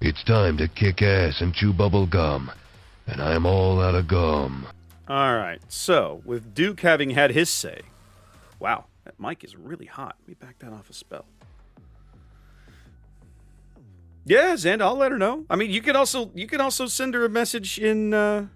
It's time to kick ass and chew bubble gum. And I'm all out of gum. All right, so with Duke having had his say, wow, that mic is really hot. Let me back that off a spell. Yeah, Xand, I'll let her know. I mean, you can also send her a message in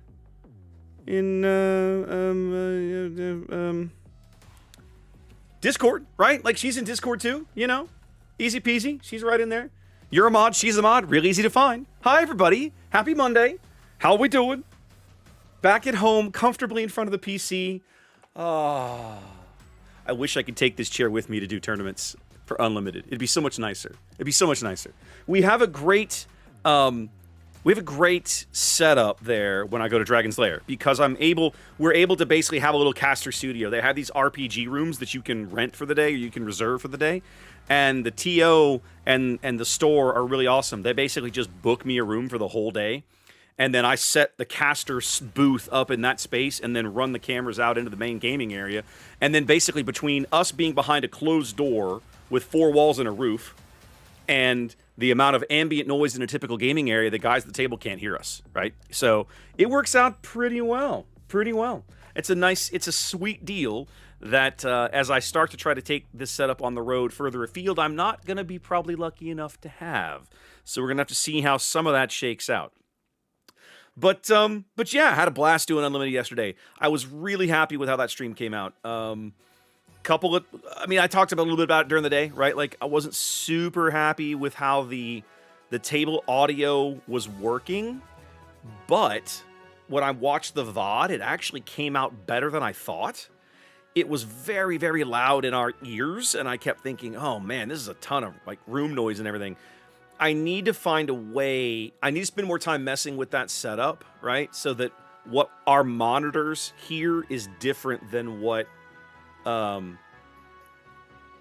Discord, right? Like she's in Discord too, you know? Easy peasy. She's right in there. You're a mod, she's a mod, real easy to find. Hi everybody. Happy Monday. How are we doing? Back at home, comfortably in front of the PC. I wish I could take this chair with me to do tournaments for unlimited. It'd be so much nicer. It'd be so much nicer. We have a great setup there when I go to Dragon's Lair because we're able to basically have a little caster studio. They have these RPG rooms that you can rent for the day or you can reserve for the day. And the TO and the store are really awesome. They basically just book me a room for the whole day. And then I set the caster booth up in that space and then run the cameras out into the main gaming area. And then basically between us being behind a closed door with 4 walls and a roof and the amount of ambient noise in a typical gaming area, the guys at the table can't hear us, right? So it works out pretty well, It's a sweet deal that as I start to try to take this setup on the road further afield, I'm not going to be probably lucky enough to have. So we're going to have to see how some of that shakes out. But yeah, I had a blast doing Unlimited yesterday. I was really happy with how that stream came out. I talked about a little bit about it during the day, right? Like I wasn't super happy with how the table audio was working, but when I watched the VOD, it actually came out better than I thought. It was very, very loud in our ears, and I kept thinking, oh man, this is a ton of like room noise and everything. I need to find a way. I need to spend more time messing with that setup, right? So that what our monitors hear is different than what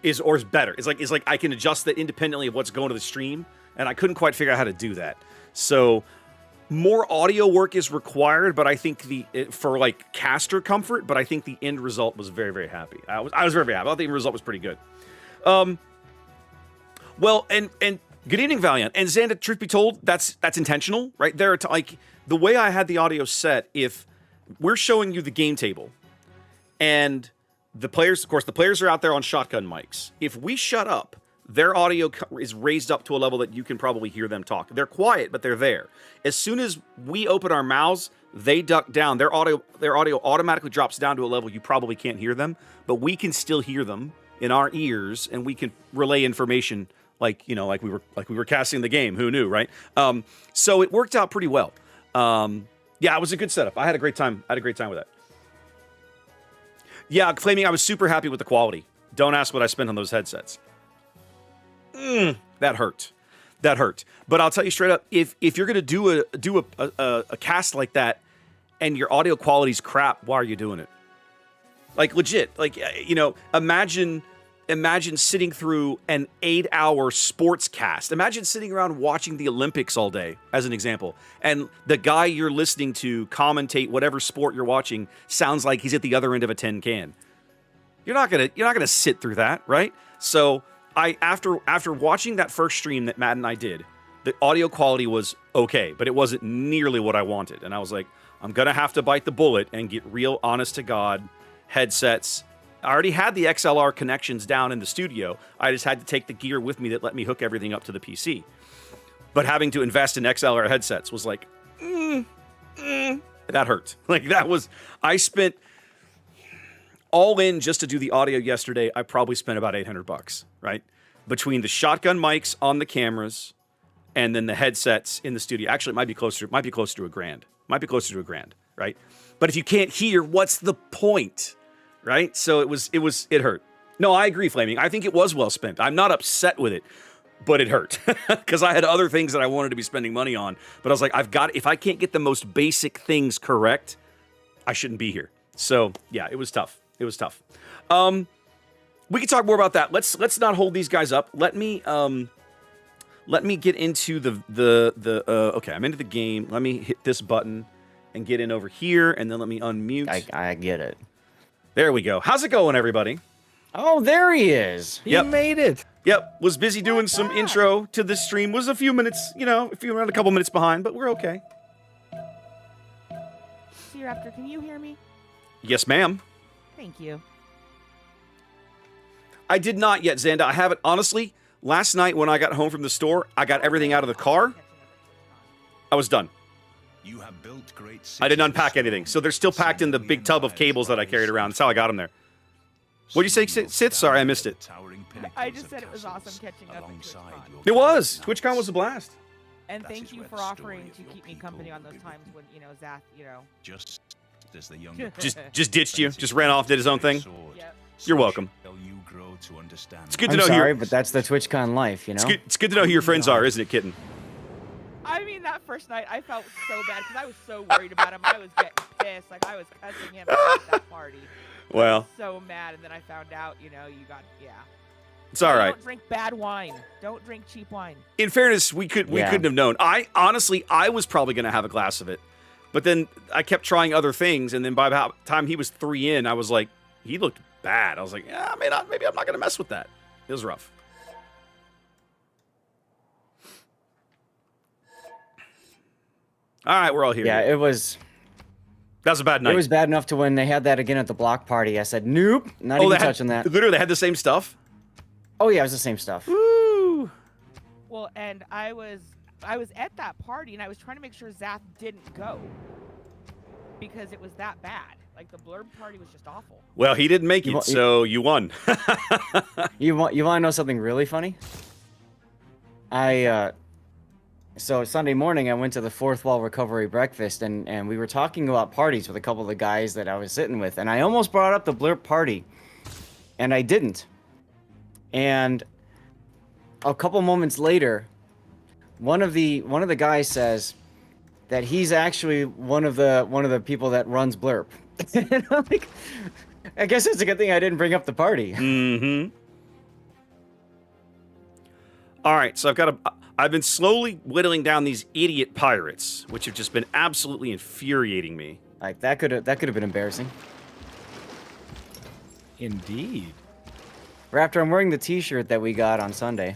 is better. It's like I can adjust that independently of what's going to the stream, and I couldn't quite figure out how to do that. So more audio work is required, but I think for like caster comfort, but I think the end result was very, very happy. I was very, very happy. I thought the end result was pretty good. Well, and good evening, Valiant. And Xanda, truth be told, that's intentional, right? Like the way I had the audio set, if we're showing you the game table and the players are out there on shotgun mics. If we shut up, their audio is raised up to a level that you can probably hear them talk. They're quiet, but they're there. As soon as we open our mouths, they duck down. Their audio automatically drops down to a level you probably can't hear them, but we can still hear them in our ears, and we can relay information like we were casting the game. Who knew, right? So it worked out pretty well. Yeah, it was a good setup. I had a great time. with that. Yeah, Flaming, I was super happy with the quality. Don't ask what I spent on those headsets. That hurt. But I'll tell you straight up, if you're gonna do a cast like that, and your audio quality's crap, why are you doing it? Like legit, like imagine sitting through an 8-hour sports cast. Imagine sitting around watching the Olympics all day, as an example, and the guy you're listening to commentate whatever sport you're watching sounds like he's at the other end of a tin can. You're not gonna sit through that, right? So after watching that first stream that Matt and I did, the audio quality was okay, but it wasn't nearly what I wanted, and I was like, I'm gonna have to bite the bullet and get real honest to God headsets. I already had the XLR connections down in the studio. I just had to take the gear with me that let me hook everything up to the PC. But having to invest in XLR headsets was like, that hurt. Like I spent all in just to do the audio yesterday. I probably spent about $800, right? Between the shotgun mics on the cameras and then the headsets in the studio. Actually, it might be closer to $1,000. Right? But if you can't hear, what's the point? Right? So it hurt. No, I agree, Flaming. I think it was well spent. I'm not upset with it, but it hurt because I had other things that I wanted to be spending money on. But I was like, if I can't get the most basic things correct, I shouldn't be here. So yeah, it was tough. We can talk more about that. Let's not hold these guys up. Let me get into okay, I'm into the game. Let me hit this button and get in over here, and then let me unmute. I get it. There we go. How's it going, everybody? Oh, there he is. He made it. Yep, was busy doing some intro to this stream. Was a few minutes, around a couple minutes behind, but we're okay. Seer Raptor, can you hear me? Yes, ma'am. Thank you. I did not yet, Xanda. I haven't. Honestly, last night when I got home from the store, I got everything out of the car. I was done. You have built great I didn't unpack anything, so they're still packed in the big tub of cables that I carried around. That's how I got them there. What'd you say, Sith? Sorry, I missed it. I just said it was awesome catching up at TwitchCon. It was. TwitchCon was a blast. And thank you for offering to keep me company on those times when, Zath, Just as the younger Just ditched you. Just ran off, did his own thing. Yep. You're welcome. It's good to know sorry, but that's the TwitchCon life, you know? It's good to know who your friends are, isn't it, kitten? I mean, that first night, I felt so bad because I was so worried about him. I was getting pissed. Like, I was cussing him at that party. Well. So mad, and then I found out, you got, It's all right. Don't drink bad wine. Don't drink cheap wine. In fairness, we couldn't have known. I was probably going to have a glass of it. But then I kept trying other things, and then by the time he was 3 in, I was like, he looked bad. I was like, yeah, maybe I'm not going to mess with that. It was rough. All right, we're all here. Yeah, it was... That was a bad night. It was bad enough to when they had that again at the block party. I said, nope, not even touching that. Literally, they had the same stuff? Oh, yeah, it was the same stuff. Woo! Well, and I was at that party, and I was trying to make sure Zath didn't go. Because it was that bad. Like, the blurb party was just awful. Well, he didn't make it, so you won. You want to know something really funny? So Sunday morning, I went to the Fourth Wall Recovery breakfast, and we were talking about parties with a couple of the guys that I was sitting with, and I almost brought up the blurb party, and I didn't. And a couple moments later, one of the guys says that he's actually one of the people that runs Blurp. And I'm like, I guess it's a good thing I didn't bring up the party. Mm-hmm. All right, so I've been slowly whittling down these idiot pirates, which have just been absolutely infuriating me. Like that could have been embarrassing. Indeed. Raptor, I'm wearing the T-shirt that we got on Sunday.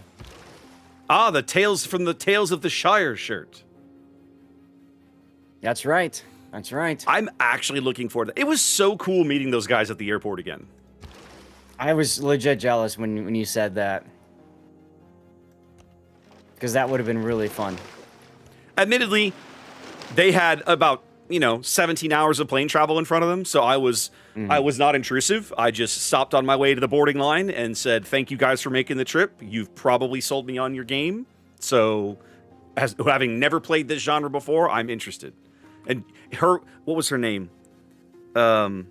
Ah, the Tales from the Tales of the Shire shirt. That's right. That's right. I'm actually looking forward to that. It was so cool meeting those guys at the airport again. I was legit jealous when you said that. Because that would have been really fun. Admittedly, they had about, 17 hours of plane travel in front of them, so I was not intrusive. I just stopped on my way to the boarding line and said, "Thank you guys for making the trip. You've probably sold me on your game." So, having never played this genre before, I'm interested. And what was her name? Damn,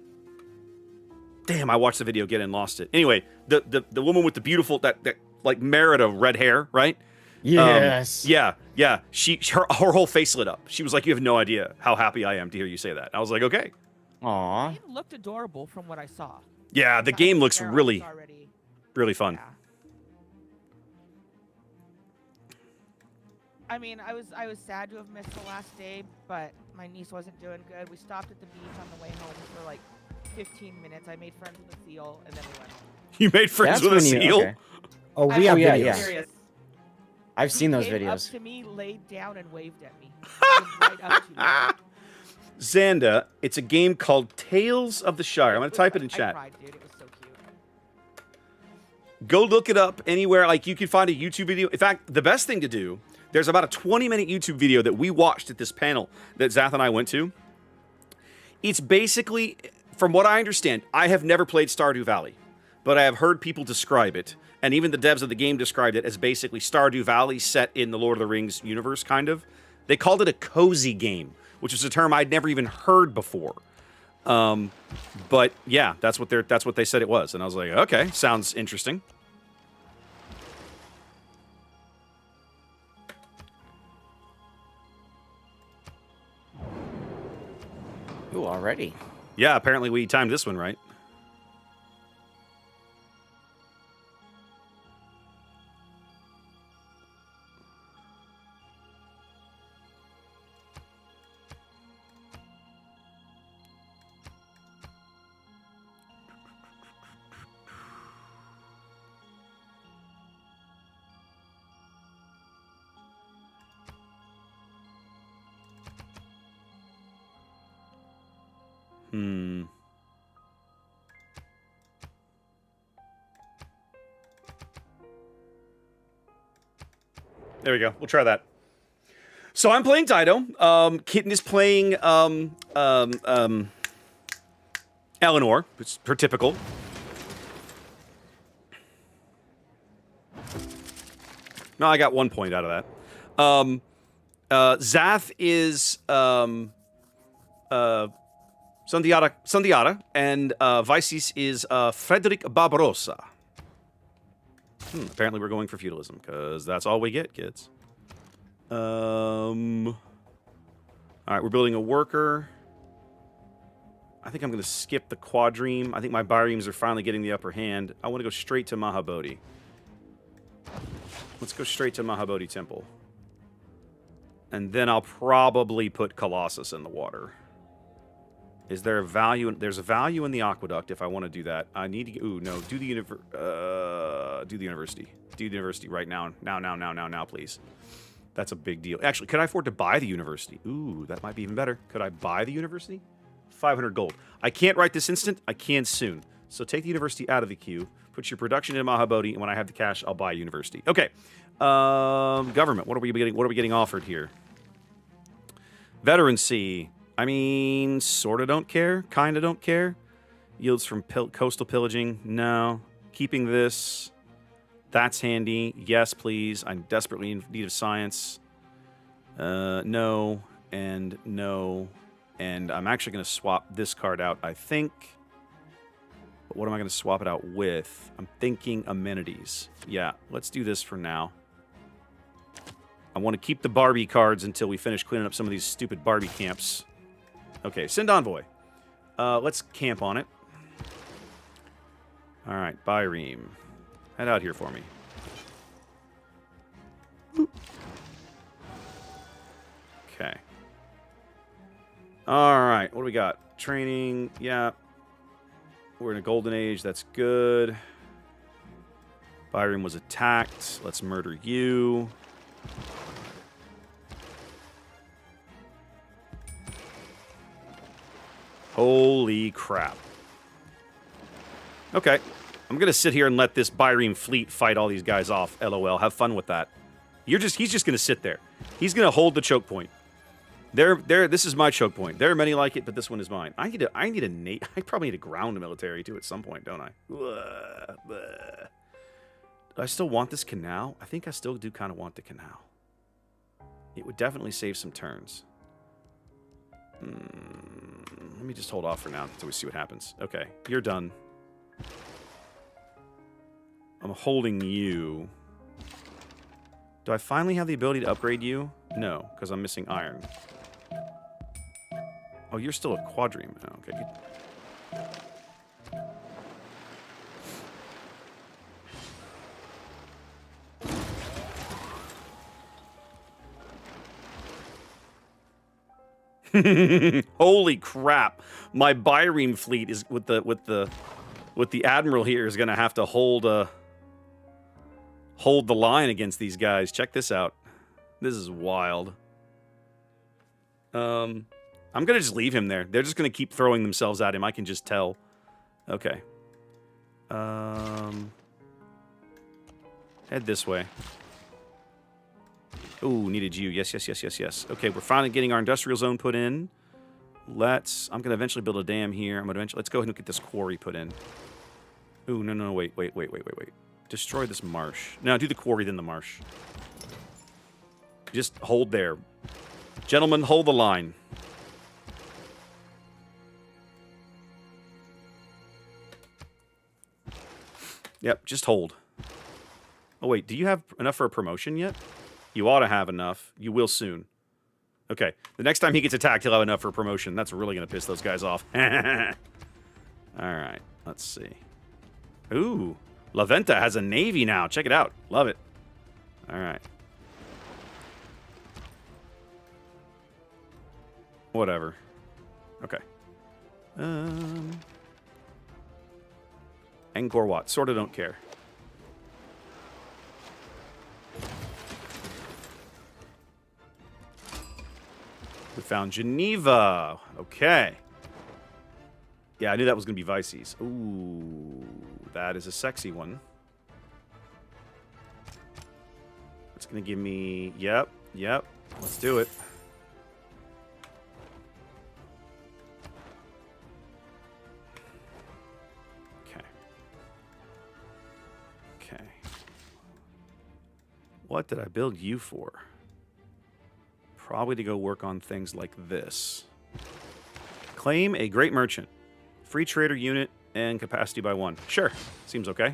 I watched the video again and lost it. Anyway, the woman with the beautiful that like Merida red hair, right? Yes. Yeah. Her whole face lit up. She was like, "You have no idea how happy I am to hear you say that." I was like, "Okay." Aw. It looked adorable from what I saw. Yeah, the game looks really fun. Yeah. I mean, I was sad to have missed the last day, but my niece wasn't doing good. We stopped at the beach on the way home for like 15 minutes. I made friends with a seal, and then we went home. You made friends with a seal? Okay. Oh, we have yeah, videos. yeah. Serious. I've seen those Came videos. up to me, laid down, and waved at me. Came right up to me. Xanda, it's a game called Tales of the Shire. I'm going to type it in I chat. cried, dude. It was so cute. Go look it up anywhere. Like, you can find a YouTube video. In fact, the best thing to do, there's about a 20-minute YouTube video that we watched at this panel that Zath and I went to. It's basically, from what I understand, I have never played Stardew Valley, but I have heard people describe it, and even the devs of the game described it as basically Stardew Valley set in the Lord of the Rings universe, kind of. They called it a cozy game, which is a term I'd never even heard before. But yeah, that's what they said it was, and I was like, okay, sounds interesting. Ooh, already. Yeah, apparently we timed this one right. There we go. We'll try that. So I'm playing Dido. Kitten is playing Eleanor. It's her typical. No, I got 1 point out of that. Zath is Sandiara, and Vices is Frederick Barbarossa. Apparently we're going for feudalism, because that's all we get, kids. Alright, we're building a worker. I think I'm going to skip the quadreme. I think my biremes are finally getting the upper hand. I want to go straight to Mahabodhi. Let's go straight to Mahabodhi Temple. And then I'll probably put Colossus in the water. Is there a value? There's a value in the aqueduct if I want to do that. I need to... Ooh, no. Do the university. Do the university right now. Now, please. That's a big deal. Actually, could I afford to buy the university? Ooh, that might be even better. Could I buy the university? 500 gold. I can't right this instant. I can soon. So take the university out of the queue. Put your production in Mahabodhi, and when I have the cash, I'll buy a university. Okay. Government. What are we getting offered here? Veterancy. I mean, sorta don't care. Kinda don't care. Yields from coastal pillaging. No. Keeping this. That's handy. Yes, please. I'm desperately in need of science. No. And no. And I'm actually going to swap this card out, I think. But what am I going to swap it out with? I'm thinking amenities. Yeah, let's do this for now. I want to keep the Barbie cards until we finish cleaning up some of these stupid Barbie camps. Okay, send envoy. Let's camp on it. All right, Byreme. Head out here for me. Okay. All right, what do we got? Training, yeah. We're in a golden age, that's good. Byreme was attacked. Let's murder you. Holy crap. Okay. I'm going to sit here and let this Byreme fleet fight all these guys off. LOL. Have fun with that. He's just going to sit there. He's going to hold the choke point. This is my choke point. There are many like it, but this one is mine. I probably need a ground military too at some point, don't I? Do I still want this canal? I think I still do kind of want the canal. It would definitely save some turns. Let me just hold off for now until we see what happens. Okay, you're done. I'm holding you. Do I finally have the ability to upgrade you? No, because I'm missing iron. Oh, you're still a quadreme. Oh, okay, good. Holy crap! My Byreme fleet is with the admiral here is gonna have to hold the line against these guys. Check this out. This is wild. I'm gonna just leave him there. They're just gonna keep throwing themselves at him. I can just tell. Okay. Head this way. Ooh, needed you. Yes. Okay, we're finally getting our industrial zone put in. I'm gonna eventually build a dam here. Let's go ahead and get this quarry put in. Ooh, no, wait. Destroy this marsh. No, do the quarry, then the marsh. Just hold there. Gentlemen, hold the line. Yep, just hold. Oh, wait, do you have enough for a promotion yet? You ought to have enough. You will soon. Okay, the next time he gets attacked, he'll have enough for a promotion. That's really going to piss those guys off. Alright, let's see. Ooh, La Venta has a navy now. Check it out. Love it. Alright. Whatever. Okay. Angkor Wat. Sorta don't care. We found Geneva. Okay. Yeah, I knew that was going to be Vices. Ooh, that is a sexy one. It's going to give me... Yep. Let's do it. Okay. What did I build you for? Probably to go work on things like this. Claim a great merchant. Free trader unit and capacity by 1. Sure. Seems okay.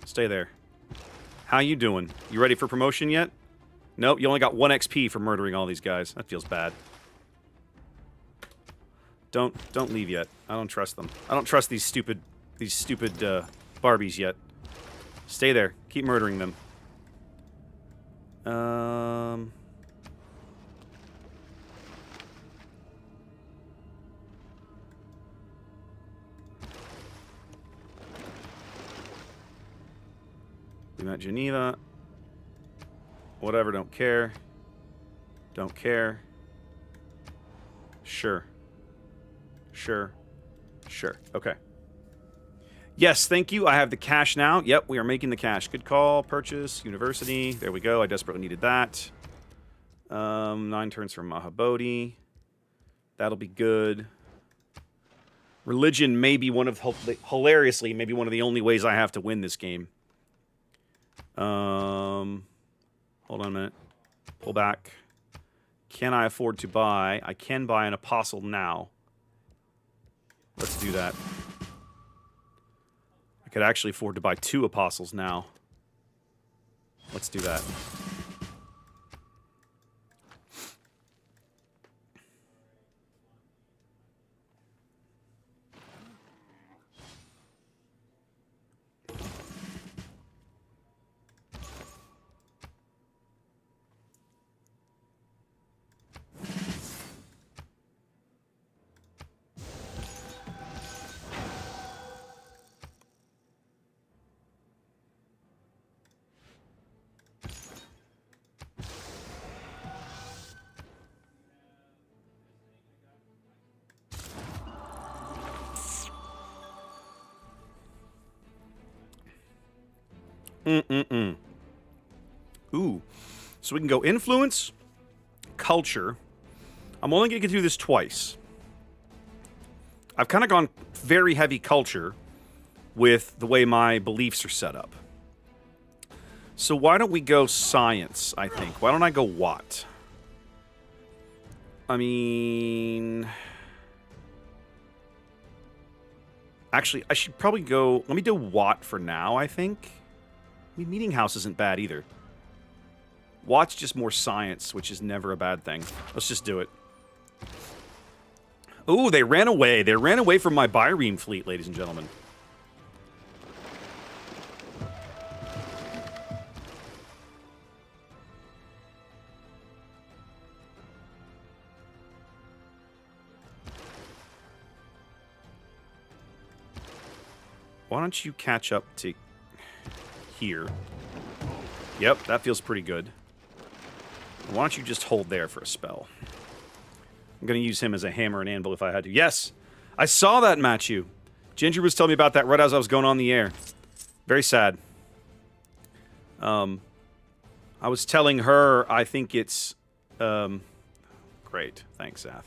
Stay there. How you doing? You ready for promotion yet? Nope, you only got 1 XP for murdering all these guys. That feels bad. Don't leave yet. I don't trust them. I don't trust these stupid Barbies yet. Stay there. Keep murdering them. We met Geneva. Whatever, don't care. Don't care. Sure. Okay. Yes, thank you. I have the cash now. Yep, we are making the cash. Good call. Purchase. University. There we go. I desperately needed that. 9 turns from Mahabodhi. That'll be good. Religion may be one of, hilariously, maybe one of the only ways I have to win this game. Hold on a minute. Pull back. Can I afford to buy? I can buy an apostle now. Let's do that. I could actually afford to buy 2 apostles now. Let's do that. Ooh. So we can go influence, culture. I'm only going to get through this twice. I've kind of gone very heavy culture with the way my beliefs are set up. So why don't we go science, I think? Why don't I go Watt? I mean... Actually, I should probably go... Let me do Watt for now, I think. I mean, Meeting House isn't bad either. Watt's just more science, which is never a bad thing. Let's just do it. Ooh, they ran away. They ran away from my Byrene fleet, ladies and gentlemen. Why don't you catch up to here? Yep, that feels pretty good. Why don't you just hold there for a spell? I'm going to use him as a hammer and anvil if I had to. Yes! I saw that, Matthew! Ginger was telling me about that right as I was going on the air. Very sad. I was telling her I think it's... Great. Thanks, Zath.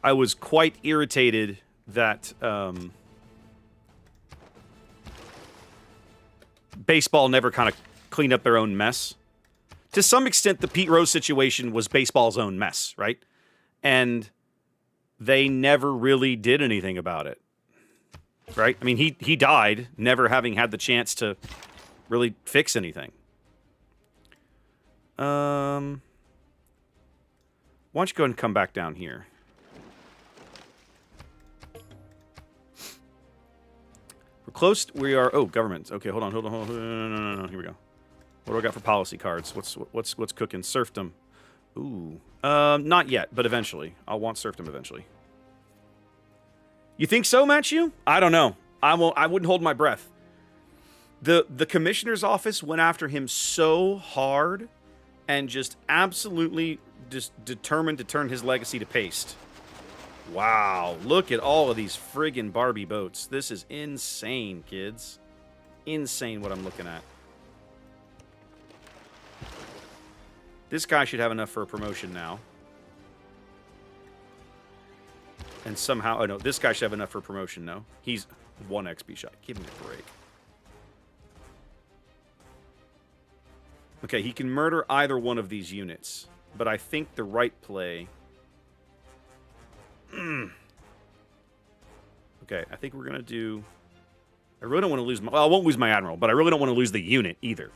I was quite irritated that... baseball never kind of cleaned up their own mess. To some extent, the Pete Rose situation was baseball's own mess, right? And they never really did anything about it, right? I mean, he died, never having had the chance to really fix anything. Why don't you go ahead and come back down here? We're close. We are... Oh, government. Okay, hold on. No. Here we go. What do I got for policy cards? What's cooking? Serfdom. Ooh. Not yet, but eventually. I'll want serfdom eventually. You think so, Matthew? I don't know. I wouldn't hold my breath. The commissioner's office went after him so hard and just absolutely just determined to turn his legacy to paste. Wow, look at all of these friggin' Barbie boats. This is insane, kids. Insane what I'm looking at. This guy should have enough for a promotion now. And somehow, oh no, this guy should have enough for a promotion, no? He's 1 XP shot. Give me a break. Okay, he can murder either one of these units. But I think the right play... Okay, I think we're going to do... I really don't want to lose my... Well, I won't lose my Admiral, but I really don't want to lose the unit either.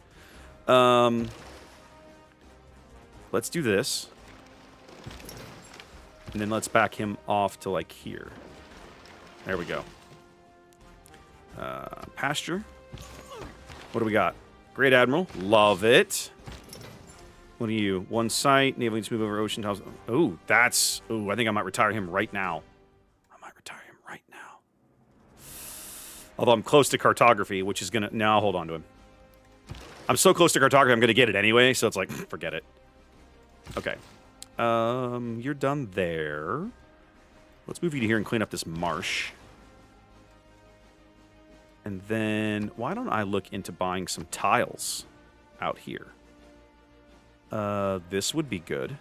Let's do this. And then let's back him off to, like, here. There we go. Pasture. What do we got? Great Admiral. Love it. What are you? 1 site. Naval needs to move over ocean tiles. Ooh, that's... Ooh, I think I might retire him right now. Although I'm close to cartography, which is going to... No, I'll hold on to him. I'm so close to cartography, I'm going to get it anyway, so it's like, forget it. Okay. You're done there. Let's move you to here and clean up this marsh. And then, why don't I look into buying some tiles out here? This would be good.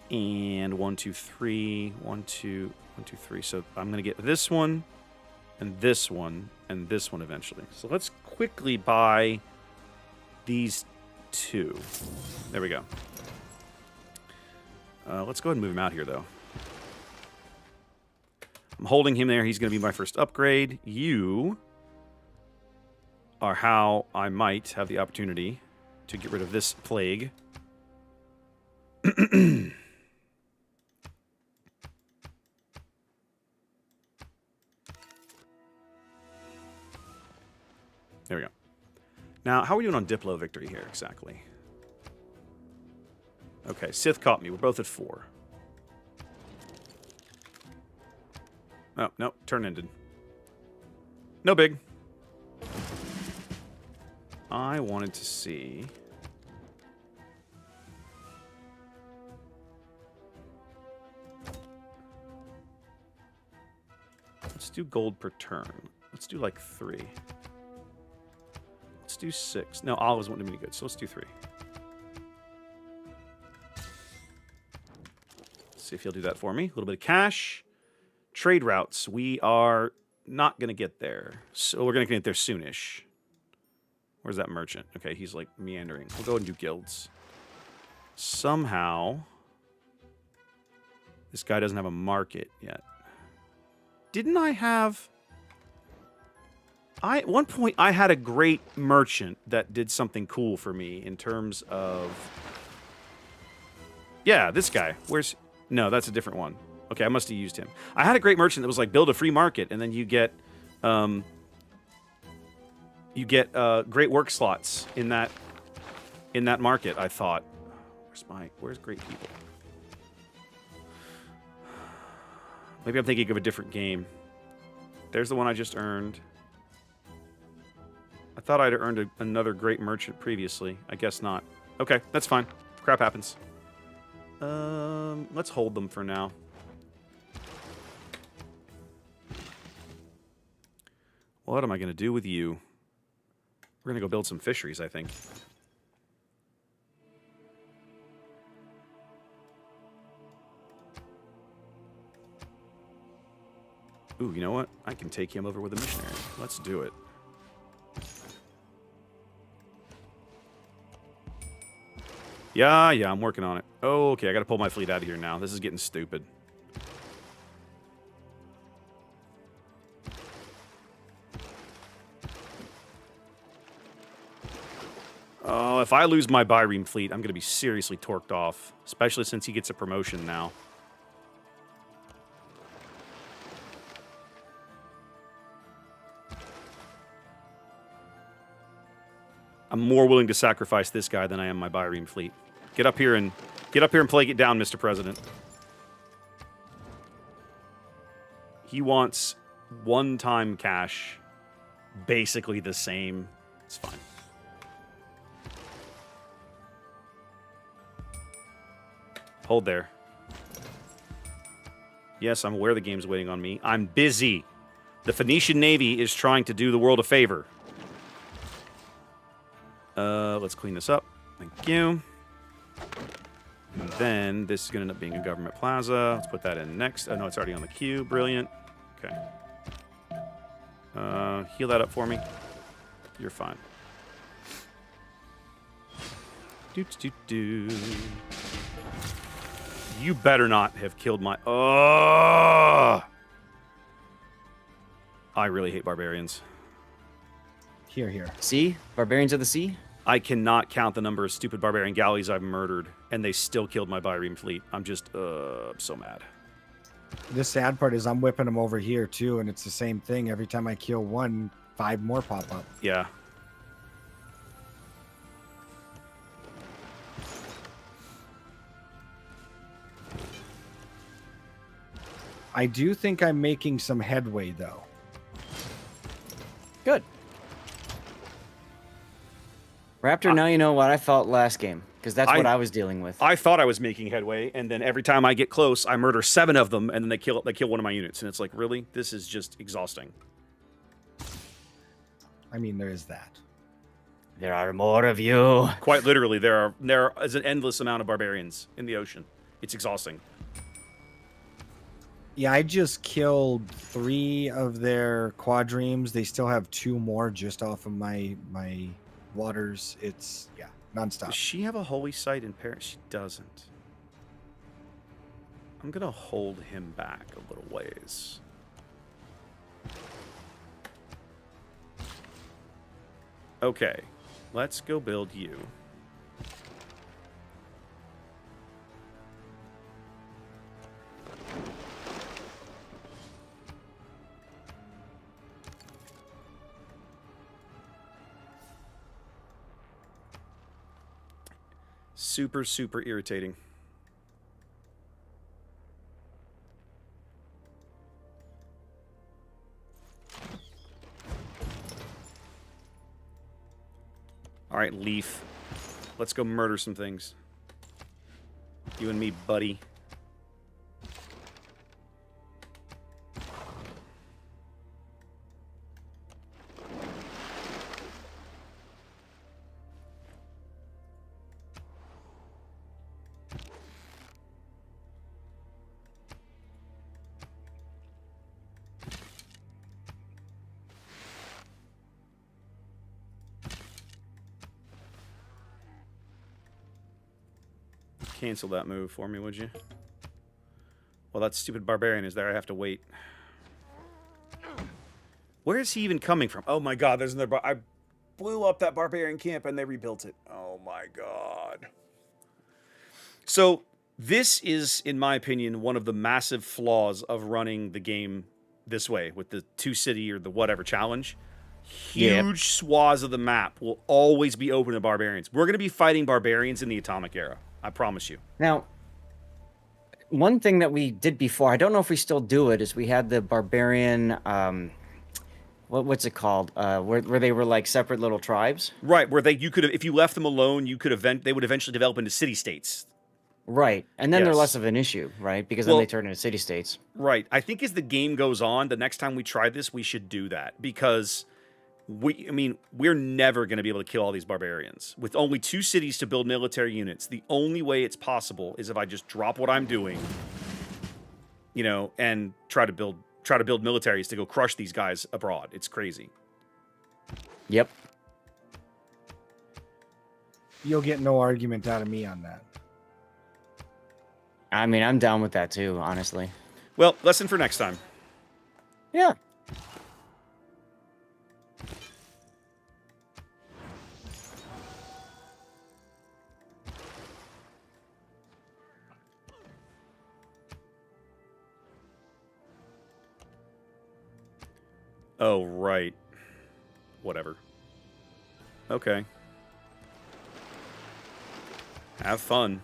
And 1, 2, 3. 1, 2... 1, 2, 3. So I'm going to get this one, and this one, and this one eventually. So let's quickly buy these 2. There we go. Let's go ahead and move him out here, though. I'm holding him there. He's going to be my first upgrade. You are how I might have the opportunity to get rid of this plague. There we go. Now, how are we doing on Diplo victory here, exactly? Okay, Sith caught me. We're both at 4. Oh, no. Turn ended. No big. I wanted to see... Let's do gold per turn. Let's do like 3. Let's do 6. No, olives wouldn't do me good, so let's do 3. Let's see if he'll do that for me. A little bit of cash. Trade routes. We are not going to get there. So we're going to get there soonish. Where's that merchant? Okay, he's like meandering. We'll go ahead and do guilds. Somehow, this guy doesn't have a market yet. Didn't I have... At one point, I had a great merchant that did something cool for me in terms of... Yeah, this guy. Where's... No, that's a different one. Okay, I must have used him. I had a great merchant that was like, build a free market, and then you get... great work slots in that market, I thought. Where's great people? Maybe I'm thinking of a different game. There's the one I just earned. I thought I'd earned another great merchant previously. I guess not. Okay, that's fine. Crap happens. Let's hold them for now. What am I going to do with you? We're going to go build some fisheries, I think. Ooh, you know what? I can take him over with a missionary. Let's do it. Yeah, I'm working on it. Oh, okay, I got to pull my fleet out of here now. This is getting stupid. Oh, if I lose my Byreme fleet, I'm going to be seriously torqued off. Especially since he gets a promotion now. I'm more willing to sacrifice this guy than I am my Byreme fleet. Get up here and plague it down, Mr. President. He wants one-time cash, basically the same. It's fine. Hold there. Yes, I'm aware the game's waiting on me. I'm busy. The Phoenician Navy is trying to do the world a favor. Let's clean this up. Thank you. And then this is going to end up being a government plaza. Let's put that in next. Oh, no, it's already on the queue. Brilliant. Okay. Heal that up for me. You're fine. Do. You better not have killed my... Oh! I really hate barbarians. Here. Sea? Barbarians of the Sea? I cannot count the number of stupid barbarian galleys I've murdered, and they still killed my Bireme fleet. I'm just, I'm so mad. The sad part is I'm whipping them over here too, and it's the same thing. Every time I kill one, 5 more pop up. Yeah. I do think I'm making some headway though. Good. Raptor, now you know what I felt last game, because that's what I was dealing with. I thought I was making headway, and then every time I get close, I murder 7 of them, and then they kill one of my units, and it's like, really? This is just exhausting. I mean, there is that. There are more of you. Quite literally, there is an endless amount of barbarians in the ocean. It's exhausting. Yeah, I just killed 3 of their quadremes. They still have 2 more just off of my waters. It's, yeah, nonstop. Does she have a holy site in Paris? She doesn't. I'm going to hold him back a little ways. Okay, let's go build you. Super, super irritating. All right, Leaf. Let's go murder some things. You and me, buddy. Cancel that move for me, would you? Well, that stupid barbarian is there. I have to wait. Where is he even coming from? Oh my god, there's another... I blew up that barbarian camp and they rebuilt it. Oh my god. So, this is, in my opinion, one of the massive flaws of running the game this way, with the 2-city or the whatever challenge. Huge swaths of the map will always be open to barbarians. We're going to be fighting barbarians in the Atomic Era. I promise you. Now, one thing that we did before, I don't know if we still do it, is we had the barbarian, what's it called? Where they were like separate little tribes. Right, where you could have, if you left them alone, they would eventually develop into city-states. Right, and then they're Yes. less of an issue, right? Because then they turn into city-states. Right. I think as the game goes on, the next time we try this, we should do that, because we're never going to be able to kill all these barbarians. With only 2 cities to build military units, the only way it's possible is if I just drop what I'm doing, and try to build militaries to go crush these guys abroad. It's crazy. Yep. You'll get no argument out of me on that. I mean, I'm down with that too, honestly. Well, lesson for next time. Yeah. Oh, right. Whatever. Okay. Have fun.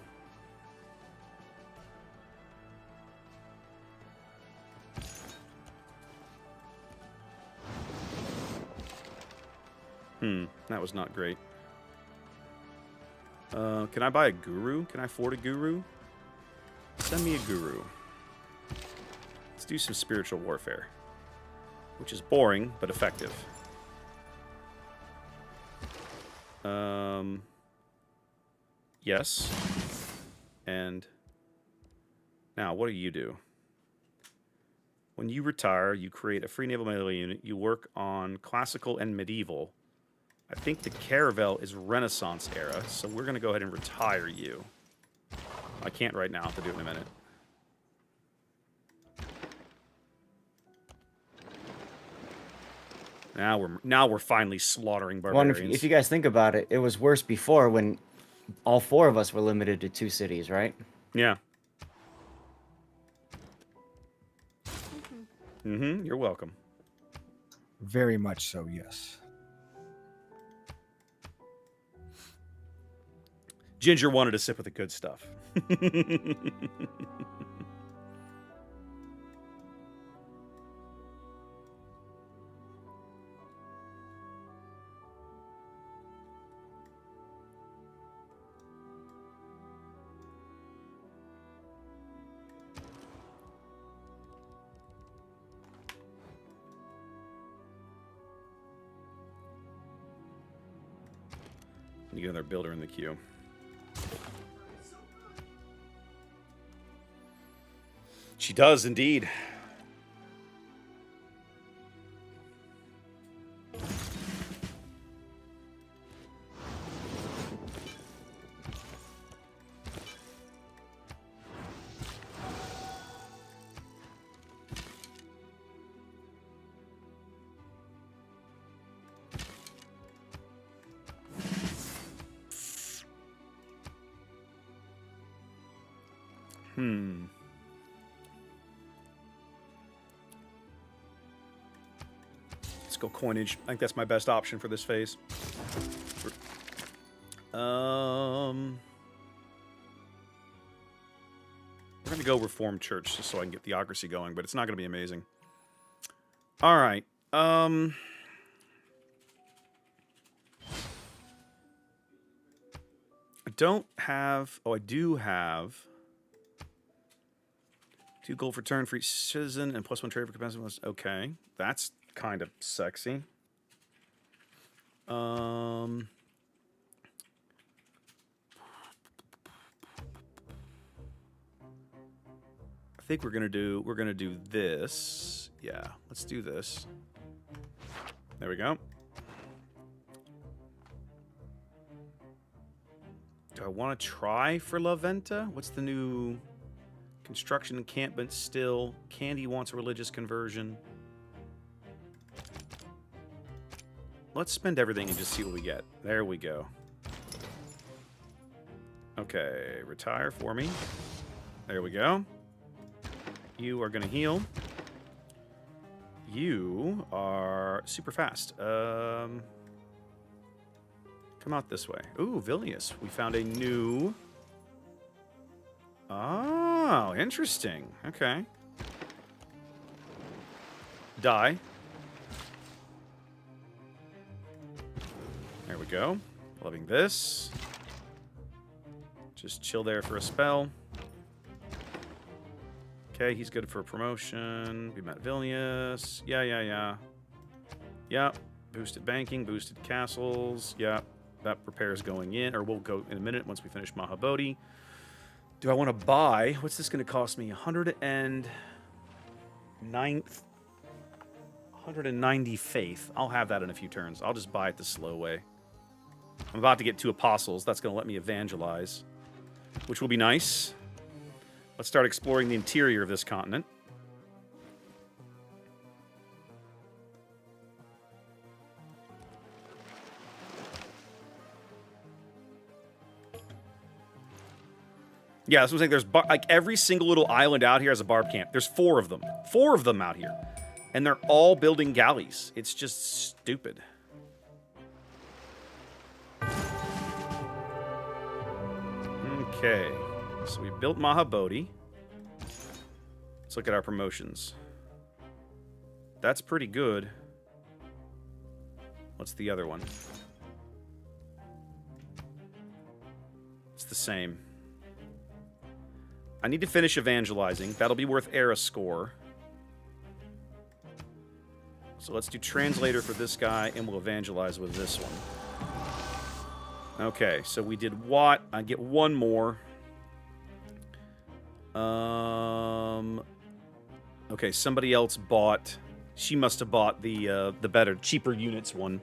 That was not great. Can I buy a guru? Can I afford a guru? Send me a guru. Let's do some spiritual warfare, which is boring but effective. Yes. And now, what do you do? When you retire, you create a free naval melee unit. You work on classical and medieval. I think the Caravel is Renaissance era, so we're going to go ahead and retire you. I can't right now. I'll have to do it in a minute. Now we're finally slaughtering Well, barbarians. if you guys think about it, it was worse before when all 4 of us were limited to 2 cities, right? Yeah. Mm-hmm. You're welcome. Very much so, yes. Ginger wanted a sip of the good stuff. You get another builder in the queue. She does indeed. Let's go coinage. I think that's my best option for this phase. We're gonna go Reformed Church just so I can get theocracy going, but it's not gonna be amazing. All right. I don't have. Oh, I do have 2 gold for turn for each citizen and +1 trade for capacity. Okay, that's kind of sexy. I think we're gonna do this. Yeah, let's do this. There we go. Do I want to try for La Venta? What's the new construction encampment still? Candy wants a religious conversion. Let's spend everything and just see what we get. There we go. Okay, retire for me. There we go. You are going to heal. You are super fast. Come out this way. Ooh, Vilnius. We found a new... Oh, interesting. Okay. Die. There we go. Loving this. Just chill there for a spell. Okay, he's good for a promotion. We met Vilnius. Yeah. Yep. Boosted banking, boosted castles. Yep. That repairs going in, or we'll go in a minute once we finish Mahabodhi. Do I want to buy? What's this going to cost me? 190 faith. I'll have that in a few turns. I'll just buy it the slow way. I'm about to get 2 apostles. That's going to let me evangelize, which will be nice. Let's start exploring the interior of this continent. Yeah, that's what I'm saying. There's like every single little island out here has a barb camp. There's 4 of them. 4 of them out here. And they're all building galleys. It's just stupid. Okay. So we built Mahabodhi. Let's look at our promotions. That's pretty good. What's the other one? It's the same. I need to finish evangelizing. That'll be worth era score. So let's do translator for this guy, and we'll evangelize with this one. Okay, so we did Watt. I get one more. Okay, somebody else bought. She must have bought the better, cheaper units one,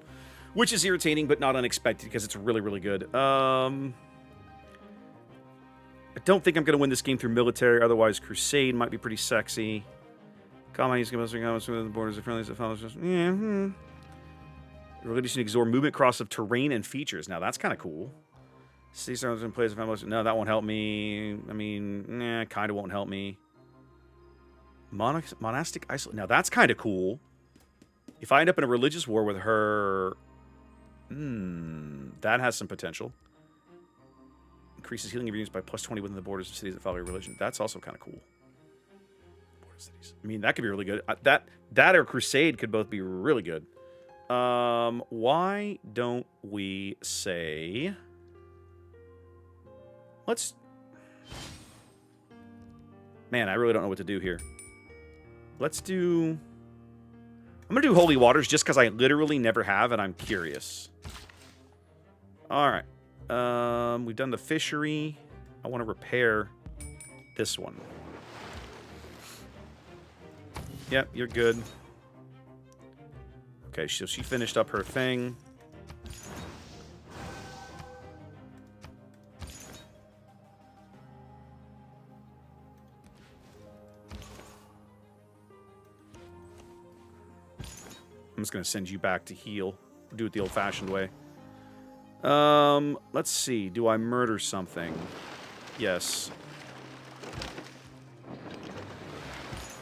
which is irritating but not unexpected because it's really, really good. I don't think I'm going to win this game through military. Otherwise, Crusade might be pretty sexy. Combat use within the borders of friendlies that follows. Religious and absorb movement across of terrain and features. Now that's kind of cool. See stars in place of no, that won't help me. I mean, kind of won't help me. Monastic isolate. Now that's kind of cool. If I end up in a religious war with her, that has some potential. Increases healing units by +20 within the borders of cities that follow your religion. That's also kind of cool. Border cities. I mean, that could be really good. That or Crusade could both be really good. Why don't we say... Let's... Man, I really don't know what to do here. Let's do... I'm going to do Holy Waters just because I literally never have, and I'm curious. Alright. We've done the fishery. I want to repair this one. Yep, you're good. Okay, so she finished up her thing. I'm just going to send you back to heal. Do it the old-fashioned way. Let's see. Do I murder something? Yes.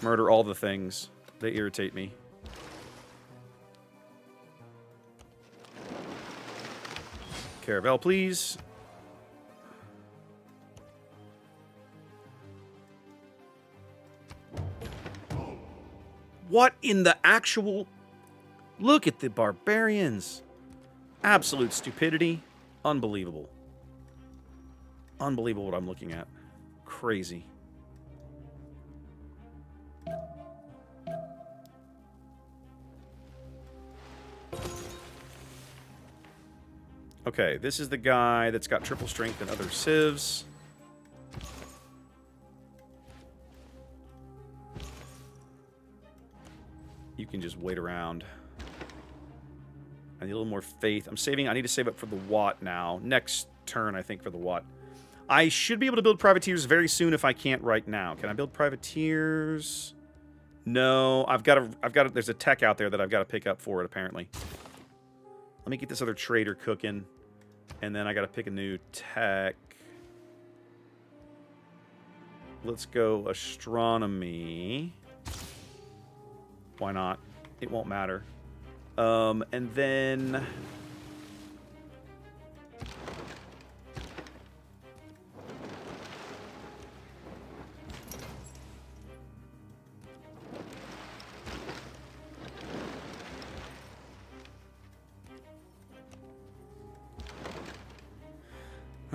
Murder all the things. They irritate me. Caravel, please. What in the actual... Look at the barbarians. Absolute stupidity. Unbelievable. Unbelievable what I'm looking at. Crazy. Okay, this is the guy that's got triple strength and other civs. You can just wait around. I need a little more faith. I'm saving. I need to save up for the Watt now. Next turn, I think, for the Watt. I should be able to build privateers very soon if I can't right now. Can I build privateers? No, I've got to, there's a tech out there that I've got to pick up for it, apparently. Let me get this other trader cooking. And then I got to pick a new tech. Let's go astronomy. Why not? It won't matter. And then...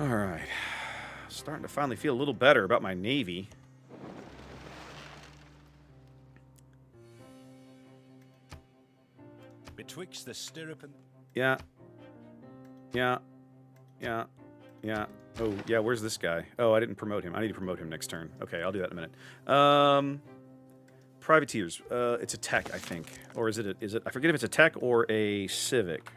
Alright. Starting to finally feel a little better about my navy. Betwixt the stirrup and... Yeah. Yeah. Yeah. Yeah. Oh, yeah, where's this guy? Oh, I didn't promote him. I need to promote him next turn. Okay, I'll do that in a minute. Privateers. It's a tech, I think. Or is it... I forget if it's a tech or a civic.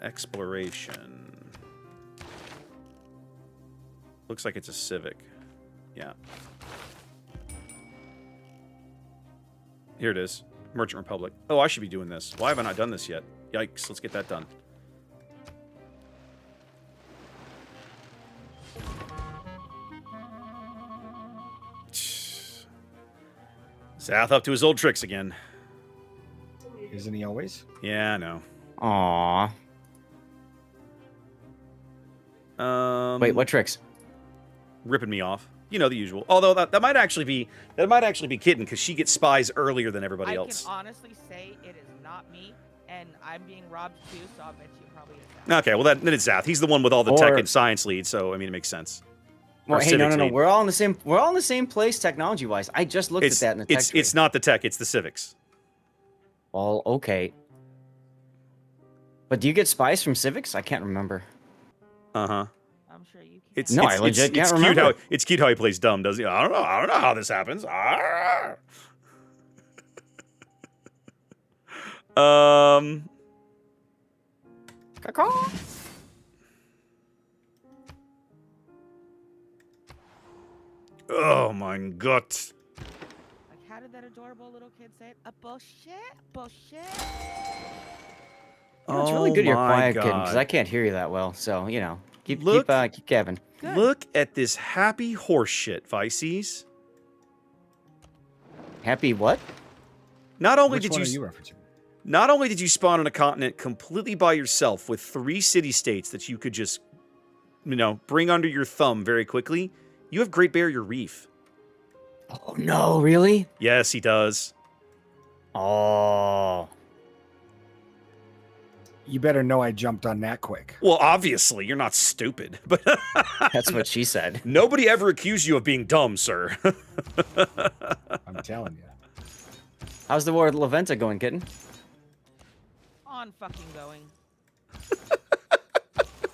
Exploration. Looks like it's a civic. Yeah. Here it is. Merchant Republic. Oh, I should be doing this. Why haven't I done this yet? Yikes. Let's get that done. South up to his old tricks again. Isn't he always? Yeah, I know. Aww. Wait, what tricks? Ripping me off. You know, the usual. Although that might actually be kidding because she gets spies earlier than everybody else. I can honestly say it is not me. and I'm being robbed too, so I'll bet you probably is Zath. Okay, well then it's Zath. He's the one with all the Or- tech and science lead, so I mean it makes sense. Well, Or hey, no, civics no, no. lead. We're all in the same. We're all in the same place technology-wise. I just looked at that in the tech tree. It's not the tech, it's the civics. Well, okay. But do you get spies from civics? I can't remember. Uh-huh. I'm sure you can. It's No, it's, I legit it's, can't cute how remember. it's cute how he plays dumb, doesn't he? I don't know how this happens. Um Caw-caw. Oh my god. Like, how did that adorable little kid say it? A bullshit, bullshit. You know, it's really good you're my quiet, kid, because God. I can't hear you that well. So you know, keep Look- keep Kevin. Good. Look at this happy horse shit, Vices. Happy what? Not only Which did one you are you referencing? Not only did you spawn on a continent completely by yourself with 3 city-states that you could just, bring under your thumb very quickly, you have Great Barrier Reef. Oh no, really? Yes, he does. Oh. You better know I jumped on that quick. Well, obviously, you're not stupid, but That's what she said. nobody ever accused you of being dumb, sir. I'm telling you. How's the war with Laventa going, kitten? On fucking going.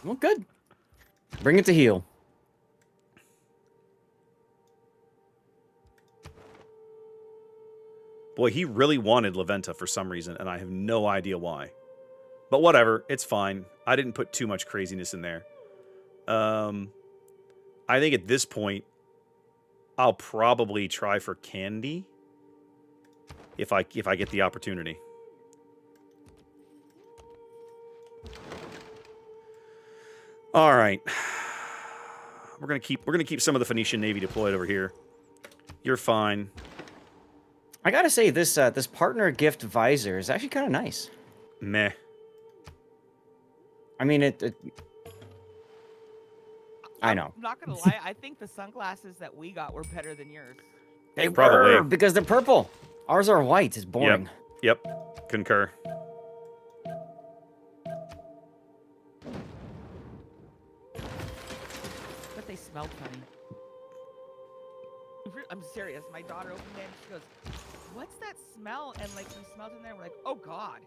Well, good. Bring it to heel. Boy, he really wanted Laventa for some reason, and I have no idea why. But whatever, it's fine. I didn't put too much craziness in there. I think at this point, I'll probably try for Candy if I get the opportunity. All right, we're gonna keep some of the Phoenician Navy deployed over here. You're fine. I gotta say, this this partner gift visor is actually kind of nice. Meh. I mean, I know. I'm not gonna lie. I think the sunglasses that we got were better than yours. They Probably. were, because they're purple. Ours are white. It's boring. Yep. Concur. But they smelled funny. I'm serious. My daughter opened it and she goes, "What's that smell?" And like we smelled in there, we're like, "Oh God!"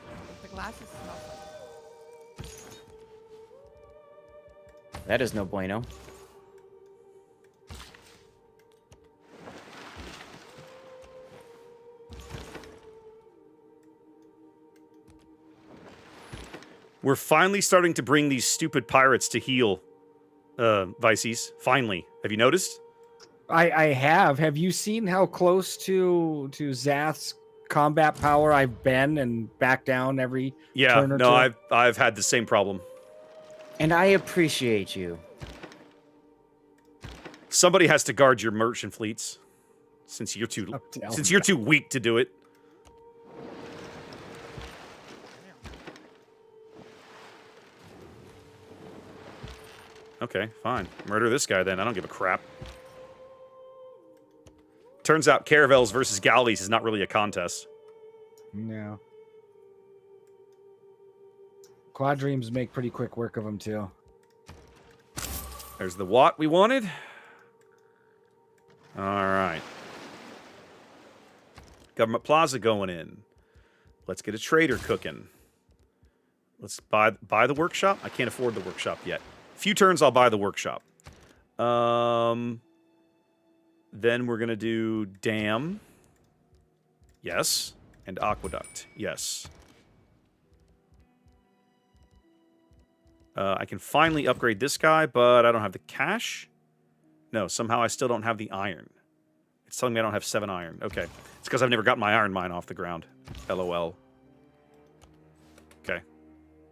Like, the glasses smell funny. That is no bueno. We're finally starting to bring these stupid pirates to heel, Vices. Finally. Have you noticed? I have. Have you seen how close to Zath's combat power I've been and back down every Yeah, turn or no, two? I've had the same problem. And I appreciate you. Somebody has to guard your merchant fleets, since you're too I'm telling since you. you're too weak to do it. Okay, fine. Murder this guy then. I don't give a crap. Turns out caravels versus galleys is not really a contest. No. Quadreams make pretty quick work of them too. There's the Watt we wanted. All right. Government Plaza going in. Let's get a trader cooking. Let's buy the workshop. I can't afford the workshop yet. Few turns, I'll buy the workshop. Then we're gonna do dam. Yes, and aqueduct. Yes. I can finally upgrade this guy, but I don't have the cash. No, somehow I still don't have the iron. It's telling me I don't have 7 iron. Okay. It's because I've never got my iron mine off the ground. LOL. Okay.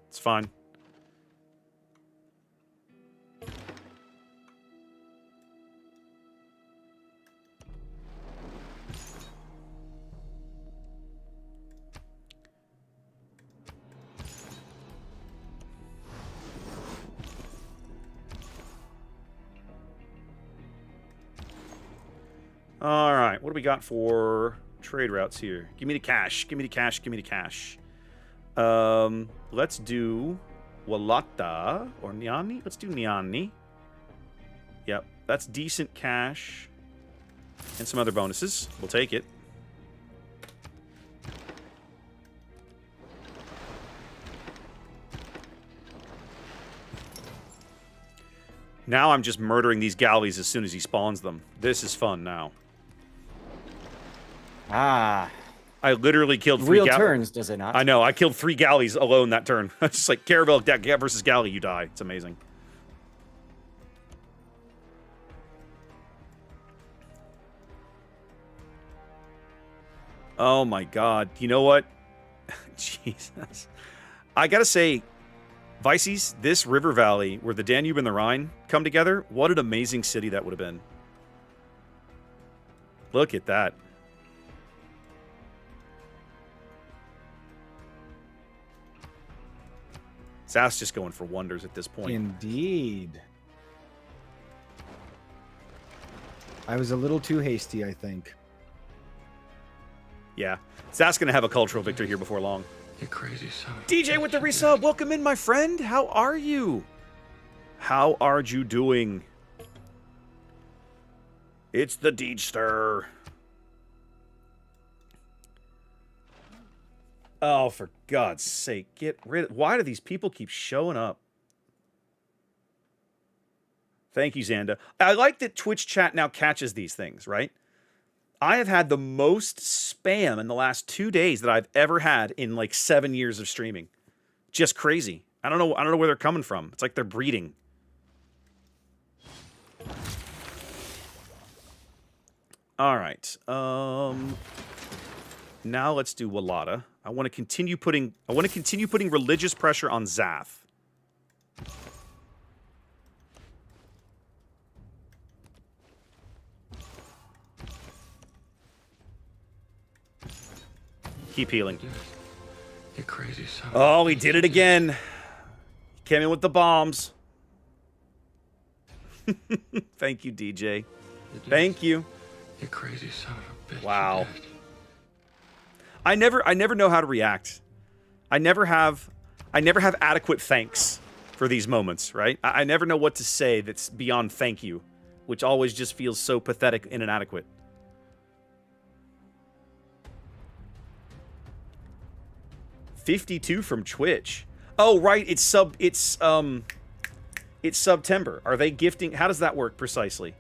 It's fine. All right, what do we got for trade routes here? Give me the cash. Give me the cash. Give me the cash. Let's do Walata or Niani. Let's do Niani. Yep, that's decent cash and some other bonuses. We'll take it. Now I'm just murdering these galleys as soon as he spawns them. This is fun now. Ah. I literally killed 3 Wheel galleys. turns, does it not? I know. I killed 3 galleys alone that turn. It's just like Caravel versus Galley, you die. It's amazing. Oh my god. You know what? Jesus. I gotta say, Vices, this river valley where the Danube and the Rhine come together, what an amazing city that would have been. Look at that. Zaf's just going for wonders at this point. Indeed. I was a little too hasty, I think. Yeah. Zaf's going to have a cultural victory here before long. You crazy son. of a DJ with the bitch, resub. Welcome in, my friend. How are you? How are you doing? It's the Deejster. Oh, for God's sake, get rid of... Why do these people keep showing up? Thank you, Xanda. I like that Twitch chat now catches these things, right? I have had the most spam in the last 2 days that I've ever had in like 7 years of streaming. Just crazy. I don't know where they're coming from. It's like they're breeding. All right. Now let's do Walata. I want to continue putting religious pressure on Zath. Keep healing. You crazy son. Oh, he did it again. He came in with the bombs. Thank you, DJ. Thank you. You crazy son of a bitch. Wow. you did. I never know how to react. I never have adequate thanks for these moments, right? I never know what to say that's beyond thank you, which always just feels so pathetic and inadequate. $52 from Twitch. Oh, right, it's September. Are they gifting? How does that work precisely?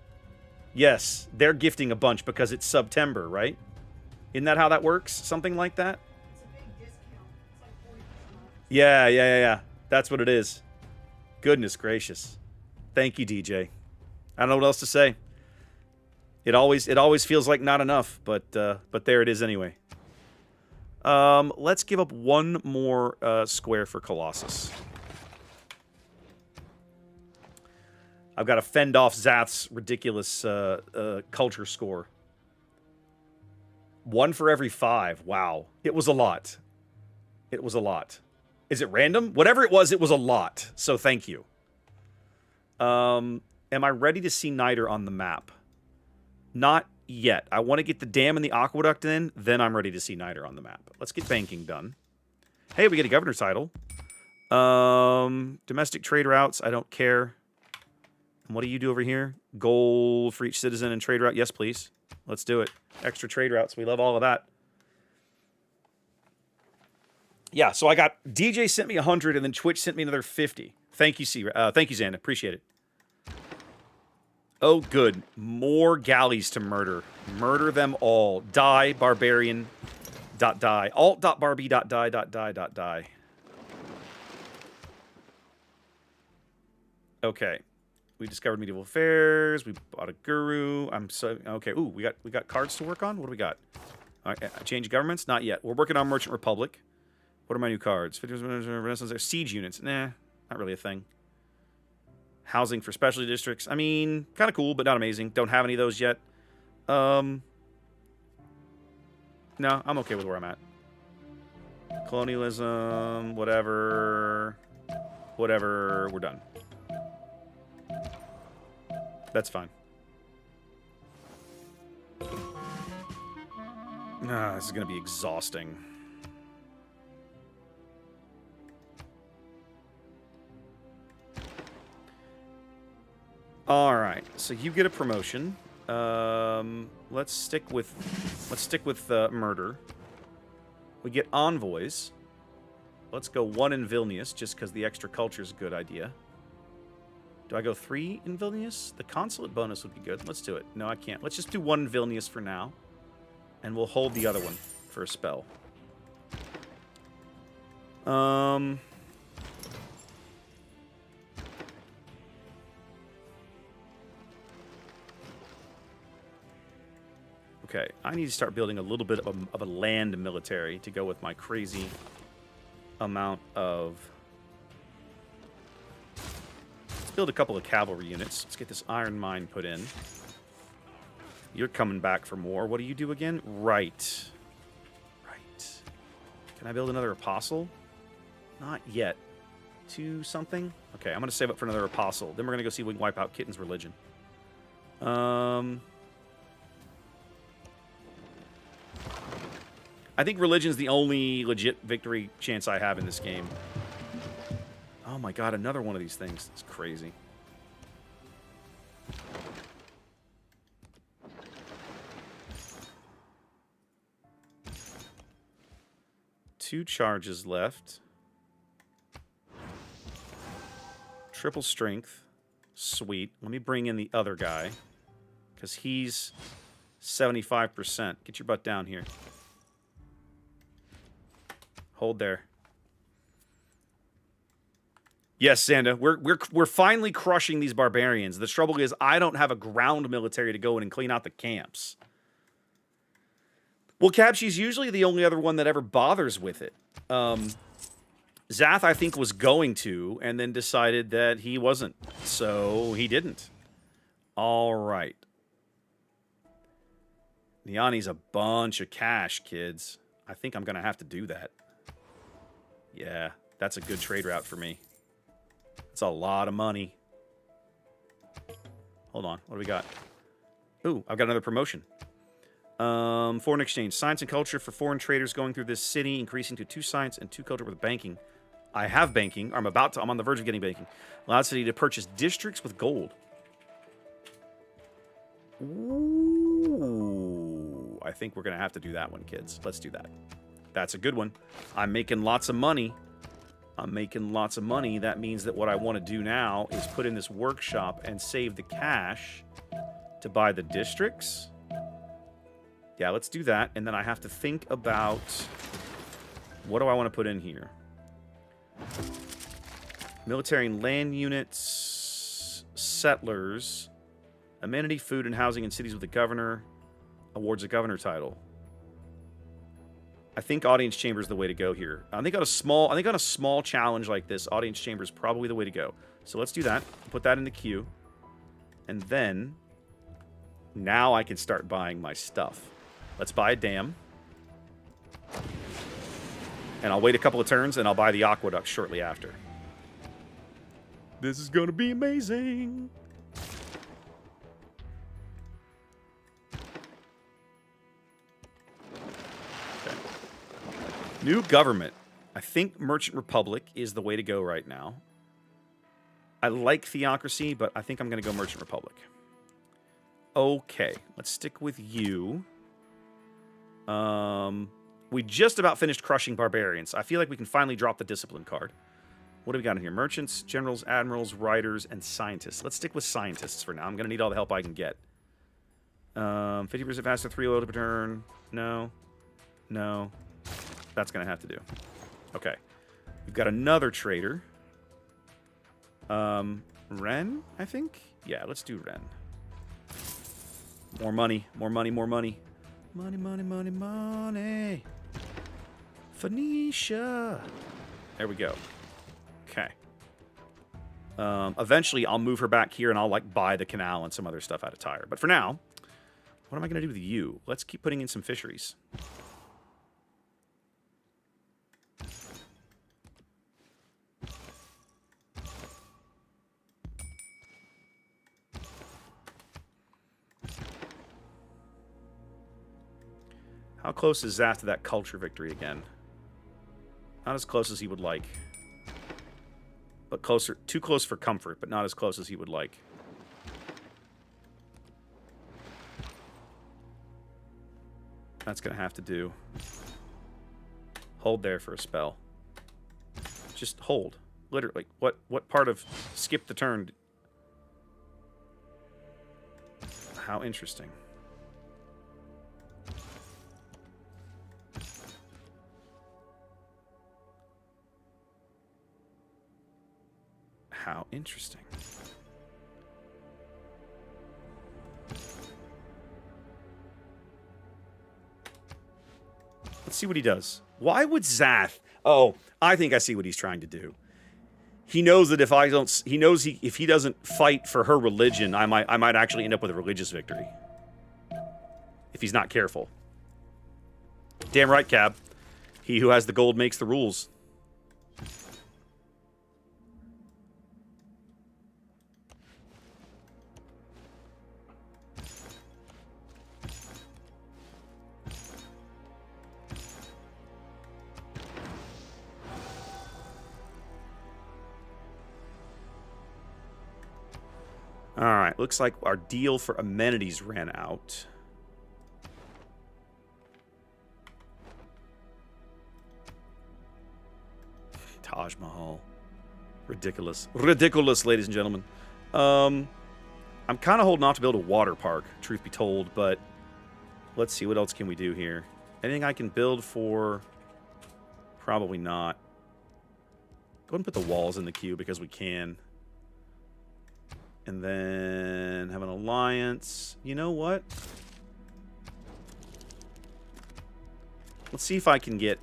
Yes, they're gifting a bunch because it's September, right? Isn't that how that works? Something like that? It's a big discount. It's like 40% off. Yeah. That's what it is. Goodness gracious. Thank you, DJ. I don't know what else to say. It always feels like not enough, but there it is anyway. Let's give up one more square for Colossus. I've got to fend off Zath's ridiculous culture score. 1 for every 5. Wow. It was a lot. It was a lot. Is it random? Whatever it was a lot. So thank you. Am I ready to see Niter on the map? Not yet. I want to get the dam and the aqueduct in, then I'm ready to see Niter on the map. Let's get banking done. Hey, we get a governor title. Domestic trade routes, I don't care. And what do you do over here? Goal for each citizen and trade route. Yes, please. Let's do it. Extra trade routes. We love all of that. Yeah, so I got... DJ sent me 100, and then Twitch sent me another 50. Thank you, thank you, Xanda. Appreciate it. Oh, good. More galleys to murder. Murder them all. Die, barbarian. Die. Alt.barbie.die. Okay. We discovered medieval affairs. We bought a guru. Okay. Ooh, we got cards to work on. What do we got? All right, change governments? Not yet. We're working on Merchant Republic. What are my new cards? 50% Renaissance. Siege units. Nah, not really a thing. Housing for specialty districts. I mean, kind of cool, but not amazing. Don't have any of those yet. No, I'm okay with where I'm at. Colonialism, whatever. Whatever, we're done. That's fine. This is going to be exhausting. All right, so you get a promotion. Let's stick with murder. We get envoys. Let's go 1 in Vilnius, just because the extra culture is a good idea. Do I go 3 in Vilnius? The consulate bonus would be good. Let's do it. No, I can't. Let's just do 1 in Vilnius for now. And we'll hold the other one for a spell. Okay, I need to start building a little bit of a land military to go with my crazy amount of... Let's build a couple of cavalry units. Let's get this iron mine put in. You're coming back for more. What do you do again? Right. Right. Can I build another apostle? Not yet. 2 something? Okay, I'm going to save up for another apostle. Then we're going to go see if we can wipe out Kitten's religion. I think religion's the only legit victory chance I have in this game. Oh my god, another one of these things. It's crazy. Two charges left. Triple strength. Sweet. Let me bring in the other guy. Because he's 75%. Get your butt down here. Hold there. Yes, Xanda, we're finally crushing these barbarians. The trouble is I don't have a ground military to go in and clean out the camps. Well, Capshi's usually the only other one that ever bothers with it. Zath, I think, was going to, and then decided that he wasn't. So he didn't. All right. Niani's a bunch of cash, kids. I think I'm going to have to do that. Yeah, that's a good trade route for me. It's a lot of money. Hold on, what do we got? Ooh, I've got another promotion. Foreign exchange. Science and culture for foreign traders going through this city, increasing to 2 science and 2 culture with banking. I have banking. I'm on the verge of getting banking. Allows city to purchase districts with gold. Ooh, I think we're going to have to do that one, kids. Let's do that. That's a good one. I'm making lots of money. That means that what I want to do now is put in this workshop and save the cash to buy the districts. Yeah, let's do that. And then I have to think about what do I want to put in here? Military and land units, settlers, amenity, food, and housing in cities with the governor, awards a governor title. I think audience chamber is the way to go here. I think on a small challenge like this, audience chamber is probably the way to go. So let's do that. Put that in the queue. And then now I can start buying my stuff. Let's buy a dam. And I'll wait a couple of turns and I'll buy the aqueduct shortly after. This is going to be amazing. New government. I think Merchant Republic is the way to go right now. I like Theocracy, but I think I'm going to go Merchant Republic. Okay, let's stick with you. We just about finished crushing barbarians. I feel like we can finally drop the discipline card. What do we got in here? Merchants, generals, admirals, writers, and scientists. Let's stick with scientists for now. I'm going to need all the help I can get. 50% faster, 3 loyalty per turn. No. No. That's going to have to do. Okay. We've got another trader. Ren, I think? Yeah, let's do Ren. More money. More money, more money. Money, money, money, money. Phoenicia. There we go. Okay. Eventually, I'll move her back here and I'll, like, buy the canal and some other stuff out of Tyre. But for now, what am I going to do with you? Let's keep putting in some fisheries. How close is Zath to that culture victory again? Not as close as he would like. But closer, too close for comfort, but not as close as he would like. That's going to have to do. Hold there for a spell. Just hold. Literally. What part of skip the turn? How interesting. How interesting. Let's see what he does. Why would Zath? Oh, I think I see what he's trying to do. He knows that if I don't, he knows if he doesn't fight for her religion, I might actually end up with a religious victory. If he's not careful. Damn right, Cab. He who has the gold makes the rules. Alright, looks like our deal for amenities ran out. Taj Mahal. Ridiculous. Ridiculous, ladies and gentlemen. I'm kind of holding off to build a water park, truth be told, but let's see, what else can we do here? Anything I can build for? Probably not. Go ahead and put the walls in the queue because we can. And then have an alliance. You know what? Let's see if I can get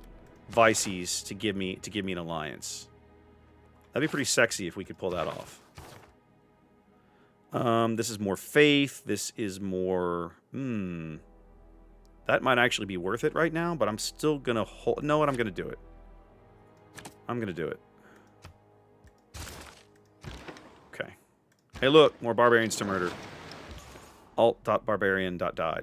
Vices to give me an alliance. That'd be pretty sexy if we could pull that off. This is more faith. This is more... That might actually be worth it right now, but I'm still gonna hold... Know what? I'm gonna do it. I'm gonna do it. Okay. Hey, look, more barbarians to murder. Alt.barbarian.die.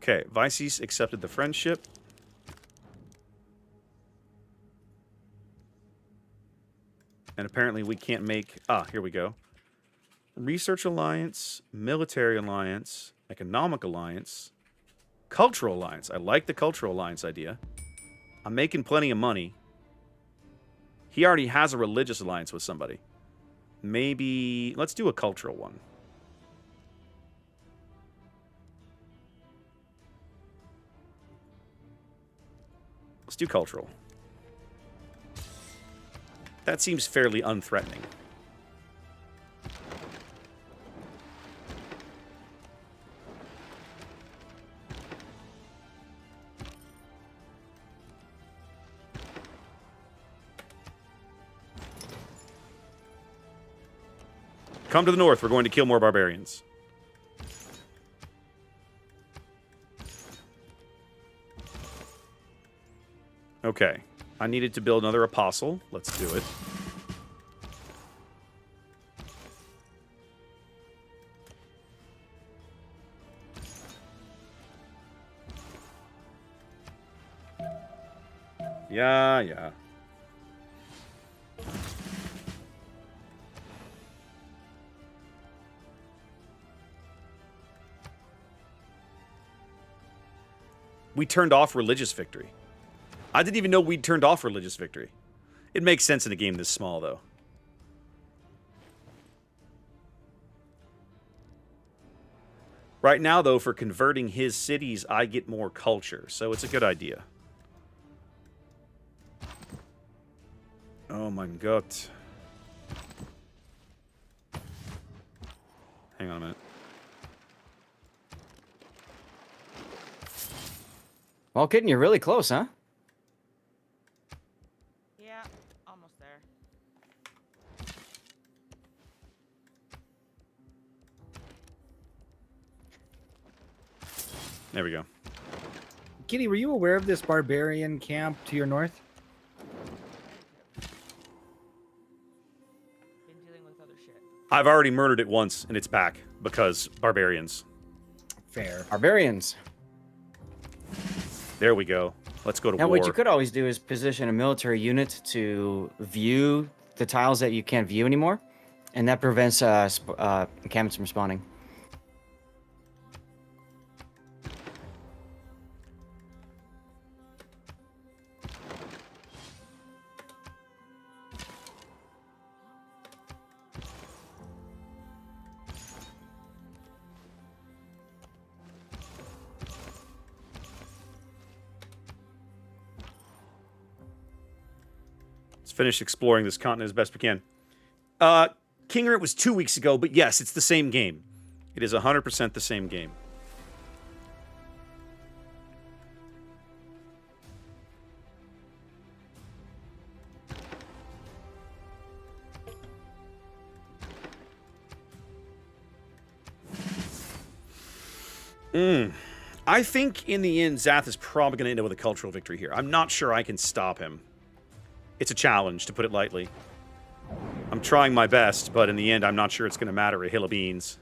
Okay, Vices accepted the friendship. And apparently we can't make... Ah, here we go. Research alliance, military alliance, economic alliance, cultural alliance. I like the cultural alliance idea. I'm making plenty of money. He already has a religious alliance with somebody. Maybe... Let's do a cultural one. Let's do cultural. That seems fairly unthreatening. Come to the north. We're going to kill more barbarians. Okay. I needed to build another apostle. Let's do it. Yeah. We turned off religious victory. I didn't even know we'd turned off religious victory. It makes sense in a game this small, though. Right now, though, for converting his cities, I get more culture, so it's a good idea. Oh my god. Hang on a minute. Well, Kitten, you're really close, huh? Yeah, almost there. There we go. Kitty, were you aware of this barbarian camp to your north? Been dealing with other shit. I've already murdered it once, and it's back, because barbarians. Fair. Barbarians. There we go. Let's go to Now, war. what you could always do is position a military unit to view the tiles that you can't view anymore, And that prevents encampments from spawning. Let's finish exploring this continent as best we can. King Root was 2 weeks ago, but yes, it's the same game. It is 100% the same game. I think in the end, Zath is probably going to end up with a cultural victory here. I'm not sure I can stop him. It's a challenge, to put it lightly. I'm trying my best, but in the end, I'm not sure it's going to matter a hill of beans.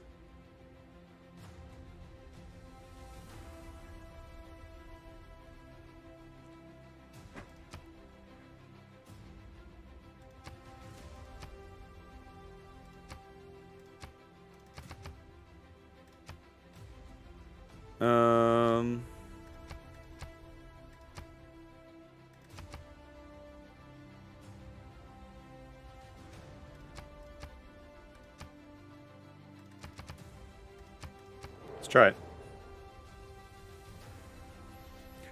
Let's try it.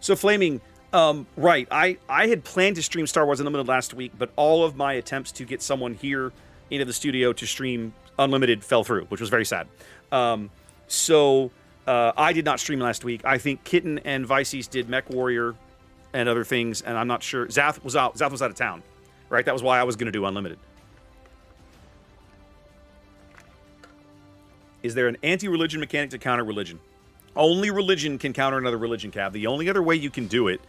So Flaming, right, I had planned to stream Star Wars Unlimited last week, but all of my attempts to get someone here into the studio to stream Unlimited fell through, which was very sad. So I did not stream last week. I think Kitten and Vices did Mech Warrior and other things, and I'm not sure. Zath was out. Zath was out of town, right? That was why I was going to do Unlimited. Is there an anti-religion mechanic to counter religion? Only religion can counter another religion, Cav. The only other way you can do it,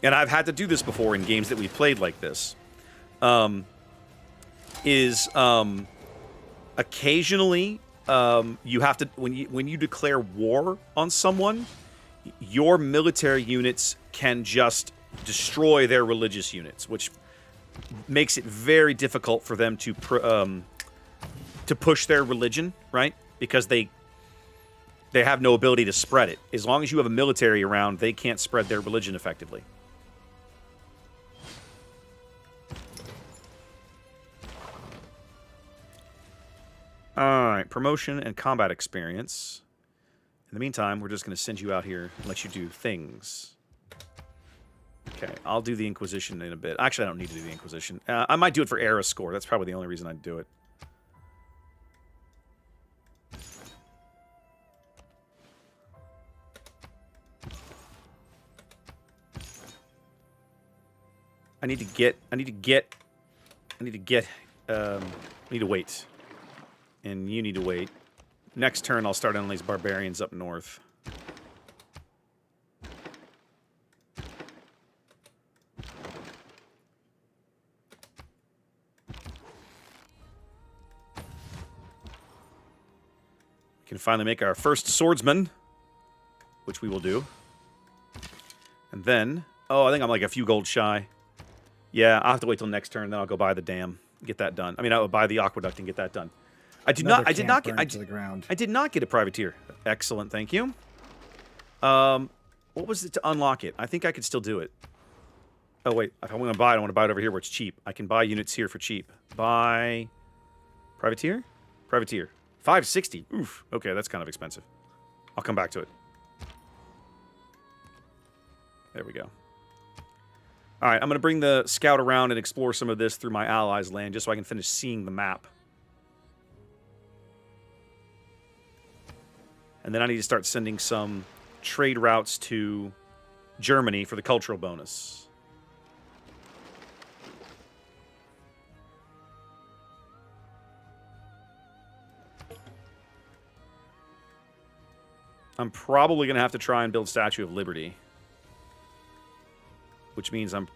and I've had to do this before in games that we've played like this, is occasionally you have to, when you declare war on someone, your military units can just destroy their religious units, which makes it very difficult for them to push their religion, right? Because they have no ability to spread it. As long as you have a military around, they can't spread their religion effectively. Alright, promotion and combat experience. In the meantime, we're just going to send you out here and let you do things. Okay, I'll do the Inquisition in a bit. Actually, I don't need to do the Inquisition. I might do it for Era score. That's probably the only reason I'd do it. I need to wait. And you need to wait. Next turn, I'll start on these barbarians up north. We can finally make our first swordsman, which we will do. And then, oh, I think I'm like a few gold shy. Yeah, I'll have to wait till next turn, then I'll go buy the dam, get that done. I mean, I'll buy the aqueduct and get that done. I did not get a privateer. Excellent, thank you. What was it to unlock it? I think I could still do it. Oh wait, if I want to buy it, I want to buy it over here where it's cheap. I can buy units here for cheap. Buy privateer? Privateer. 560. Oof. Okay, that's kind of expensive. I'll come back to it. There we go. All right, I'm going to bring the scout around and explore some of this through my allies' land just so I can finish seeing the map. And then I need to start sending some trade routes to Germany for the cultural bonus. I'm probably going to have to try and build Statue of Liberty, which means I'm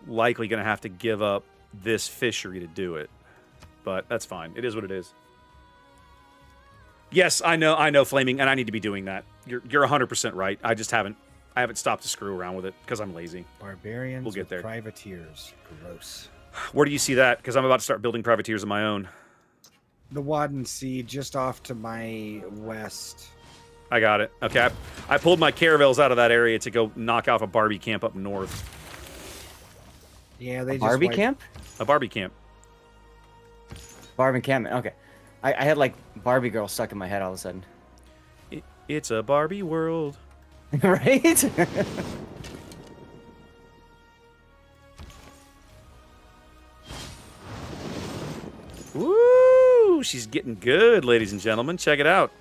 likely going to have to give up this fishery to do it. But that's fine. It is what it is. Yes, I know, Flaming, and I need to be doing that. You're 100% right. I haven't stopped to screw around with it because I'm lazy. Barbarians We'll get there. privateers. Gross. Where do you see that? Because I'm about to start building privateers of my own. The Wadden Sea, just off to my west. I got it. Okay, I pulled my caravels out of that area to go knock off a Barbie camp up north. Yeah, they just Barbie wiped- camp? A Barbie camp. Barbie camp. Okay. I had like Barbie girl stuck in my head all of a sudden. It's a Barbie world. Right? Woo! She's getting good, ladies and gentlemen. Check it out.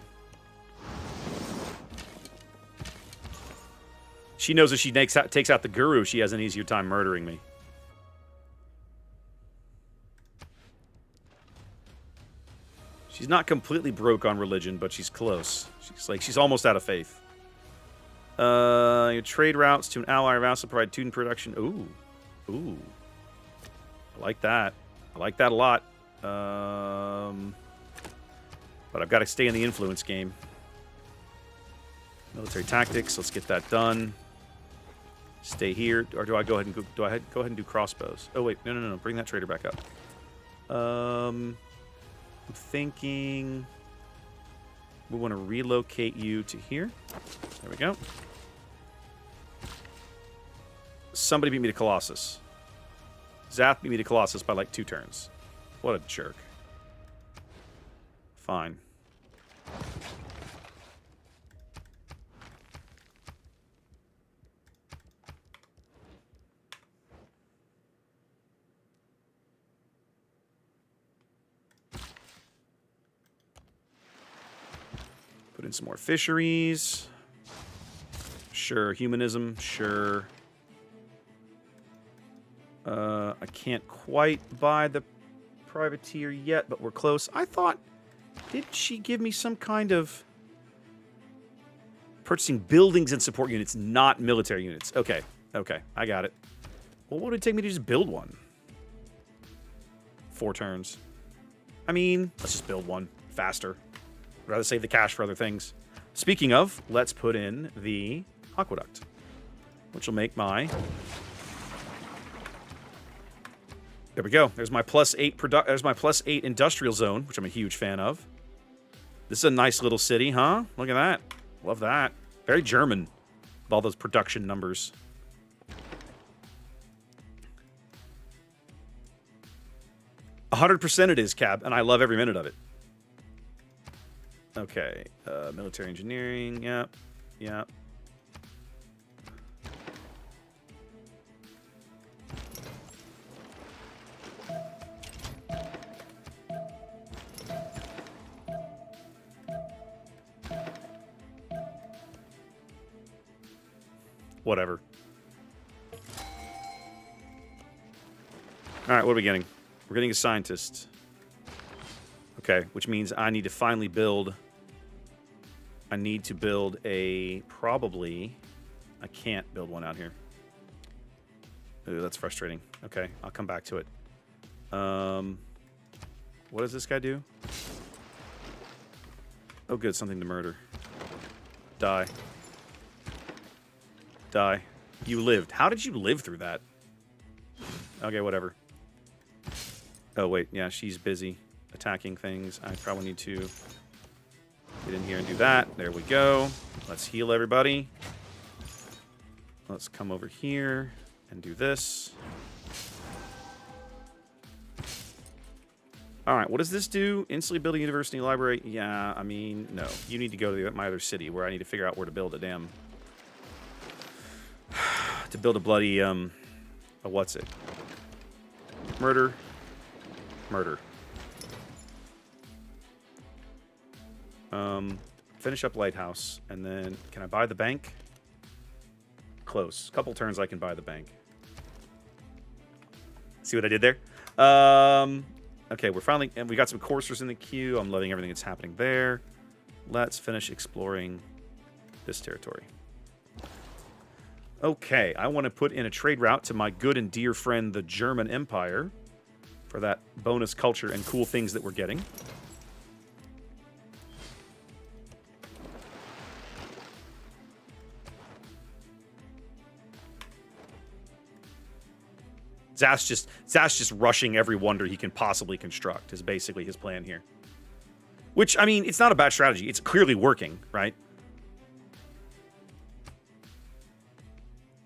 She knows if she takes out the guru, she has an easier time murdering me. She's not completely broke on religion, but she's close. She's almost out of faith. Your trade routes to an ally or vassal provide tune production. Ooh. I like that. I like that a lot. But I've got to stay in the influence game. Military tactics. Let's get that done. Stay here, or do I go ahead and go ahead and do crossbows? Oh wait, no. Bring that trader back up. I'm thinking we want to relocate you to here. There we go. Somebody beat me to Colossus. Zath beat me to Colossus by like 2 turns. What a jerk. Fine. Put in some more fisheries. Sure. Humanism. Sure. I can't quite buy the privateer yet, but we're close. I thought, did she give me some kind of purchasing buildings and support units, not military units? Okay, I got it. Well, what would it take me to just build one? 4 turns. I mean, let's just build one faster. I'd rather save the cash for other things. Speaking of, let's put in the aqueduct, which will make my... There we go. There's my +8 there's my +8 industrial zone, which I'm a huge fan of. This is a nice little city, huh? Look at that. Love that. Very German with all those production numbers. %, it is, Cab, and I love every minute of it. Okay. Military engineering. Yep. Whatever. All right, what are we getting? We're getting a scientist. Okay, which means I need to finally build... I need to build a... Probably... I can't build one out here. Ooh, that's frustrating. Okay, I'll come back to it. What does this guy do? Oh, good, something to murder. Die. Die. You lived. How did you live through that? Okay, whatever. Oh, wait. Yeah, she's busy attacking things. I probably need to get in here and do that. There we go. Let's heal everybody. Let's come over here and do this. All right, what does this do? Instantly build a university library? Yeah, I mean, no. You need to go to my other city where I need to figure out where to build a damn... to build a bloody, what's it? Murder. Finish up Lighthouse, and then, can I buy the bank? Close. Couple turns I can buy the bank. See what I did there? Okay, we're finally, and we got some coursers in the queue. I'm loving everything that's happening there. Let's finish exploring this territory. Okay, I want to put in a trade route to my good and dear friend, the German Empire, for that bonus culture and cool things that we're getting. Zath's just rushing every wonder he can possibly construct is basically his plan here. Which, I mean, it's not a bad strategy. It's clearly working, right?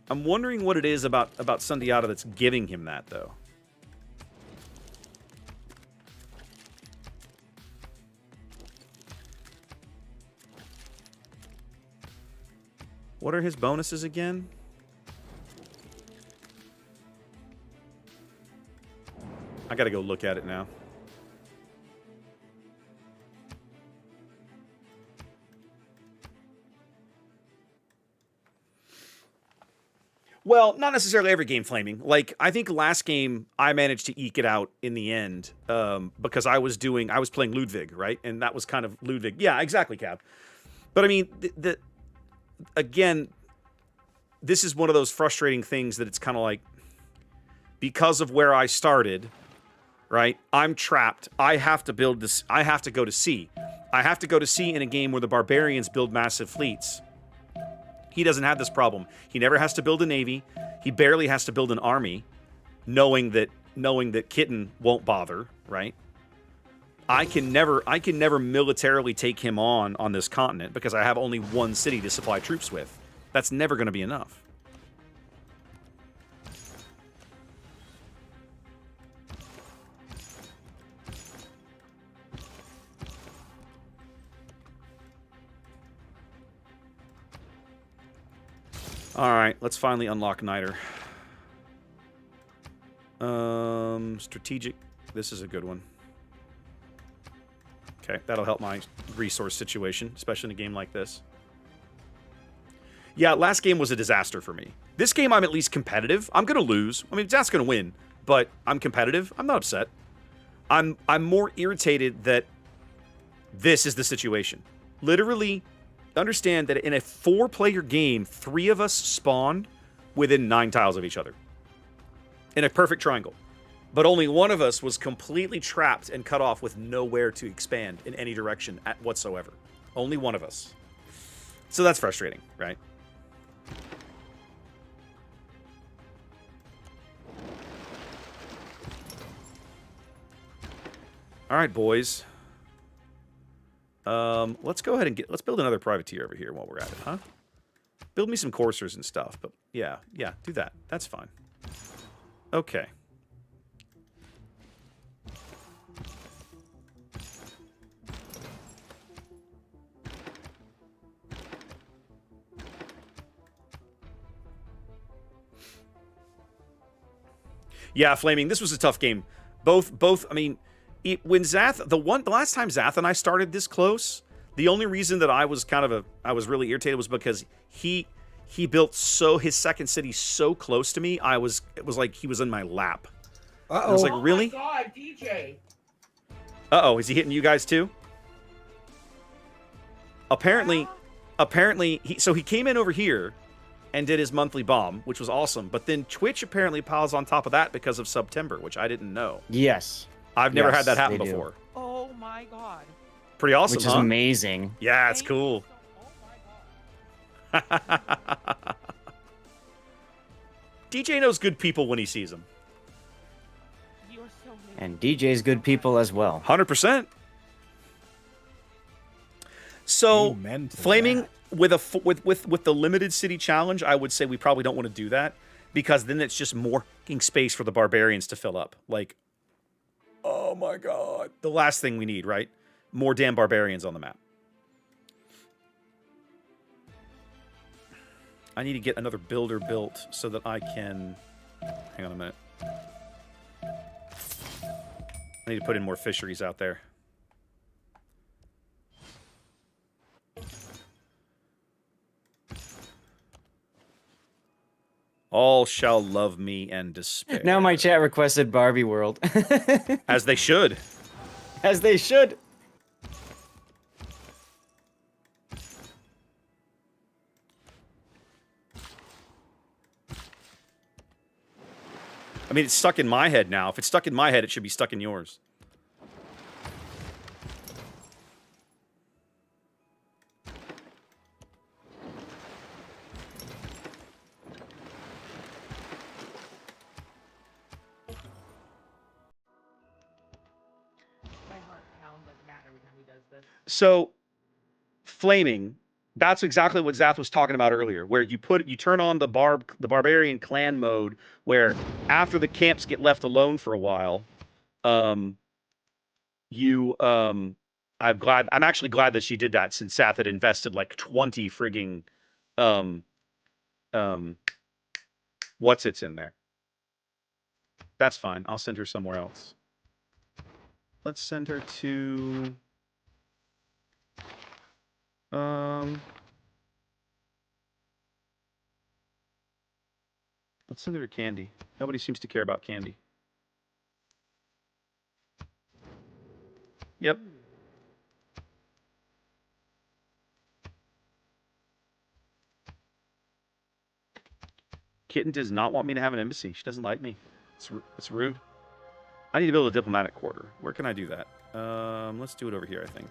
I'm wondering what it is about Sundiata that's giving him that, though. What are his bonuses again? I gotta go look at it now. Well, not necessarily every game flaming. Like, I think last game I managed to eke it out in the end because I was playing Ludwig, right? And that was kind of Ludwig. Yeah, exactly, Cap. But I mean, again, this is one of those frustrating things that it's kind of like, because of where I started, right? I'm trapped. I have to build this. I have to go to sea. I have to go to sea in a game where the barbarians build massive fleets. He doesn't have this problem. He never has to build a navy. He barely has to build an army, knowing that Kitten won't bother, right? I can never militarily take him on this continent because I have only one city to supply troops with. That's never going to be enough. All right, let's finally unlock Niter. Strategic. This is a good one. Okay, that'll help my resource situation, especially in a game like this. Yeah, last game was a disaster for me. This game, I'm at least competitive. I'm gonna lose. I mean, Zat's gonna win, but I'm competitive. I'm not upset. I'm more irritated that this is the situation. Literally, understand that in a 4-player game, 3 of us spawned within 9 tiles of each other. In a perfect triangle. But only one of us was completely trapped and cut off with nowhere to expand in any direction whatsoever. Only one of us. So that's frustrating, right? All right, boys. Let's go ahead and let's build another privateer over here while we're at it, huh? Build me some coursers and stuff, but yeah, do that. That's fine. Okay. Yeah, Flaming, this was a tough game. Both, I mean, when Zath, the last time Zath and I started this close, the only reason that I was I was really irritated was because he built his second city so close to me. It was like he was in my lap. I was like, really? Oh my God, DJ. Uh-oh, is he hitting you guys too? Apparently, he came in over here and did his monthly bomb, which was awesome. But then Twitch apparently piles on top of that because of September, which I didn't know. Yes. I've never had that happen they do. before. Oh my god. Pretty awesome, Which is amazing. Yeah, it's cool. Oh my god. DJ knows good people when he sees them. You are so amazing. And DJ's good people as well. 100%. So, Amen to Flaming that. with the limited city challenge, I would say we probably don't want to do that because then it's just more space for the barbarians to fill up. Like, oh my god, the last thing we need, right? More damn barbarians on the map. I need to get another builder built so that I can... Hang on a minute. I need to put in more fisheries out there. All shall love me and despair. Now my chat requested Barbie World. As they should. As they should. I mean, it's stuck in my head now. If it's stuck in my head, it should be stuck in yours. My heart pounds like mad every time he does this. So, flaming. That's exactly what Zath was talking about earlier, where you turn on the barbarian clan mode, where after the camps get left alone for a while, I'm actually glad that she did that, since Zath had invested like 20 frigging what's it's in there. That's fine. I'll send her somewhere else. Let's send her to let's send her to Candy. Nobody seems to care about Candy. Yep. Kitten does not want me to have an embassy. She doesn't like me. It's rude. I need to build a diplomatic quarter. Where can I do that? Let's do it over here, I think.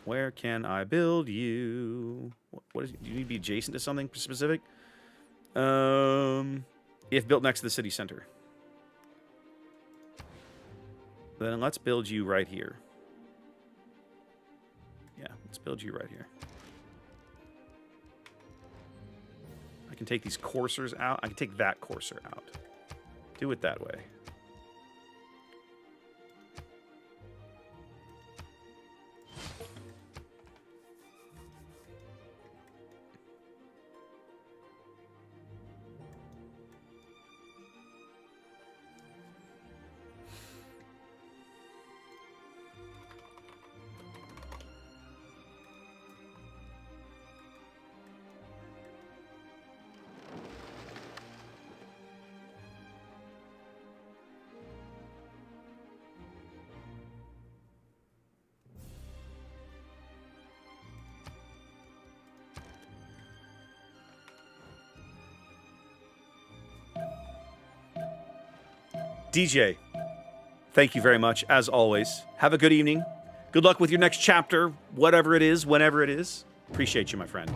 Where can I build you? What is it? Do you need to be adjacent to something specific? If built next to the city center. Then let's build you right here. Yeah, let's build you right here. I can take these coursers out. I can take that courser out. Do it that way. DJ, thank you very much, as always. Have a good evening. Good luck with your next chapter, whatever it is, whenever it is. Appreciate you, my friend.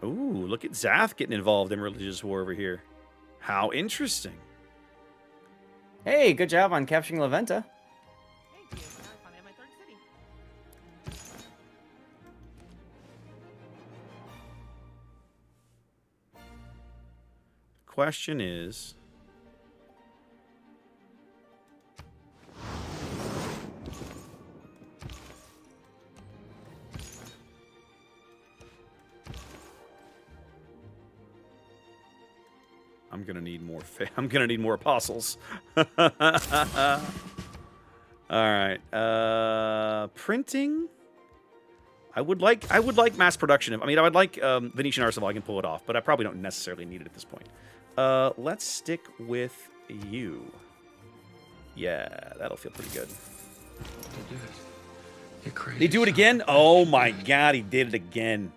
Ooh, look at Zath getting involved in religious war over here. How interesting. Hey, good job on capturing La Venta. Thank you. Now I finally have my third city. Question is... I'm gonna need more. I'm gonna need more apostles. All right. Printing. I would like mass production. I mean, I would like Venetian Arsenal. I can pull it off, but I probably don't necessarily need it at this point. Let's stick with you. Yeah, that'll feel pretty good. They do it again? Oh my god, he did it again.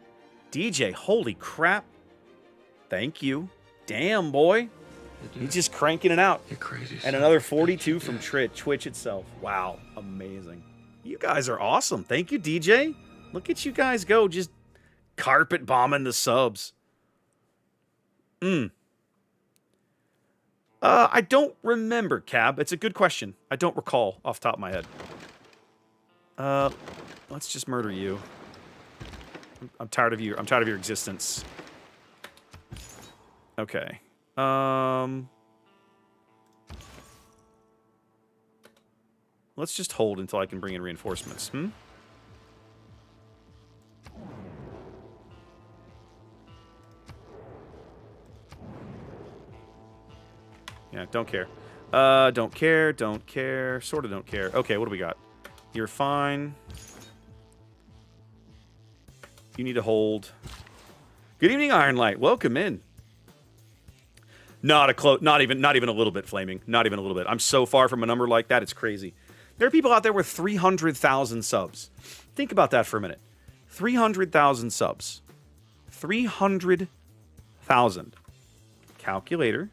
DJ, holy crap. Thank you. Damn, boy. He's just cranking it out. And another 42 from Twitch itself. Wow, amazing. You guys are awesome. Thank you, DJ. Look at you guys go, just carpet bombing the subs. I don't remember, Cab. It's a good question. I don't recall off the top of my head. Let's just murder you. I'm tired of you. I'm tired of your existence. Okay. Let's just hold until I can bring in reinforcements. Yeah, don't care. Don't care, don't care, sort of don't care. Okay, what do we got? You're fine. You need to hold. Good evening, Ironlight. Welcome in. Not even a little bit, Flaming. Not even a little bit. I'm so far from a number like that, it's crazy. There are people out there with 300,000 subs. Think about that for a minute. 300,000 subs. 300,000. Calculator.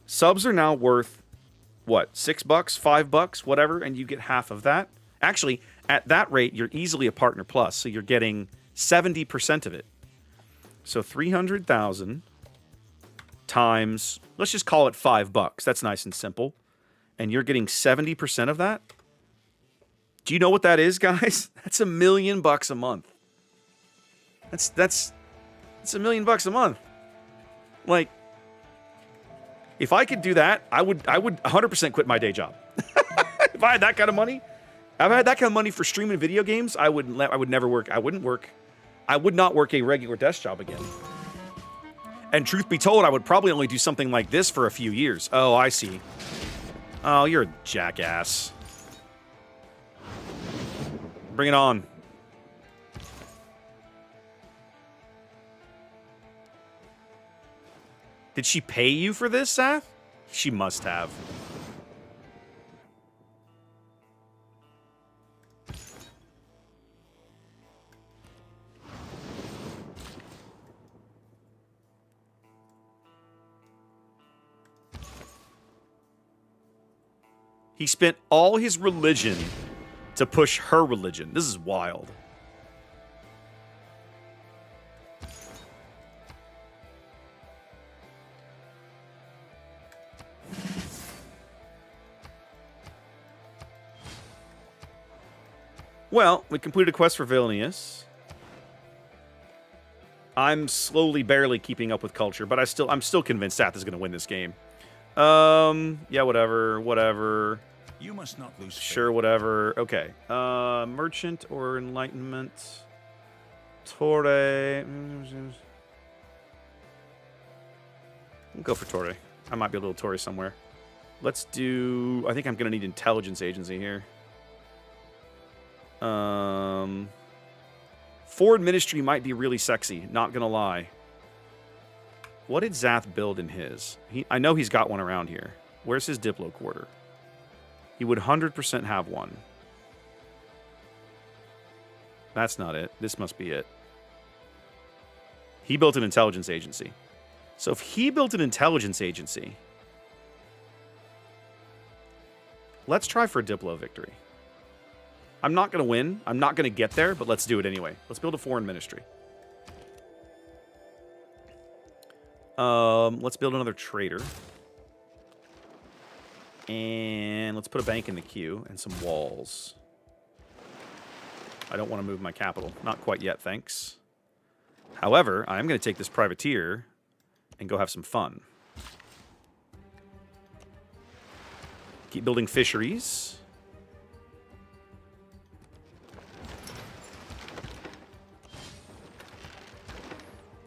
Subs are now worth, what, $6, $5, whatever, and you get half of that. Actually, at that rate, you're easily a Partner Plus, so you're getting 70% of it. So 300,000 times, let's just call it $5. That's nice and simple. And you're getting 70% of that? Do you know what that is, guys? That's $1 million a month. That's $1 million a month. Like, if I could do that, I would 100% quit my day job. If I had that kind of money, if I had that kind of money for streaming video games, I would never work. I would not work a regular desk job again. And truth be told, I would probably only do something like this for a few years. Oh, I see. Oh, you're a jackass. Bring it on. Did she pay you for this, Seth? She must have. He spent all his religion to push her religion. This is wild. Well, we completed a quest for Vilnius. I'm slowly, barely keeping up with culture, but I'm still convinced Sath is going to win this game. Yeah, whatever. You must not lose faith. Sure, whatever. Okay. Merchant or Enlightenment. Torre. We'll go for Torre. I might be a little Torre somewhere. Let's do... I think I'm going to need Intelligence Agency here. Foreign Ministry might be really sexy, not going to lie. What did Zath build in his? I know he's got one around here. Where's his Diplo quarter? He would 100% have one. That's not it. This must be it. He built an intelligence agency. So if he built an intelligence agency, let's try for a Diplo victory. I'm not going to win. I'm not going to get there, but let's do it anyway. Let's build a foreign ministry. Let's build another trader. And let's put a bank in the queue and some walls. I don't want to move my capital. Not quite yet, thanks. However, I'm going to take this privateer and go have some fun. Keep building fisheries.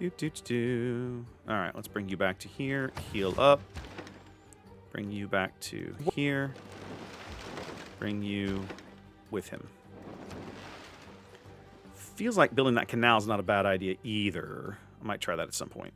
Alright, let's bring you back to here. Heal up. Bring you back to here. Bring you with him. Feels like building that canal is not a bad idea either. I might try that at some point.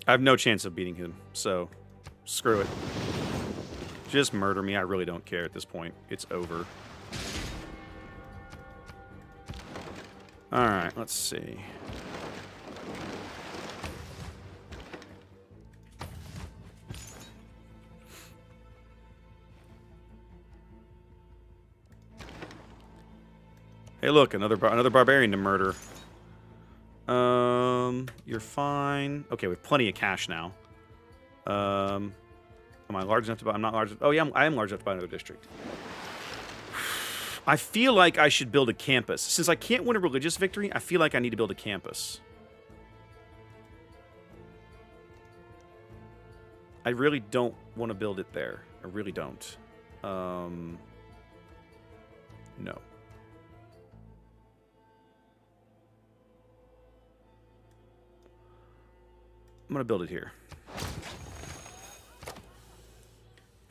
I have no chance of beating him, so screw it. Just murder me. I really don't care at this point. It's over. Alright, let's see. Hey, look, another barbarian to murder. You're fine. Okay, we have plenty of cash now. Am I large enough to buy? I'm not large. Oh yeah, I am large enough to buy another district. I feel like I should build a campus. Since I can't win a religious victory, I feel like I need to build a campus. I really don't want to build it there. I really don't. No. I'm going to build it here.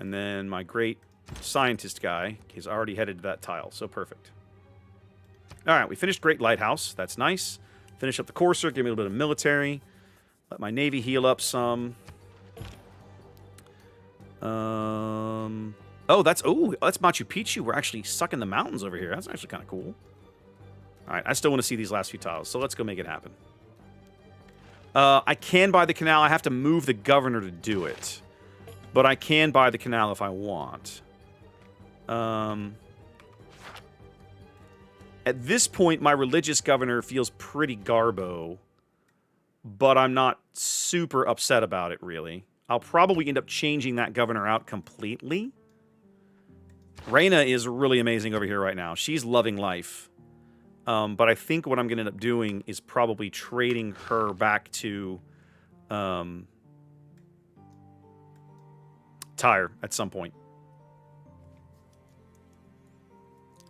And then my great scientist guy is already headed to that tile, so perfect. All right, we finished Great Lighthouse. That's nice. Finish up the Courser, give me a little bit of military. Let my navy heal up some. Oh, that's Machu Picchu. We're actually sucking the mountains over here. That's actually kind of cool. All right, I still want to see these last few tiles, so let's go make it happen. I can buy the canal. I have to move the governor to do it. But I can buy the canal if I want. At this point, my religious governor feels pretty garbo. But I'm not super upset about it, really. I'll probably end up changing that governor out completely. Reyna is really amazing over here right now. She's loving life. But I think what I'm going to end up doing is probably trading her back to Tyre at some point.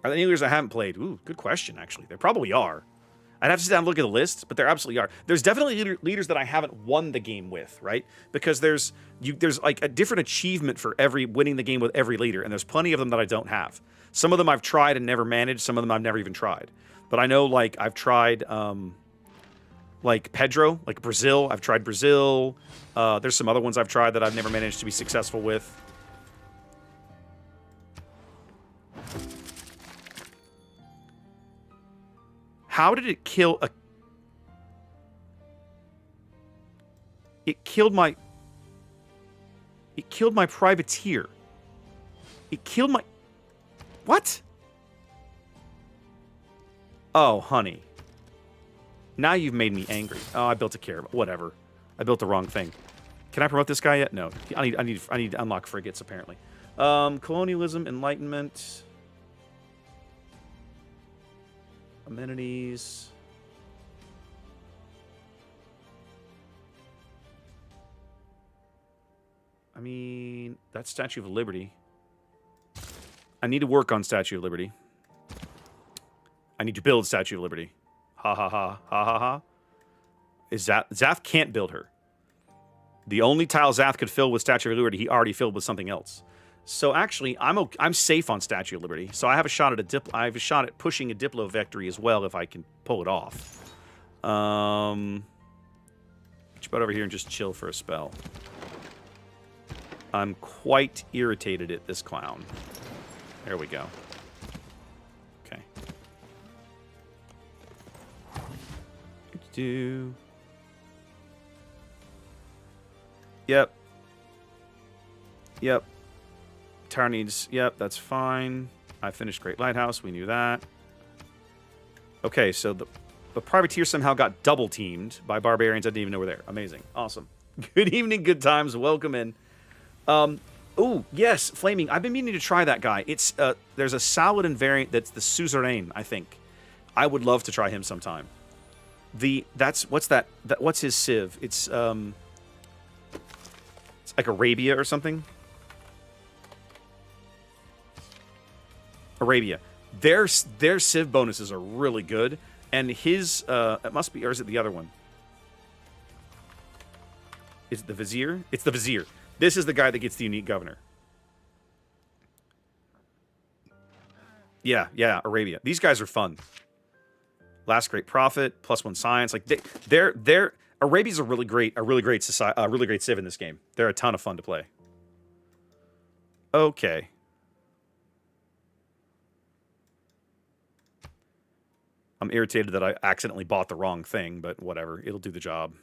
Are there any leaders I haven't played? Ooh, good question, actually. There probably are. I'd have to sit down and look at the list, but there absolutely are. There's definitely leaders that I haven't won the game with, right? Because there's like a different achievement for every winning the game with every leader, and there's plenty of them that I don't have. Some of them I've tried and never managed. Some of them I've never even tried. But I know, like, I've tried, like Pedro, like Brazil. I've tried Brazil. There's some other ones I've tried that I've never managed to be successful with. How did it kill a... It killed my privateer. It killed my... What? Oh, honey. Now you've made me angry. Oh, I built a caravan. Whatever. I built the wrong thing. Can I promote this guy yet? No. I need to unlock frigates, apparently. Colonialism, Enlightenment... Amenities. I mean, that's Statue of Liberty. I need to work on Statue of Liberty. I need to build Statue of Liberty. Ha ha ha ha ha ha. Zath can't build her. The only tile Zath could fill with Statue of Liberty, he already filled with something else. So actually, I'm safe on Statue of Liberty. So I have a shot at I have a shot at pushing a Diplo victory as well if I can pull it off. Just about over here and just chill for a spell. I'm quite irritated at this clown. There we go. Okay. Yep. Yep. Tower needs... Yep, that's fine. I finished Great Lighthouse. We knew that. Okay, so the privateer somehow got double-teamed by barbarians. I didn't even know were there. Amazing. Awesome. Good evening, good times. Welcome in. Oh, yes, Flaming. I've been meaning to try that guy. It's there's a Saladin variant that's the Suzerain, I think. I would love to try him sometime. What's his civ? It's like Arabia or something. Arabia. Their civ bonuses are really good, and his it must be, or is it the other one? Is it the Vizier? It's the Vizier. This is the guy that gets the unique governor. Yeah, Arabia. These guys are fun. Last Great Prophet, +1 science. Like they're Arabia's a really great civ in this game. They're a ton of fun to play. Okay. I'm irritated that I accidentally bought the wrong thing, but whatever. It'll do the job.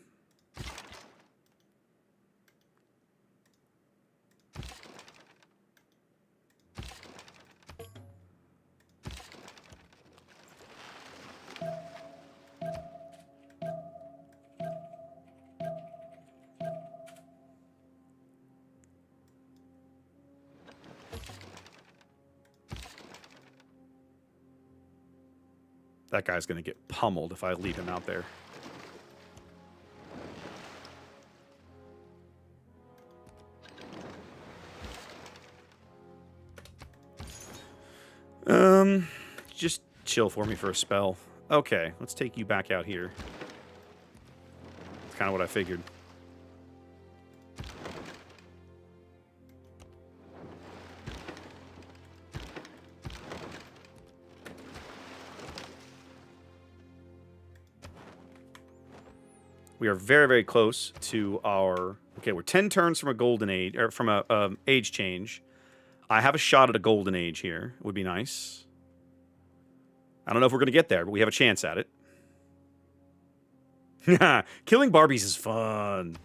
That guy's going to get pummeled if I leave him out there. Just chill for me for a spell. Okay, let's take you back out here. That's kind of what I figured. We are very, very close to our... Okay, we're 10 turns from a golden age, or from a age change. I have a shot at a golden age here. It would be nice. I don't know if we're going to get there, but we have a chance at it. Killing Barbies is fun.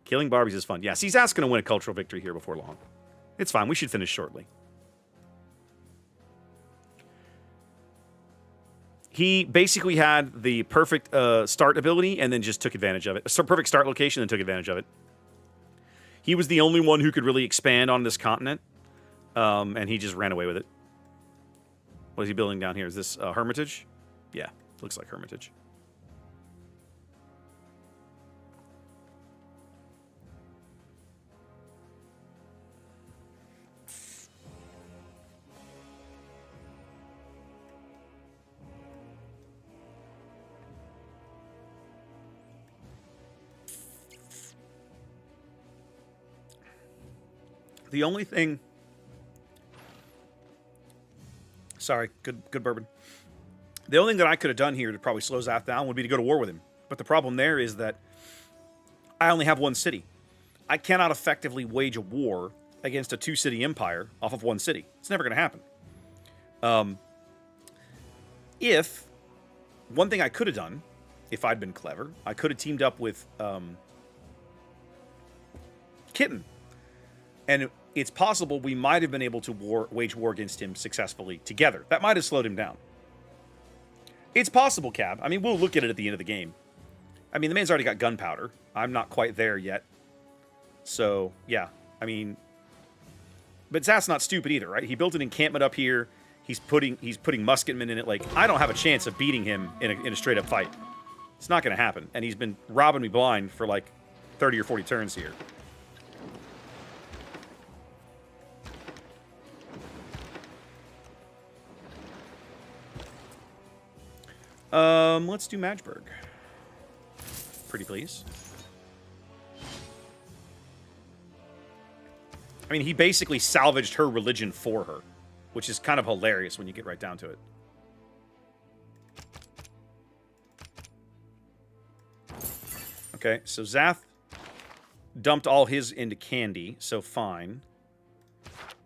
Killing Barbies is fun. Yeah, see, Zach's going to win a cultural victory here before long. It's fine. We should finish shortly. He basically had the perfect start ability and then just took advantage of it. A perfect start location and took advantage of it. He was the only one who could really expand on this continent, and he just ran away with it. What is he building down here? Is this Hermitage? Yeah, looks like Hermitage. The only thing... Sorry, good bourbon. The only thing that I could have done here to probably slow Zath down would be to go to war with him. But the problem there is that I only have one city. I cannot effectively wage a war against a two-city empire off of one city. It's never going to happen. One thing I could have done, if I'd been clever, I could have teamed up with Kitten. And it's possible we might have been able to wage war against him successfully together. That might have slowed him down. It's possible, Cab. I mean, we'll look at it at the end of the game. I mean, the man's already got gunpowder. I'm not quite there yet. So, yeah. I mean... But Zath's not stupid either, right? He built an encampment up here. He's putting musketmen in it. Like, I don't have a chance of beating him in a straight-up fight. It's not going to happen. And he's been robbing me blind for, like, 30 or 40 turns here. Let's do Magdeburg. Pretty please. I mean, he basically salvaged her religion for her, which is kind of hilarious when you get right down to it. Okay, so Zath dumped all his into Candy, so fine.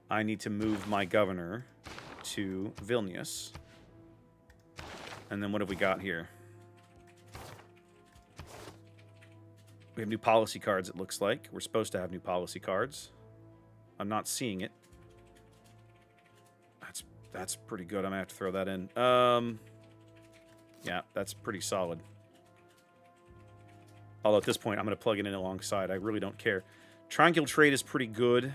I need to move my governor to Vilnius. And then what have we got here? We have new policy cards, it looks like. We're supposed to have new policy cards. I'm not seeing it. That's pretty good. I'm going to have to throw that in. Yeah, that's pretty solid. Although at this point, I'm going to plug it in alongside. I really don't care. Triangular trade is pretty good.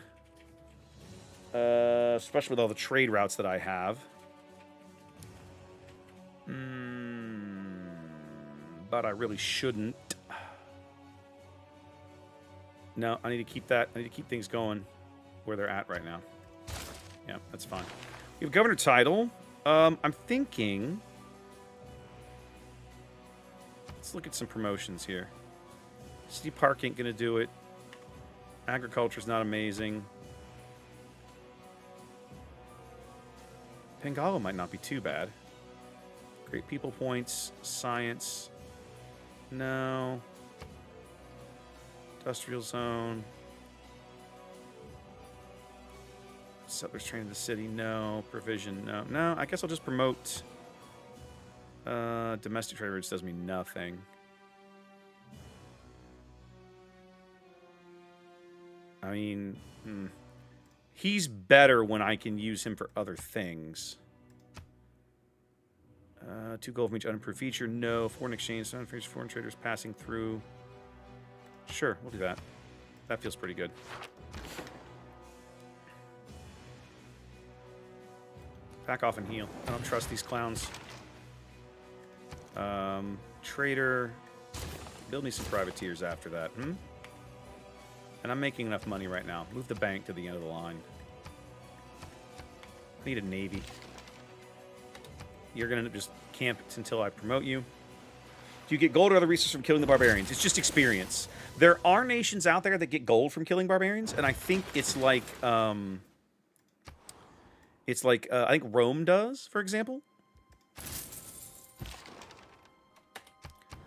Especially with all the trade routes that I have. But I really shouldn't. No, I need to keep that. I need to keep things going where they're at right now. Yeah, that's fine. We have governor title. I'm thinking... Let's look at some promotions here. City Park ain't gonna do it. Agriculture's not amazing. Pangalo might not be too bad. Great people points. Science. No. Industrial zone. Settlers training the city. No. Provision. No. No, I guess I'll just promote. Domestic trade routes does me nothing. I mean, he's better when I can use him for other things. 2 gold from each unimproved feature. No. Foreign exchange. Foreign traders passing through. Sure, we'll do that. That feels pretty good. Back off and heal. I don't trust these clowns. Trader. Build me some privateers after that. And I'm making enough money right now. Move the bank to the end of the line. I need a navy. You're going to just camp until I promote you. Do you get gold or other resources from killing the barbarians? It's just experience. There are nations out there that get gold from killing barbarians, and I think it's like I think Rome does, for example.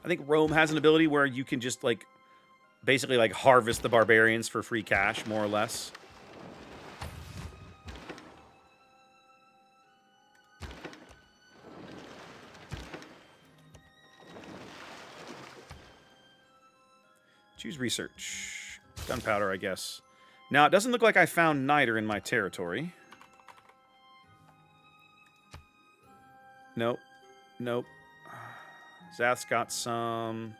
I think Rome has an ability where you can just like basically like harvest the barbarians for free cash, more or less. Choose research. Gunpowder, I guess. Now, it doesn't look like I found niter in my territory. Nope. Nope. Zath's got some...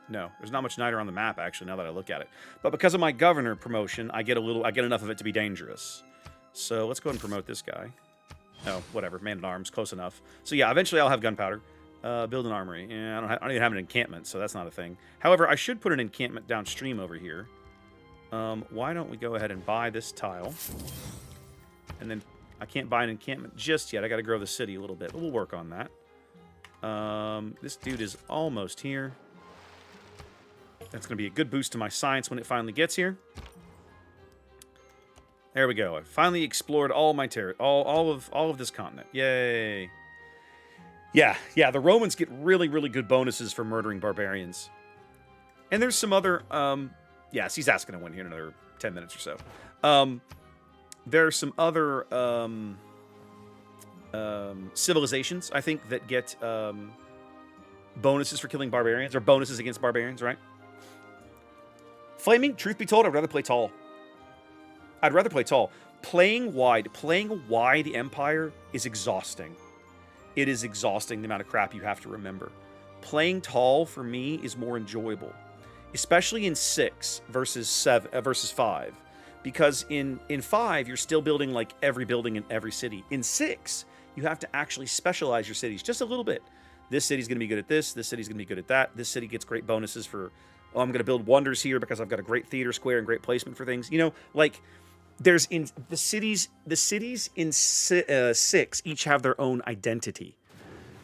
No, there's not much niter on the map, actually, now that I look at it. But because of my governor promotion, I get enough of it to be dangerous. So let's go ahead and promote this guy. Oh, whatever. Man-at-arms, close enough. So yeah, eventually I'll have gunpowder. Build an armory. Yeah, I don't even have an encampment, so that's not a thing. However, I should put an encampment downstream over here. Why don't we go ahead and buy this tile? And then I can't buy an encampment just yet. I got to grow the city a little bit, but we'll work on that. This dude is almost here. That's going to be a good boost to my science when it finally gets here. There we go. I finally explored all my all of this continent. Yay! Yeah. The Romans get really, really good bonuses for murdering barbarians. And there's some other. Yeah, Caesar's going to win here in another 10 minutes or so. There are some other civilizations, I think, that get bonuses for killing barbarians or bonuses against barbarians, right? Flaming, truth be told, I'd rather play tall. I'd rather play tall. Playing wide Empire is exhausting. It is exhausting, the amount of crap you have to remember. Playing tall, for me, is more enjoyable. Especially in 6 versus 5. Because in 5, you're still building like every building in every city. In 6, you have to actually specialize your cities just a little bit. This city's going to be good at this city's going to be good at that. This city gets great bonuses for, oh, I'm going to build wonders here because I've got a great theater square and great placement for things. You know, like... There's in the cities in 6 each have their own identity,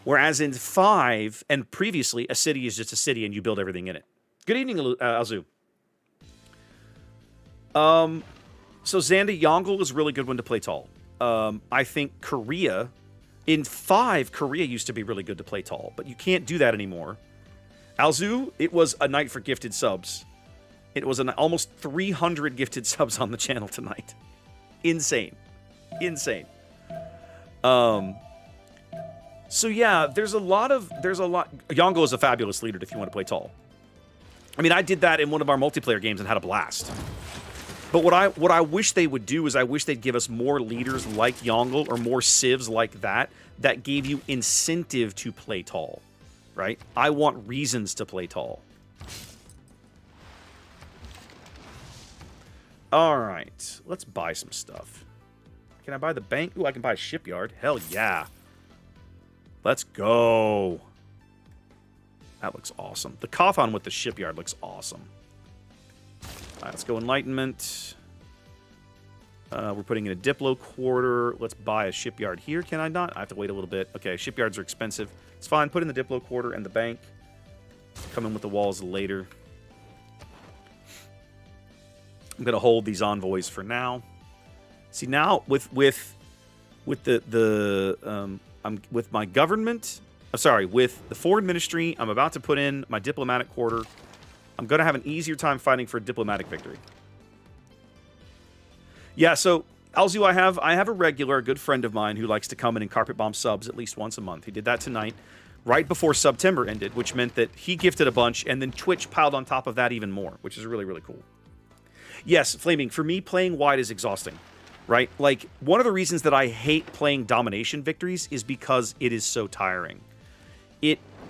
whereas in 5 and previously a city is just a city and you build everything in it. Good evening, Alzu. So Xandi Yongle is a really good one to play tall. I think Korea in 5 Korea used to be really good to play tall, but you can't do that anymore. Alzu, it was a night for gifted subs. It was an almost 300 gifted subs on the channel tonight. Insane. So yeah, there's a lot. Yongo is a fabulous leader if you want to play tall. I mean, I did that in one of our multiplayer games and had a blast. But what I wish they would do is I wish they'd give us more leaders like Yongle or more civs like that gave you incentive to play tall, right? I want reasons to play tall. All right, let's buy some stuff. Can I buy the bank? Ooh, I can buy a shipyard. Hell yeah. Let's go. That looks awesome. The Kothon with the shipyard looks awesome. All right, let's go Enlightenment. We're putting in a Diplo quarter. Let's buy a shipyard here. Can I not? I have to wait a little bit. Okay, shipyards are expensive. It's fine. Put in the Diplo quarter and the bank. Come in with the walls later. I'm gonna hold these envoys for now. See now with my government. With the foreign ministry, I'm about to put in my diplomatic quarter. I'm gonna have an easier time fighting for a diplomatic victory. Yeah, so Alzu, I have a regular, good friend of mine who likes to come in and carpet bomb subs at least once a month. He did that tonight, right before September ended, which meant that he gifted a bunch, and then Twitch piled on top of that even more, which is really, really cool. Yes, Flaming, for me, playing wide is exhausting, right? Like, one of the reasons that I hate playing domination victories is because it is so tiring.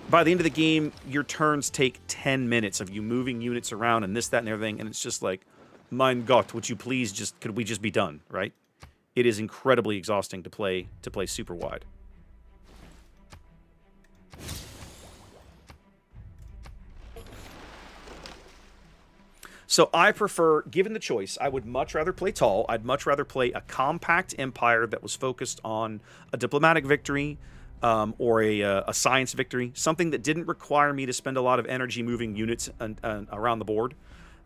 By the end of the game, your turns take 10 minutes of you moving units around and this, that, and everything, and it's just like, mein Gott, would you please could we just be done, right? It is incredibly exhausting to play super wide. So I prefer, given the choice, I would much rather play tall. I'd much rather play a compact empire that was focused on a diplomatic victory or a science victory, something that didn't require me to spend a lot of energy moving units around the board.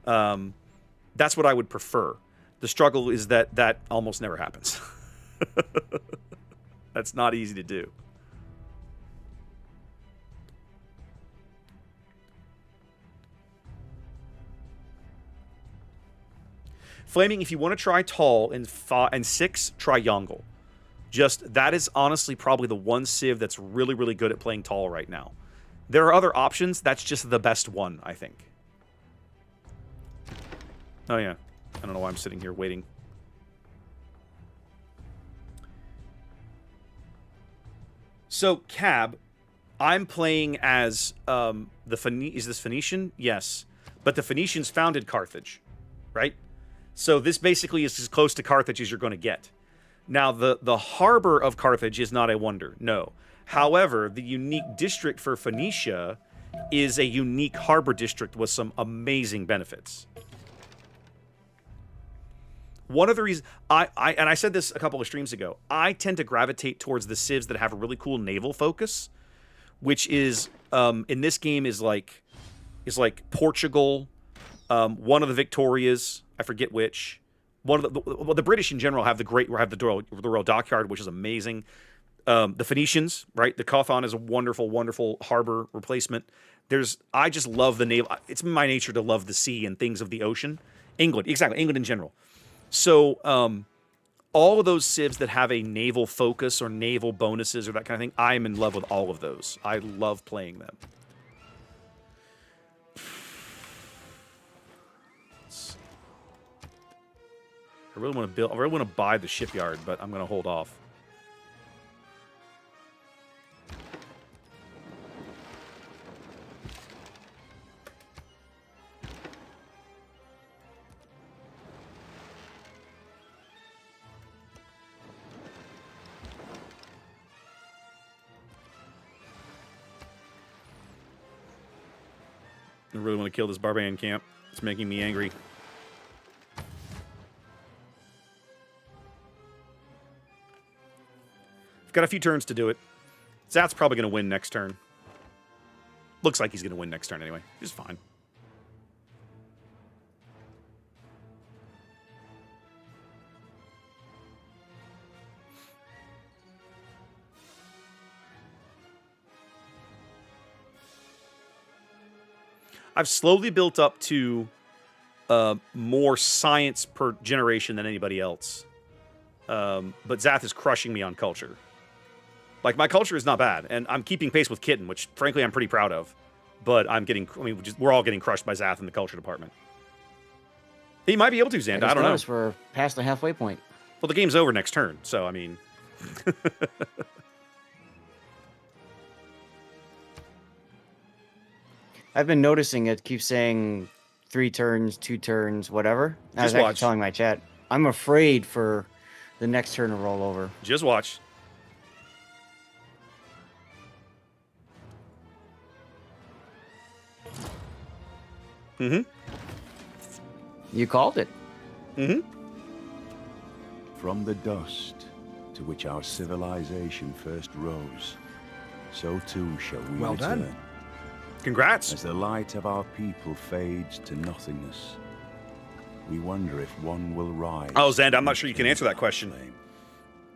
That's what I would prefer. The struggle is that almost never happens. That's not easy to do. Flaming, if you want to try tall in 6, try Yongle. That is honestly probably the one civ that's really, really good at playing tall right now. There are other options. That's just the best one, I think. Oh yeah. I don't know why I'm sitting here waiting. So Cab, I'm playing as is this Phoenician? Yes, but the Phoenicians founded Carthage, right? So this basically is as close to Carthage as you're going to get. Now the harbor of Carthage is not a wonder, no. However, the unique district for Phoenicia is a unique harbor district with some amazing benefits. One of the reasons I said this a couple of streams ago, I tend to gravitate towards the civs that have a really cool naval focus, which is in this game is like Portugal, one of the Victorias, I forget which. One of the British in general have the Royal Dockyard, which is amazing. The Phoenicians, right? The Kothan is a wonderful, wonderful harbor replacement. I just love the naval. It's in my nature to love the sea and things of the ocean. England in general. So all of those civs that have a naval focus or naval bonuses or that kind of thing, I am in love with all of those. I love playing them. I really want to buy the shipyard, but I'm going to hold off. I really want to kill this barbarian camp. It's making me angry. I've got a few turns to do it. Zat's probably going to win next turn. Looks like he's going to win next turn anyway. Which is fine. I've slowly built up to more science per generation than anybody else. But Zath is crushing me on culture. Like, my culture is not bad, and I'm keeping pace with Kitten, which, frankly, I'm pretty proud of. But we're all getting crushed by Zath in the culture department. He might be able to, Xander. I don't know. We're past the halfway point. Well, the game's over next turn, so, I mean... I've been noticing it keeps saying 3 turns, 2 turns, whatever. I was Just actually watch. telling my chat, I'm afraid for the next turn to roll over. Just watch. Mm-hmm. You called it. Mm-hmm. From the dust to which our civilization first rose, so too shall we Well return. done. Congrats. As the light of our people fades to nothingness, we wonder if one will rise. Oh, Xander, I'm not sure you can answer that question.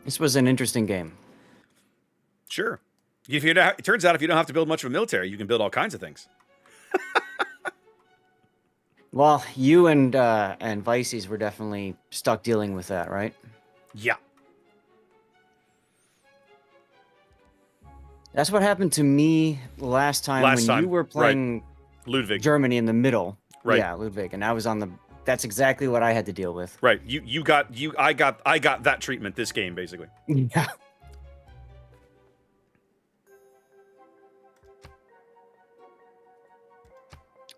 This was an interesting game. Sure. It turns out if you don't have to build much of a military, you can build all kinds of things. Well, you and Vices were definitely stuck dealing with that, right? Yeah. That's what happened to me last time when you were playing Ludwig. Germany in the middle. Right. Yeah, Ludwig, and I was on the. That's exactly what I had to deal with. Right. I got that treatment this game, basically. Yeah.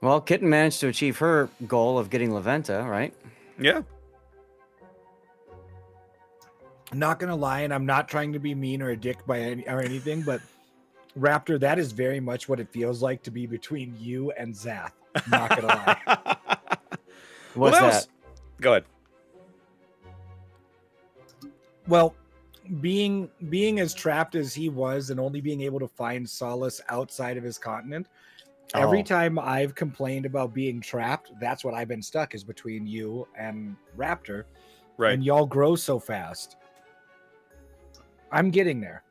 Well, Kitten managed to achieve her goal of getting Leventa, right? Yeah. Not gonna lie, and I'm not trying to be mean or a dick by anything, but Raptor, that is very much what it feels like to be between you and Zath. Not gonna lie. What's that? Go ahead. Well, being as trapped as he was and only being able to find solace outside of his continent, every Oh. time I've complained about being trapped, that's what I've been stuck is between you and Raptor. Right. And y'all grow so fast. I'm getting there.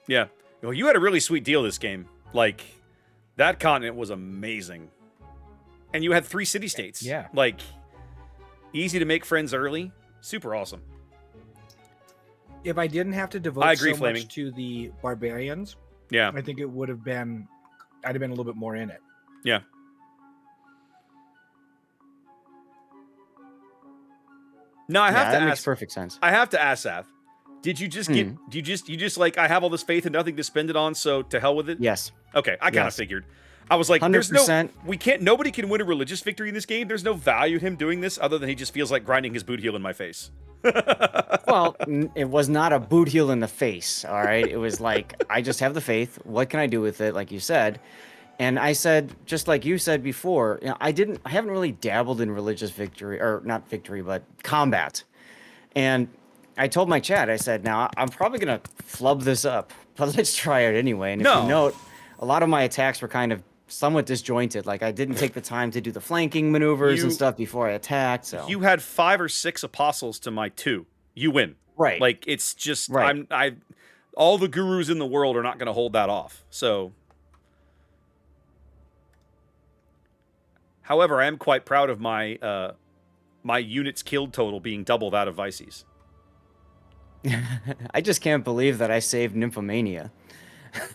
Yeah. Well, you had a really sweet deal this game. Like, that continent was amazing. And you had 3 city-states. Yeah. Like, easy to make friends early. Super awesome. If I didn't have to devote I agree, so Flaming. much to the barbarians, Yeah. I think it would have been, I'd have been a little bit more in it. Yeah. Now I have yeah, to that makes ask. perfect sense. I have to ask Seth. Did you just get? Do you just like I have all this faith and nothing to spend it on, so to hell with it? Yes. Okay, I kind of Yes. figured. I was like, there's no, 100%. we can't, nobody can win a religious victory in this game. There's no value in him doing this other than he just feels like grinding his boot heel in my face. Well, it was not a boot heel in the face, all right? It was like, I just have the faith. What can I do with it, like you said? And I said, just like you said before, you know, I haven't really dabbled in religious victory, or not victory, but combat. And I told my chat, I said, now, I'm probably going to flub this up, but let's try it anyway. And if No. you note, a lot of my attacks were kind of somewhat disjointed. Like, I didn't take the time to do the flanking maneuvers and You- stuff before I attacked, so... You had 5 or 6 apostles to my 2. You win. Right. Like it's just, Right. all the gurus in the world are not going to hold that off. So, however, I am quite proud of my, my units killed total being double that of Vices. I just can't believe that I saved Nymphomania.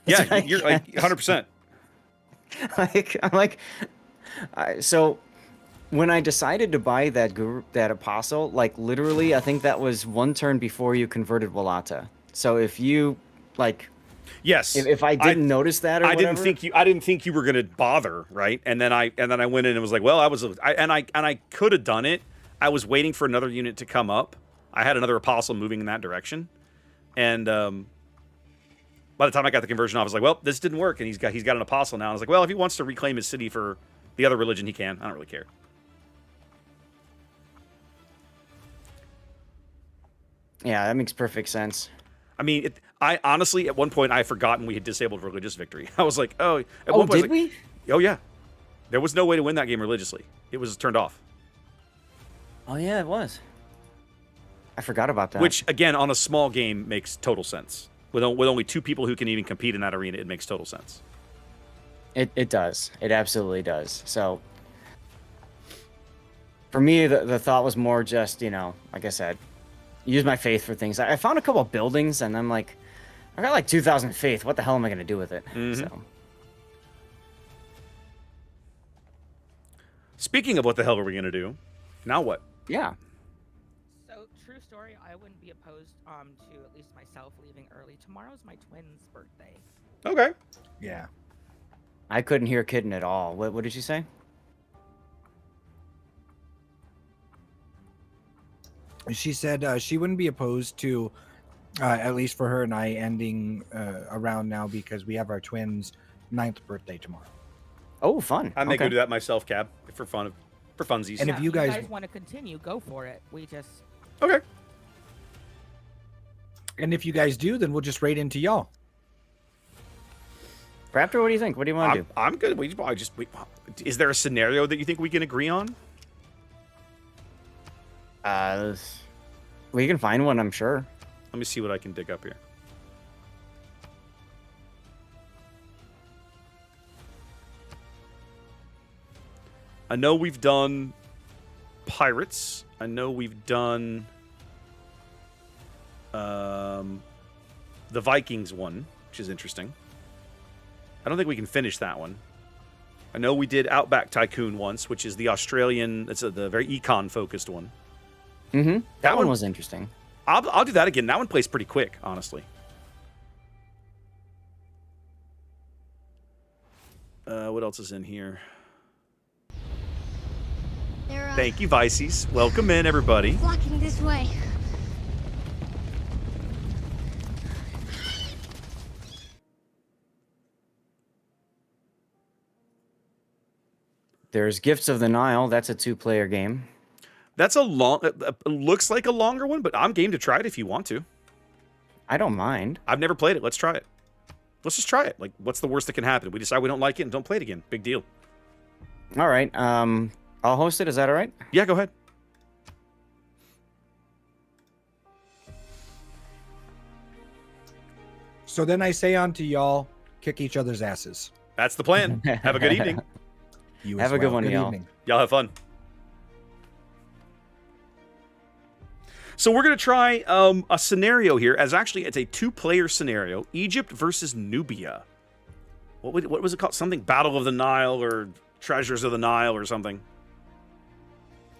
Yeah, like- you're like 100%. I'm like, so when I decided to buy that apostle, like literally, I think that was one turn before you converted Walata. So if you like, Yes. if I didn't notice that, or I whatever, didn't think you were gonna bother, right? And then I went in and was like, well, I could have done it. I was waiting for another unit to come up. I had another apostle moving in that direction, and by the time I got the conversion off, I was like, well, this didn't work, and he's got an apostle now. And I was like, well, if he wants to reclaim his city for the other religion, he can. I don't really care. yeah, that makes perfect sense. I mean, I honestly, at one point, I had forgotten we had disabled religious victory. I was like, oh, at Oh, one point, I was did like, we? oh yeah, there was no way to win that game religiously. It was turned off. Oh yeah, it was. I forgot about that. Which, again, on a small game makes total sense. With only 2 people who can even compete in that arena, it makes total sense. It does. It absolutely does. So for me, the thought was more just, you know, like I said, use my faith for things. I found a couple of buildings, and I'm like, I got like 2,000 faith. What the hell am I going to do with it? So Speaking of what the hell are we going to do, now what? yeah. So, true story, I wouldn't be opposed to at least myself leaving early. Tomorrow's my twin's birthday. Okay. Yeah. I couldn't hear Kitten at all. What did you say? She said she wouldn't be opposed to, at least for her and I, ending around now because we have our twins' 9th birthday tomorrow. Oh, fun. I may Okay. go do that myself, Cab, for funsies. And if you guys- want to continue, go for it. We just Okay. And if you guys do, then we'll just raid into y'all. Raptor, what do you think? What do you want to do? I'm good. Is there a scenario that you think we can agree on? We can find one, I'm sure. Let me see what I can dig up here. I know we've done pirates. I know we've done the Vikings one, which is interesting. I don't think we can finish that one. I know we did Outback Tycoon once, which is the Australian. It's the very econ focused one. Mm-hmm. That That one one- was interesting. I'll do that again. That one plays pretty quick, honestly. What else is in here? They're Thank you, Vices. Welcome in, everybody. flocking this way. There's Gifts of the Nile. That's a 2-player game. That's a long. Looks like a longer one, but I'm game to try it if you want to. I don't mind. I've never played it. Let's try it. Let's just try it. Like, what's the worst that can happen? We decide we don't like it and don't play it again. Big deal. All right. I'll host it. Is that all right? Yeah, go ahead. So then I say on to y'all, kick each other's asses. That's the plan. Have a good evening. You Have as a good well. one, Good y'all. evening. Y'all have fun. So we're gonna try a scenario here. As actually, it's a 2-player scenario: Egypt versus Nubia. What was it called? Something Battle of the Nile or Treasures of the Nile or something.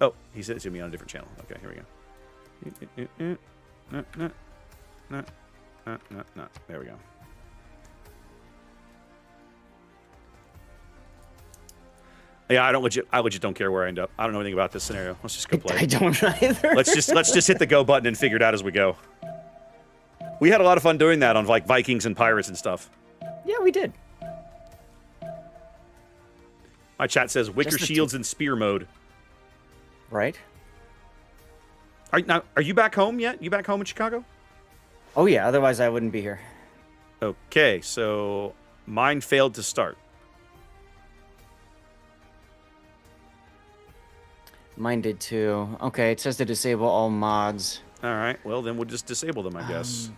Oh, he said it to me on a different channel. Okay, here we go. There we go. Yeah, I legit don't care where I end up. I don't know anything about this scenario. Let's just go play. I don't either. Let's just hit the go button and figure it out as we go. We had a lot of fun doing that on like Vikings and pirates and stuff. Yeah, we did. My chat says wicker Just the shields in spear mode. Right? Are you back home yet? You back home in Chicago? Oh yeah, otherwise I wouldn't be here. Okay, so mine failed to start. Mine did too. Okay, it says to disable all mods. All right, well then we'll just disable them, I guess.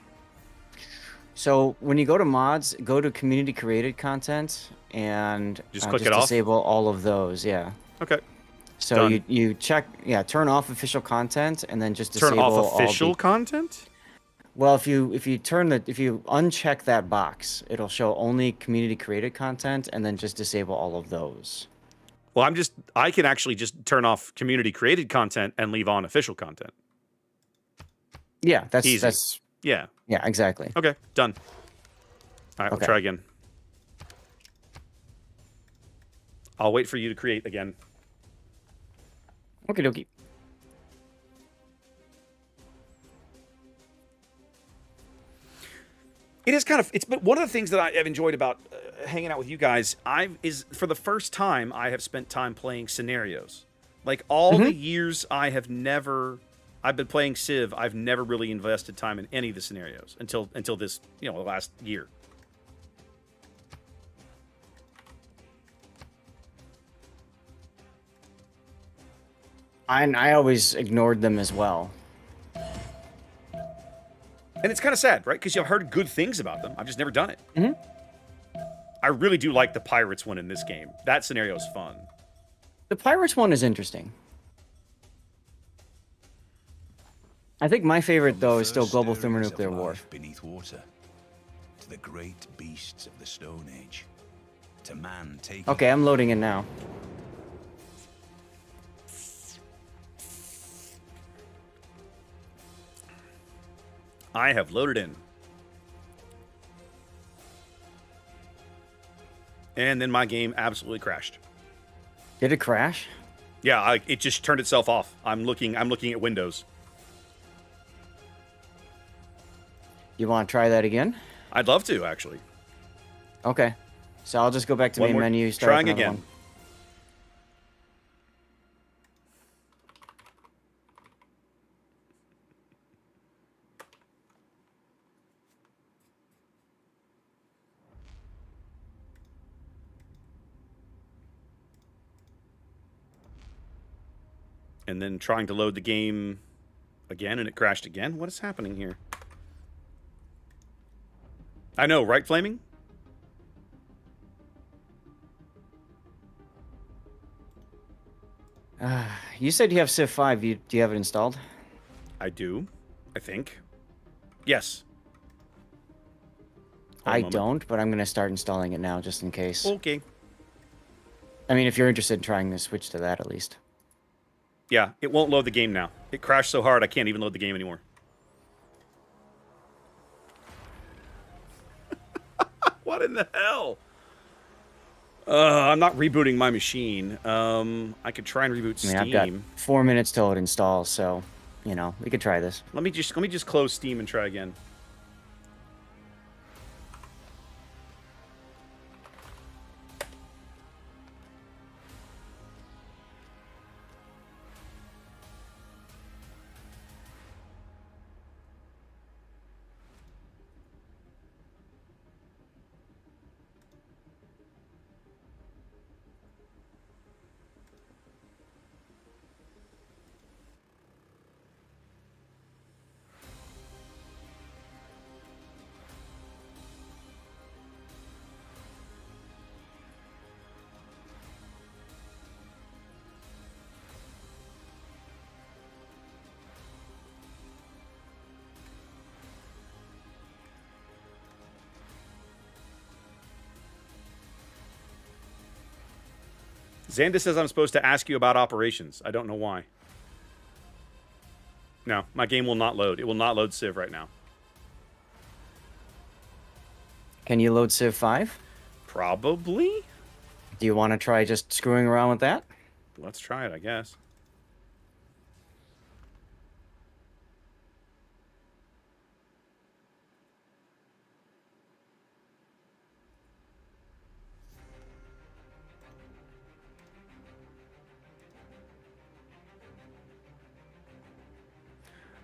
So when you go to mods, go to community created content and Just click it off? disable all of those. Yeah. Okay. So Done. you check, turn off official content and then just Turn disable off official all content? Well, if you uncheck that box, it'll show only community created content and then just disable all of those. Well, I can actually just turn off community created content and leave on official content. Yeah, that's Easy. Yeah. yeah, exactly. Okay, done. All right, Okay. we'll try again. I'll wait for you to create again. Okie dokie. It is kind of, it's been one of the things that I've enjoyed about hanging out with you guys. Is for the first time I have spent time playing scenarios. Like all the years I've been playing Civ, I've never really invested time in any of the scenarios until this, the last year. I always ignored them as well. And it's kind of sad, right? Because I've heard good things about them. I've just never done it. Mhm. I really do like the Pirates one in this game. That scenario is fun. The Pirates one is interesting. I think my favorite though is still First Global stirrings of Thermonuclear War. life beneath water, to the great beasts of the Stone Age, to man taking. Okay, I'm loading in now. I have loaded in. And then my game absolutely crashed. Did it crash? Yeah, it just turned itself off. I'm looking at Windows. You want to try that again? I'd love to, actually. Okay. So I'll just go back to One main more- menu, start trying another again. one. And then trying to load the game again, and it crashed again. What is happening here? I know, right, Flaming? You said you have Civ 5. Do you have it installed? I do, I think. Yes. Hold a I moment. don't, but I'm going to start installing it now just in case. Okay. I mean, if you're interested in trying to switch to that at least. Yeah, it won't load the game now. It crashed so hard I can't even load the game anymore. What in the hell? I'm not rebooting my machine. I could try and reboot I mean, Steam. I've got 4 minutes till it installs, so, we could try this. Let me just close Steam and try again. Xander says I'm supposed to ask you about operations. I don't know why. No, my game will not load. It will not load Civ right now. Can you load Civ 5? Probably. Do you want to try just screwing around with that? Let's try it, I guess.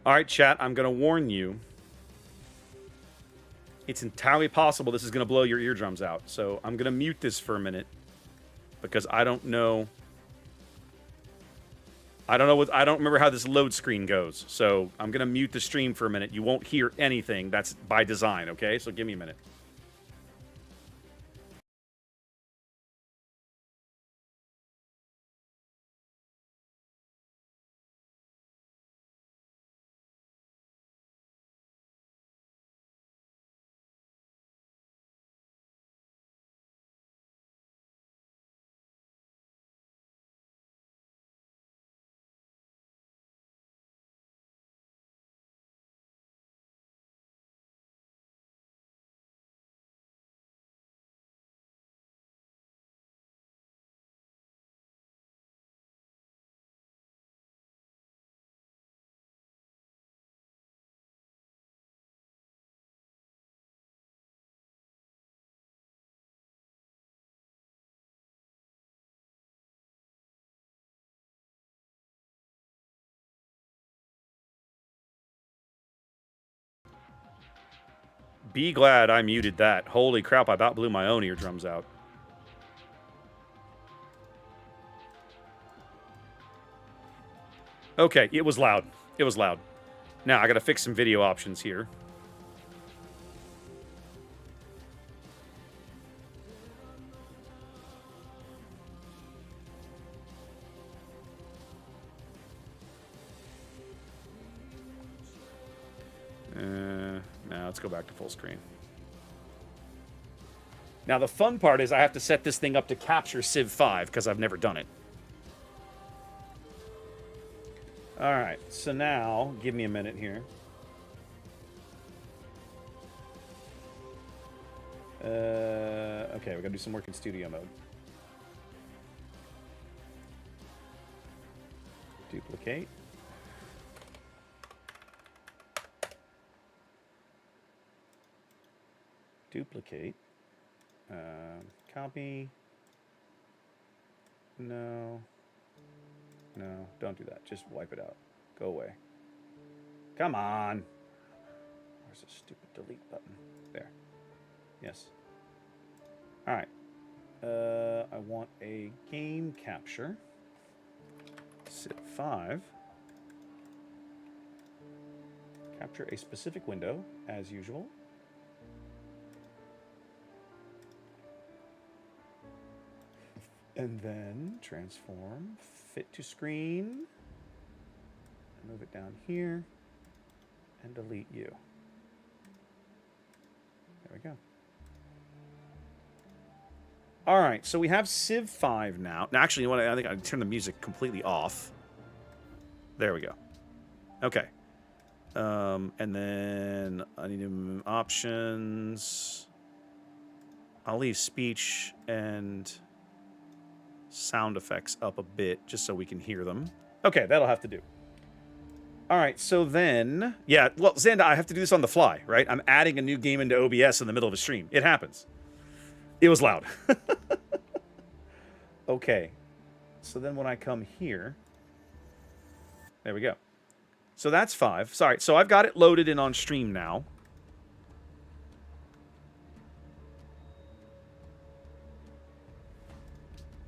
All right, chat, I'm going to warn you. It's entirely possible this is going to blow your eardrums out. So I'm going to mute this for a minute because I don't know. I don't remember how this load screen goes. So I'm going to mute the stream for a minute. You won't hear anything. That's by design, okay? So give me a minute. Be glad I muted that. Holy crap, I about blew my own eardrums out. Okay, it was loud. It was loud. Now, I gotta fix some video options here. Now let's go back to full screen. Now the fun part is I have to set this thing up to capture Civ 5 because I've never done it. All right, so now give me a minute here. Okay, we gotta do some work in studio mode. Duplicate. Duplicate. Copy. No. No, don't do that. Just wipe it out. Go away. Come on. Where's the stupid delete button? There. Yes. All right. I want a game capture. Civ 5. Capture a specific window, as usual. And then transform, fit to screen, move it down here, and delete you. There we go. All right, so we have Civ 5 now. Now, actually, you know what? I think I turned the music completely off. There we go. Okay. And then I need options. I'll leave speech and sound effects up a bit just so we can hear them. Okay, that'll have to do. All right, so then, yeah, well, Xanda, I have to do this on the fly, right? I'm adding a new game into OBS in the middle of a stream. It happens. It was loud. Okay, so then when I come here, there we go. So that's 5. Sorry, so I've got it loaded in on stream now.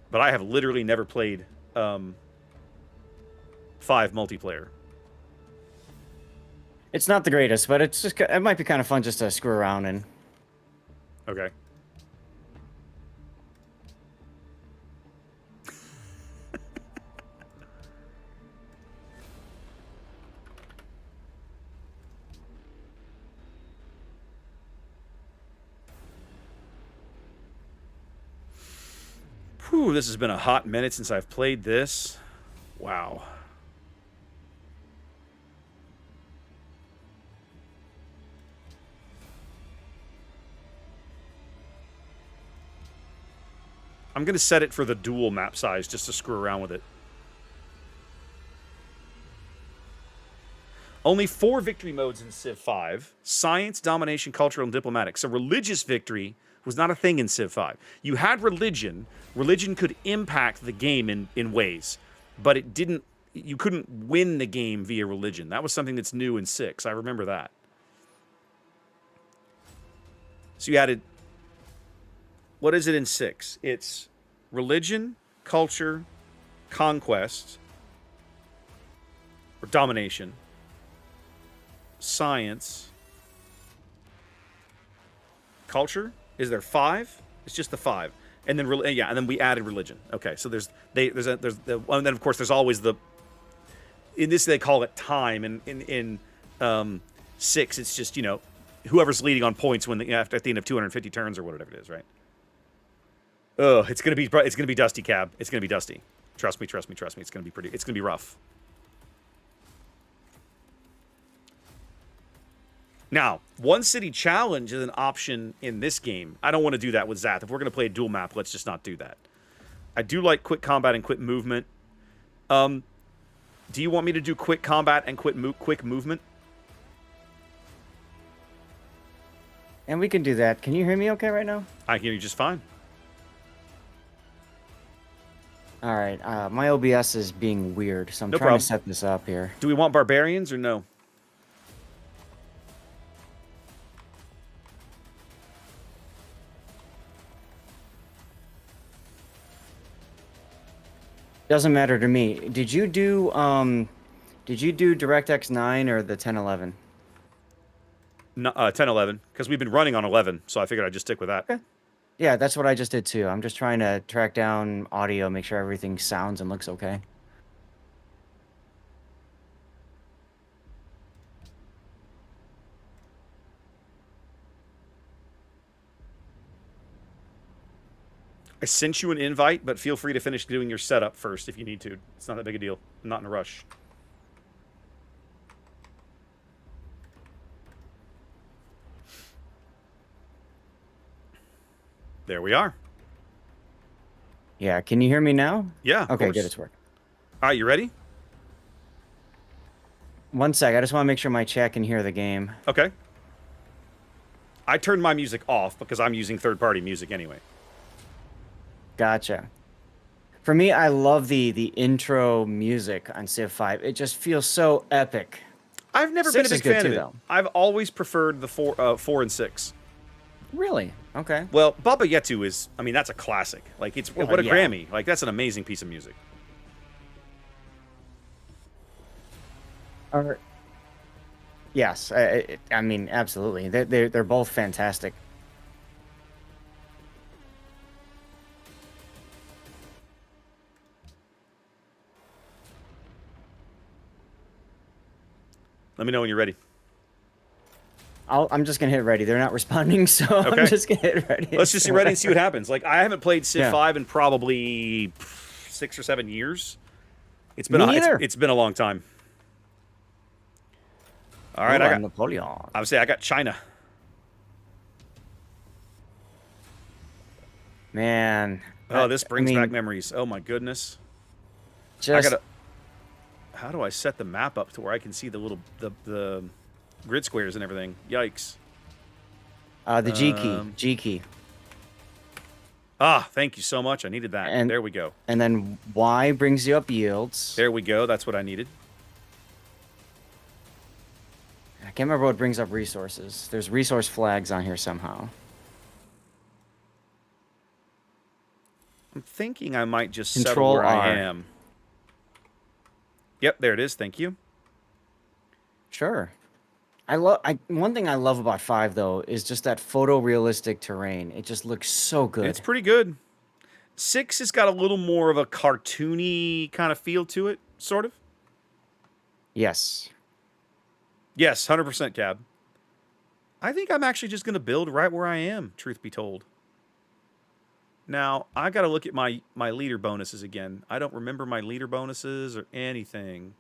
But I have literally never played 5 multiplayer. It's not the greatest, but it's just it might be kind of fun just to screw around in. Okay. Whew, this has been a hot minute since I've played this. Wow. I'm going to set it for the dual map size just to screw around with it. Only 4 victory modes in Civ 5. Science, domination, cultural, and diplomatic. So religious victory was not a thing in Civ 5. You had religion. Religion could impact the game in ways, but it didn't. You couldn't win the game via religion. That was something that's new in 6. I remember that. So you added... What is it in 6? It's religion, culture, conquest, or domination, science, culture. Is there 5? It's just the 5, and then yeah, and then we added religion. Okay, so there's the, and then of course there's always the. In this they call it time, and in 6 it's just whoever's leading on points when at the end of 250 turns or whatever it is, right? Oh, it's gonna be dusty, Cab. It's gonna be dusty. Trust me. It's gonna be rough. Now, one city challenge is an option in this game. I don't want to do that with Zath. If we're gonna play a dual map, let's just not do that. I do like quick combat and quick movement. Do you want me to do quick combat and quick movement? And we can do that. Can you hear me okay right now? I hear you just fine. All right. My OBS is being weird, so I'm No trying problem. to set this up here. Do we want barbarians or no? Doesn't matter to me. Did you do DirectX 9 or the 1011? No, 10-11, because we've been running on 11, so I figured I'd just stick with that. Okay. Yeah, that's what I just did too. I'm just trying to track down audio, make sure everything sounds and looks okay. I sent you an invite, but feel free to finish doing your setup first if you need to. It's not that big a deal. I'm not in a rush. There we are. Yeah, can you hear me now? Yeah, of Okay, course. good, it's working. All right, you ready? One sec, I just want to make sure my chat can hear the game. Okay. I turned my music off because I'm using third-party music anyway. Gotcha. For me, I love the intro music on Civ 5. It just feels so epic. I've never Six been a is big good fan too, of it. though. I've always preferred the 4 and 6. Really? Okay. Well, Baba Yetu is, I mean, that's a classic. Like, it's what a yeah. Grammy. Like, that's an amazing piece of music. Yes, I mean, absolutely. They're both fantastic. Let me know when you're ready. I'm just gonna hit ready. They're not responding, so Okay. I'm just gonna hit ready. Let's just get ready and see what happens. Like, I haven't played Civ Yeah. 5 in probably 6 or 7 years. It's Me been neither. it's been a long time. All right, Ooh, I I'm got Napoleon. obviously I got China. Man. Oh, this brings I mean, back memories. Oh my goodness. Just, I gotta. How do I set the map up to where I can see the little the grid squares and everything? Yikes. the G key. um, G key. Ah, thank you so much. I needed that. And- There we go. And then Y brings you up yields. There we go. That's what I needed. I can't remember what brings up resources. There's resource flags on here somehow. I'm thinking I might just Control settle where I R. am. Yep, there it is. Thank you. Sure. One thing I love about 5 though is just that photorealistic terrain. It just looks so good. It's pretty good. 6 has got a little more of a cartoony kind of feel to it, sort of. Yes. Yes, 100% Cab. I think I'm actually just going to build right where I am, truth be told. Now, I got to look at my leader bonuses again. I don't remember my leader bonuses or anything.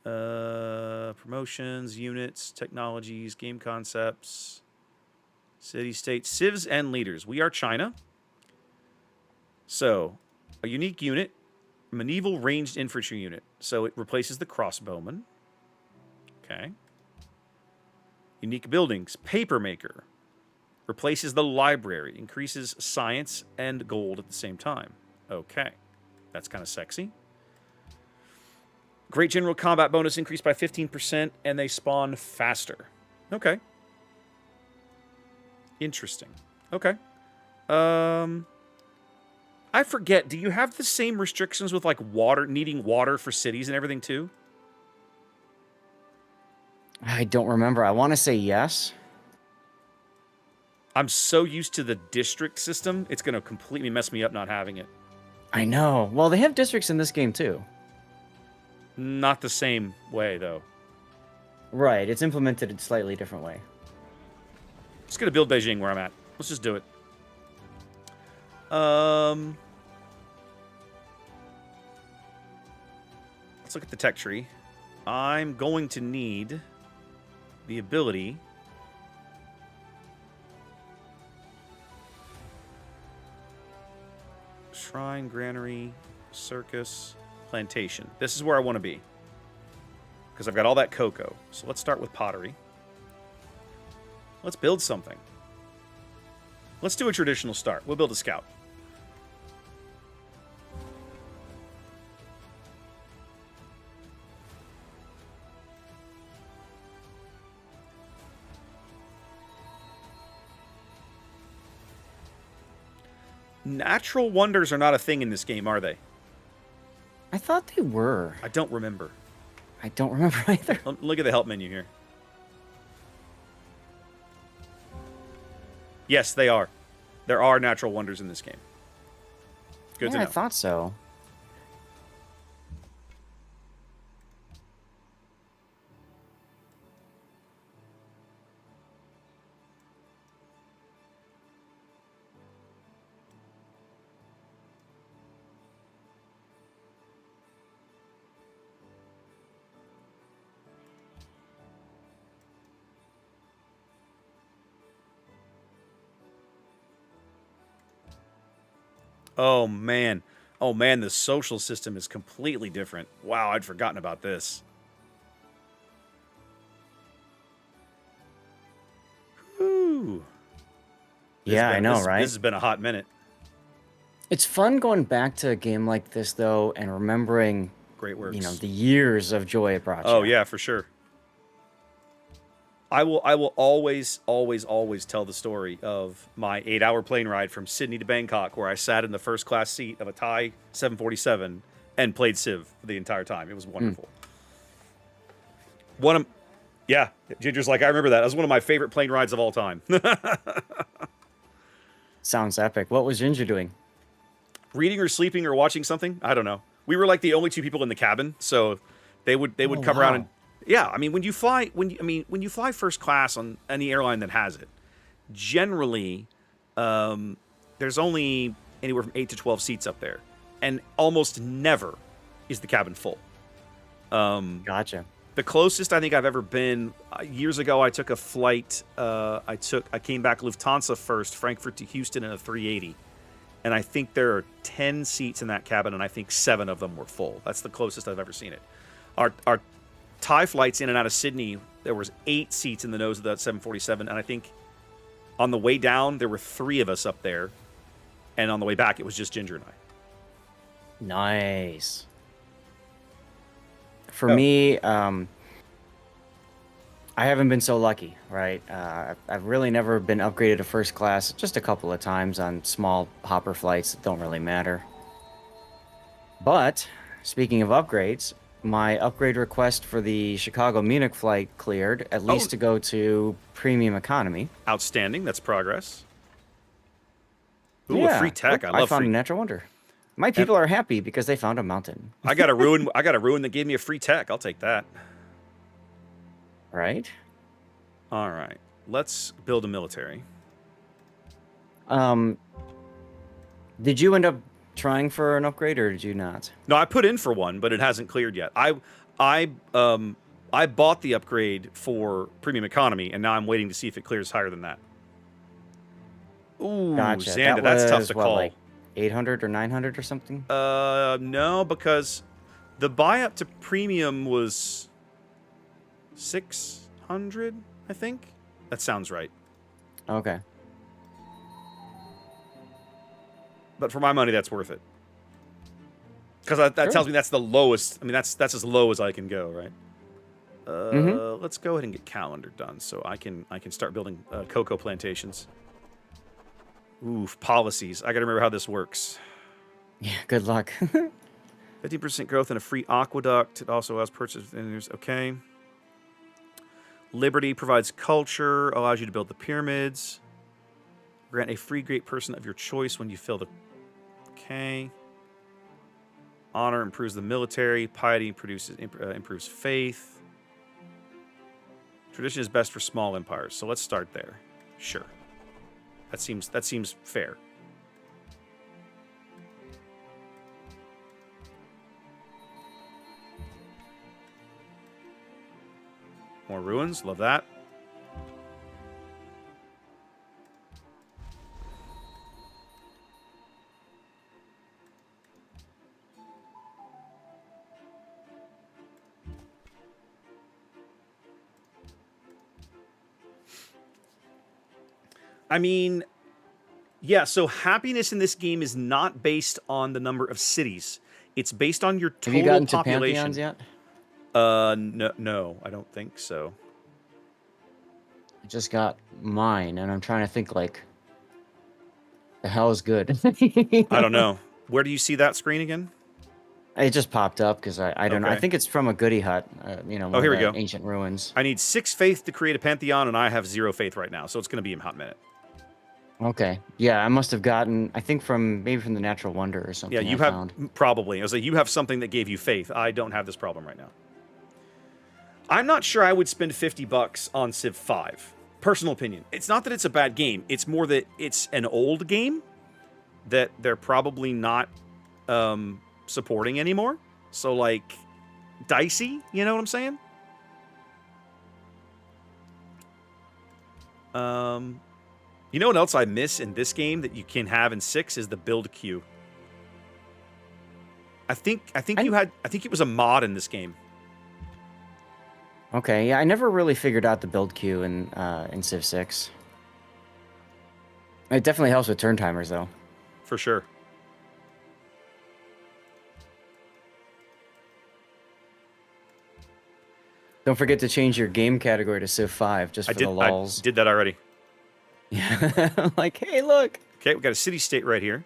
Promotions, units, technologies, game concepts, city states, civs, and leaders. We are China. So, a unique unit, medieval ranged infantry unit. So it replaces the crossbowman. Okay. Unique buildings, papermaker. Replaces the library, increases science and gold at the same time. Okay. That's kind of sexy. Great general combat bonus increased by 15%, and they spawn faster. Okay. Interesting. Okay. I forget, do you have the same restrictions with, like, water, needing water for cities and everything, too? I don't remember. I want to say yes. I'm so used to the district system, it's going to completely mess me up not having it. I know. Well, they have districts in this game, too. Not the same way, though. Right. It's implemented in a slightly different way. Just going to build Beijing where I'm at. Let's just do it. Let's look at the tech tree. I'm going to need the ability Shrine, Granary, Circus, Plantation. This is where I want to be. Because I've got all that cocoa. So let's start with pottery. Let's build something. Let's do a traditional start. We'll build a scout. Natural wonders are not a thing in this game, are they? I thought they were. I don't remember. I don't remember either. Look at the help menu here. Yes, they are. There are natural wonders in this game. Good to Yeah, know. I thought so. Oh, man. Oh, man, the social system is completely different. Wow, I'd forgotten about this. Whew. Yeah, I know, right? This has been a hot minute. It's fun going back to a game like this, though, and remembering, Great works. you know, the years of joy it brought you. Oh, yeah, for sure. I will always tell the story of my 8-hour plane ride from Sydney to Bangkok, where I sat in the first class seat of a Thai 747 and played Civ the entire time. It was wonderful. Yeah, Ginger's like, I remember that. That was one of my favorite plane rides of all time. Sounds epic. What was Ginger doing? Reading or sleeping or watching something. I don't know. We were like the only two people in the cabin, so they would come around and yeah. I mean, when you fly first class on any airline that has it, generally there's only anywhere from 8 to 12 seats up there, and almost never is the cabin full. Gotcha. The closest I think I've ever been years ago, I took a flight. I came back Lufthansa first, Frankfurt to Houston in a 380. And I think there are 10 seats in that cabin, and I think 7 of them were full. That's the closest I've ever seen it. Our Thai flights in and out of Sydney, there was 8 seats in the nose of that 747, and I think on the way down, there were 3 of us up there, and on the way back, it was just Ginger and I. Nice. For me, I haven't been so lucky, right? I've really never been upgraded to first class, just a couple of times on small hopper flights that don't really matter. But, speaking of upgrades, my upgrade request for the Chicago-Munich flight cleared, at least to go to premium economy. Outstanding. That's progress. Ooh, Yeah, a free tech. look, I love found free. a natural wonder. My people are happy because they found a mountain, I got a ruin that gave me a free tech. I'll take that. right? All right. Let's build a military. Did you end up trying for an upgrade or did you not? No, I put in for one, but it hasn't cleared yet. I bought the upgrade for premium economy, and now I'm waiting to see if it clears higher than that. Ooh, Gotcha. Xander, That that's tough was, to what, call. like 800 or 900 or something? No, because the buy up to premium was 600, I think. That sounds right. Okay. But for my money, that's worth it. Because that Sure. tells me that's the lowest. I mean, that's as low as I can go, right? Let's go ahead and get calendar done, so I can start building cocoa plantations. Oof, policies. I got to remember how this works. Yeah, good luck. 50% growth in a free aqueduct. It also allows purchase. Okay. Liberty provides culture, allows you to build the pyramids. Grant a free great person of your choice when you fill the. Okay. Honor improves the military. Piety improves faith. Tradition is best for small empires. So let's start there. Sure. That seems fair. More ruins. Love that. I mean, yeah, so happiness in this game is not based on the number of cities. It's based on your Have total you gotten to population. Pantheons yet? No, I don't think so. I just got mine, and I'm trying to think, like, the hell is good? I don't know. Where do you see that screen again? It just popped up because I don't know. I Okay. think it's from a goodie hut, one here of we the go. ancient ruins. I need 6 faith to create a pantheon, and I have 0 faith right now, so it's going to be a hot minute. Okay. Yeah, I must have gotten, I think maybe from the Natural Wonder or something. Yeah, you I have found. probably. I was like, you have something that gave you faith. I don't have this problem right now. I'm not sure I would spend $50 on Civ 5. Personal opinion. It's not that it's a bad game. It's more that it's an old game that they're probably not supporting anymore. So, like, dicey. You know what I'm saying? You know what else I miss in this game that you can have in 6 is the build queue. I think it was a mod in this game. Okay, yeah, I never really figured out the build queue in Civ 6. It definitely helps with turn timers, though. For sure. Don't forget to change your game category to Civ 5 just for the I lulls. did that already. Yeah, like, hey, look. Okay, we got a city state right here.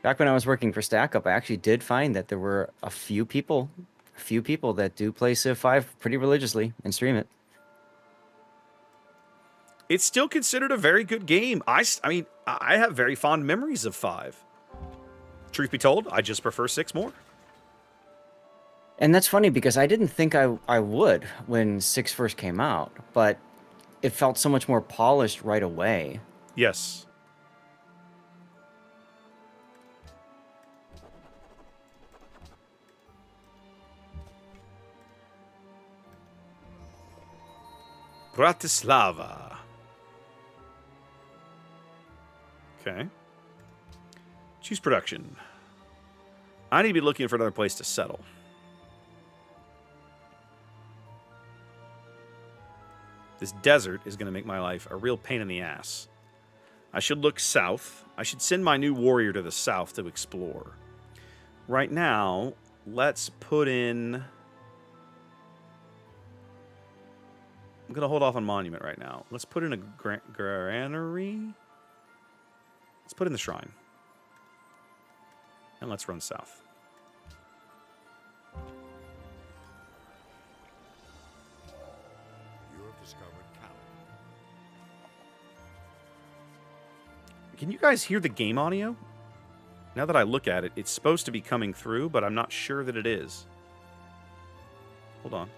Back when I was working for StackUp, I actually did find that there were a few people that do play Civ 5 pretty religiously and stream it. It's still considered a very good game. I mean, I have very fond memories of 5. Truth be told, I just prefer 6 more. And that's funny because I didn't think I would when 6 first came out, but it felt so much more polished right away. Yes. Bratislava. Okay. Choose production. I need to be looking for another place to settle. This desert is going to make my life a real pain in the ass. I should look south. I should send my new warrior to the south to explore. Right now, let's put in... I'm going to hold off on Monument right now. Let's put in a granary. Let's put in the shrine. And let's run south. You have discovered Calais. Can you guys hear the game audio? Now that I look at it, it's supposed to be coming through, but I'm not sure that it is. Hold on.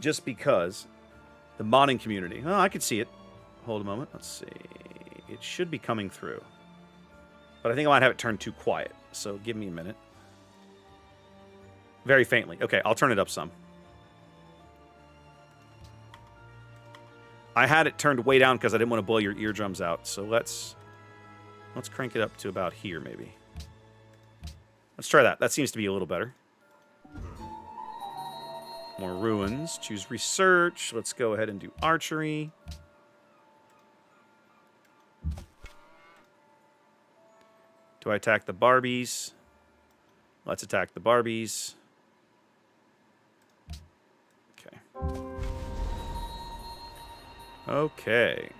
Just because the modding community... Oh, I could see it. Hold a moment. Let's see. It should be coming through. But I think I might have it turned too quiet. So give me a minute. Very faintly. Okay, I'll turn it up some. I had it turned way down because I didn't want to blow your eardrums out. So let's Let's crank it up to about here, maybe. Let's try that. That seems to be a little better. More ruins. Choose research. Let's go ahead and do archery. Do I attack the Barbies? Let's attack the Barbies. Okay. Okay.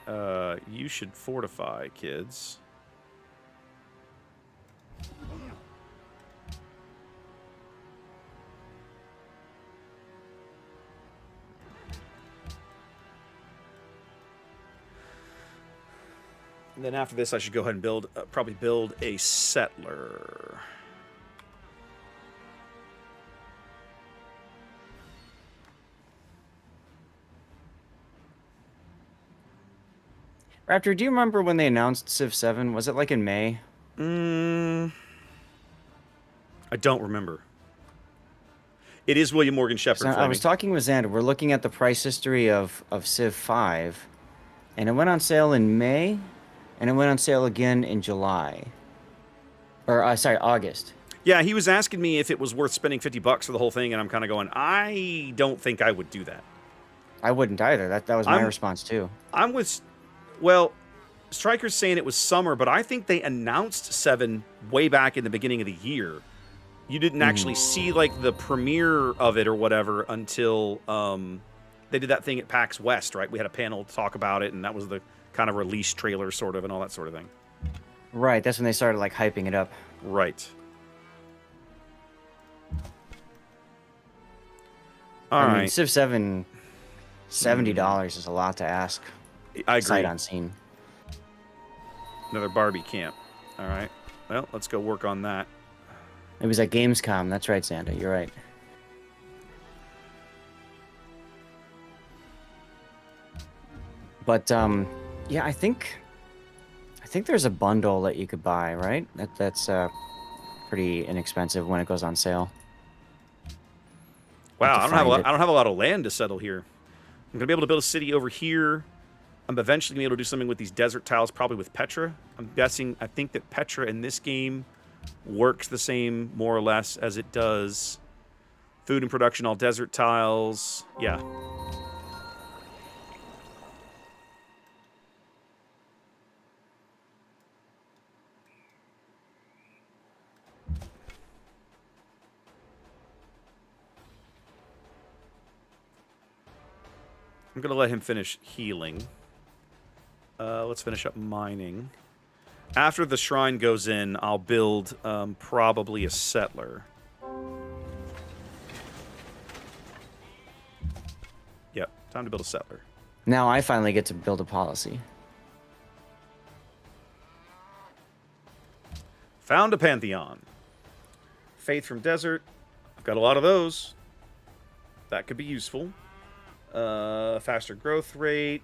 You should fortify, kids. And then after this, I should go ahead and build, probably build a settler. Raptor, do you remember when they announced Civ 7? Was it like in May? I don't remember. It is William Morgan Shepherd. So I was talking with Xander. We're looking at the price history of Civ 5, and it went on sale in May, and it went on sale again in July. Or, sorry, August. Yeah, he was asking me if it was worth spending $50 for the whole thing, and I'm kind of going, I don't think I would do that. I wouldn't either. That was my response, too. I'm with... Well, Striker's saying it was summer, but I think they announced 7 way back in the beginning of the year. You didn't actually see, like, the premiere of it or whatever until they did that thing at PAX West, right? We had a panel to talk about it, and that was the kind of release trailer, sort of, and all that sort of thing. Right, that's when they started, like, hyping it up. Right. I mean, Civ 7, $70 is a lot to ask. I agree. Sight unseen. Another Barbie camp. All right. Well, let's go work on that. It was at Gamescom. That's right, Xander. You're right. But yeah, I think there's a bundle that you could buy, right? That's pretty inexpensive when it goes on sale. Wow, I don't have a lot of land to settle here. I'm gonna be able to build a city over here. I'm eventually gonna be able to do something with these desert tiles, probably with Petra. I think that Petra in this game works the same, more or less, as it does food and production, all desert tiles. Yeah. I'm going to let him finish healing. Let's finish up mining. After the shrine goes in, I'll build probably a settler. Yep, time to build a settler. Now I finally get to build a policy. Found a pantheon. Faith from desert. I've got a lot of those. That could be useful. Faster growth rate,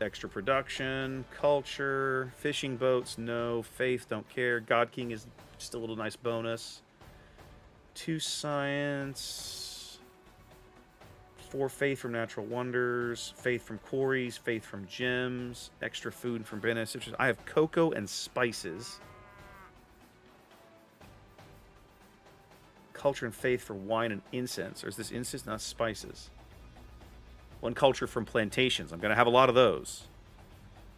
extra production, culture, fishing boats, no. Faith, don't care. God King is just a little nice bonus. 2 science, 4 faith from natural wonders, faith from quarries, faith from gems, extra food from beneficiaries. I have cocoa and spices. Culture and faith for wine and incense. Or is this incense, not spices? 1 culture from plantations. I'm going to have a lot of those.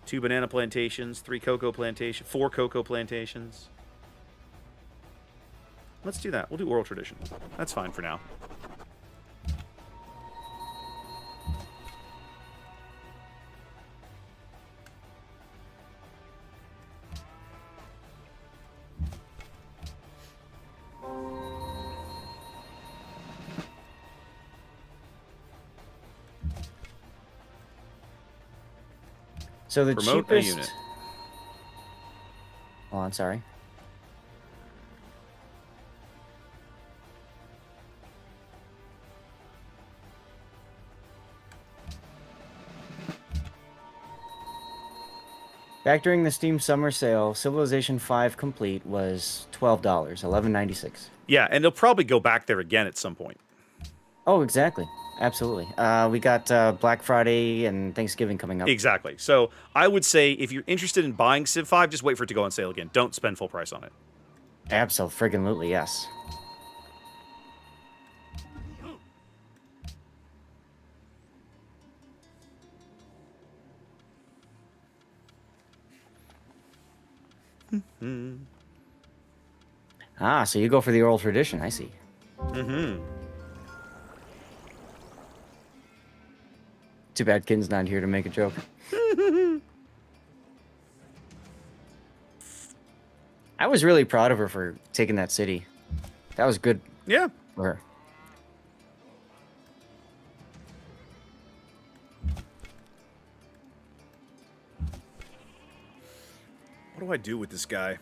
2 banana plantations, 3 cocoa plantations, 4 cocoa plantations. Let's do that. We'll do oral tradition. That's fine for now. So the Promote cheapest... a unit. Oh, I'm sorry. Back during the Steam Summer Sale, Civilization 5 Complete was $12, $11.96. Yeah, and they'll probably go back there again at some point. Oh, exactly. absolutely. We got Black Friday and Thanksgiving coming up. Exactly. So I would say if you're interested in buying Civ 5, just wait for it to go on sale again. Don't spend full price on it. Absolutely, yes. Ah, so you go for the oral tradition. I see. Mm-hmm. Too bad Kin's not here to make a joke. I was really proud of her for taking that city. That was good Yeah. for her. What do I do with this guy?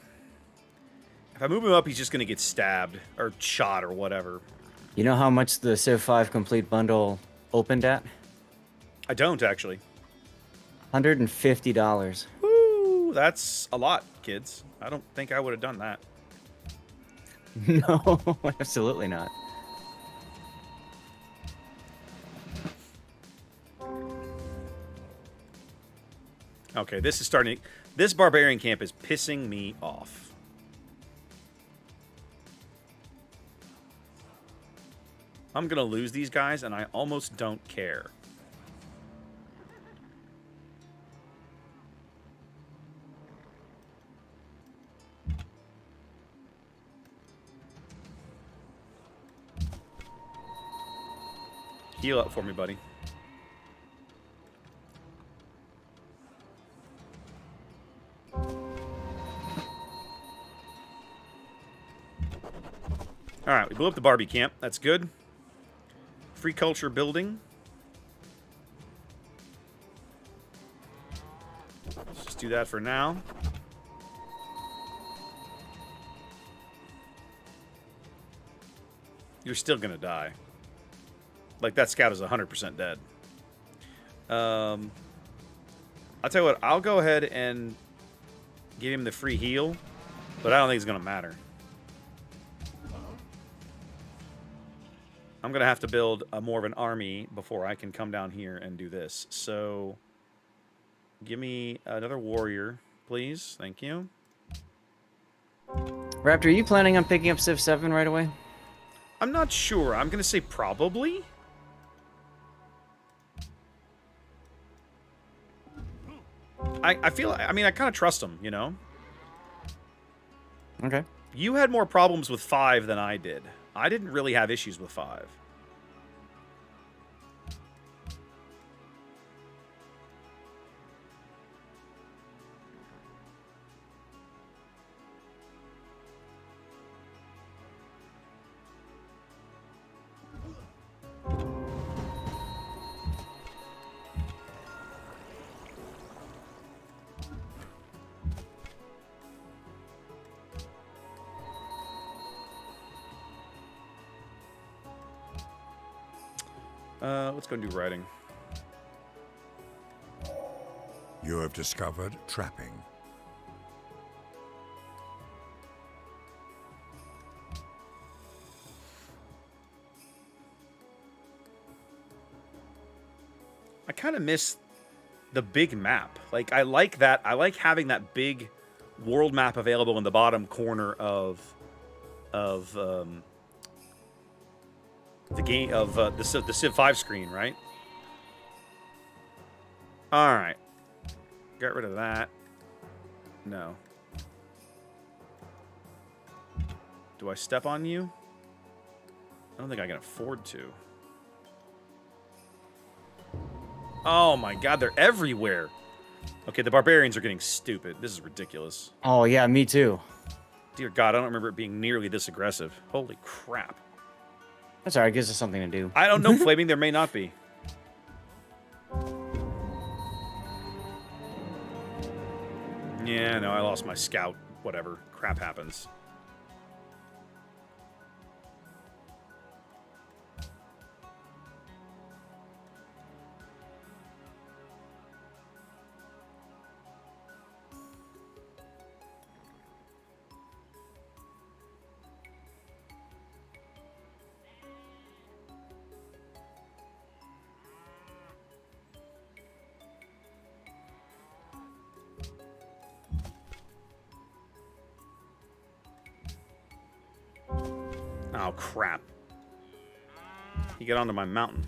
If I move him up, he's just going to get stabbed or shot or whatever. You know how much the Civ 5 complete bundle opened at? I don't, actually. $150. Woo! That's a lot, kids. I don't think I would have done that. No, absolutely not. Okay, this is starting. This barbarian camp is pissing me off. I'm gonna lose these guys, and I almost don't care. Heal up for me, buddy. Alright, we blew up the Barbie camp. That's good. Free culture building. Let's just do that for now. You're still gonna die. Like, that scout is 100% dead. I'll tell you what, I'll go ahead and give him the free heal, but I don't think it's gonna matter. I'm gonna have to build more of an army before I can come down here and do this. So, give me another warrior, please. Thank you. Raptor, are you planning on picking up Civ 7 right away? I'm not sure. I'm gonna say probably. I feel. I mean, I kind of trust him. You know. Okay. You had more problems with 5 than I did. I didn't really have issues with 5. Let's go and do writing. You have discovered trapping. I kind of miss the big map. Like, I like that. I like having that big world map available in the bottom corner of the game of the Civ 5 screen, right? All right, get rid of that. No. Do I step on you? I don't think I can afford to. Oh my god, they're everywhere. Okay, the barbarians are getting stupid. This is ridiculous. Oh, yeah, me too. Dear God, I don't remember it being nearly this aggressive. Holy crap. That's alright, gives us something to do. I don't know, Flaming. There may not be. Yeah, no, I lost my scout. Whatever. Crap happens. Oh, crap. You get onto my mountain.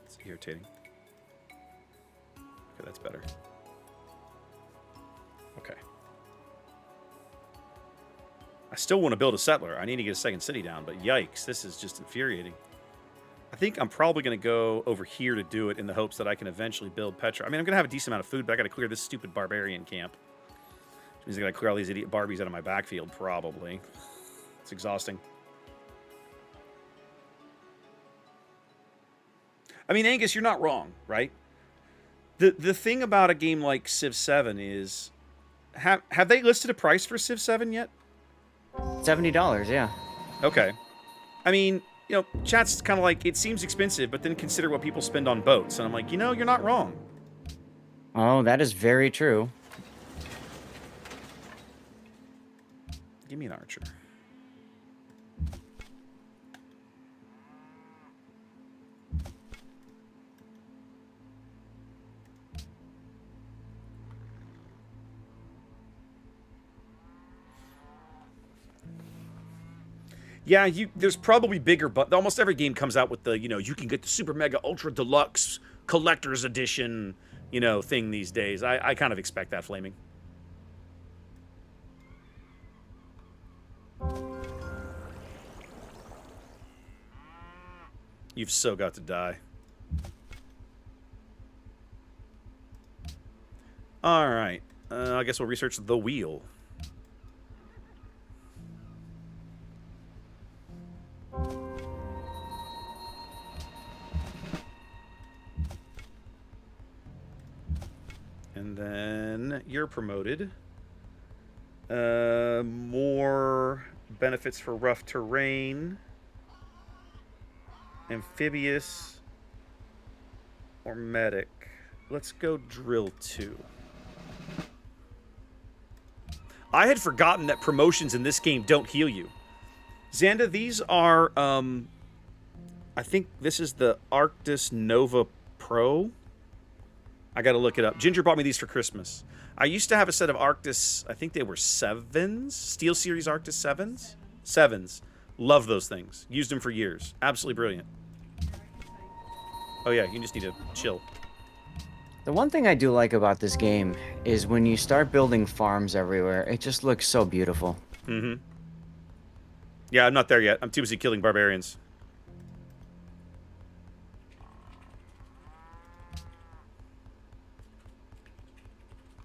It's irritating. Okay, that's better. Okay. I still want to build a settler. I need to get a second city down, but yikes, this is just infuriating. I think I'm probably going to go over here to do it in the hopes that I can eventually build Petra. I mean, I'm going to have a decent amount of food, but I got to clear this stupid barbarian camp. Which means I got to clear all these idiot Barbies out of my backfield, probably. It's exhausting. I mean, Angus, you're not wrong, right? The thing about a game like Civ 7 is... Have they listed a price for Civ 7 yet? $70, yeah. Okay. I mean, you know, chat's kind of like, it seems expensive, but then consider what people spend on boats. And I'm like, you know, you're not wrong. Oh, that is very true. Give me an archer. Yeah, there's probably bigger, but almost every game comes out with the, you know, you can get the super mega ultra deluxe collector's edition, you know, thing these days. I kind of expect that, Flaming. You've so got to die. All right. I guess we'll research the wheel. And then you're promoted. More benefits for rough terrain. Amphibious. Or medic. Let's go drill 2. I had forgotten that promotions in this game don't heal you. Xanda, these are, I think this is the Arctis Nova Pro. I gotta look it up. Ginger bought me these for Christmas. I used to have a set of Arctis, I think they were 7s? Steel Series Arctis 7s? 7s. Love those things. Used them for years. Absolutely brilliant. Oh yeah, you just need to chill. The one thing I do like about this game is when you start building farms everywhere, it just looks so beautiful. Mm-hmm. Yeah, I'm not there yet. I'm too busy killing barbarians.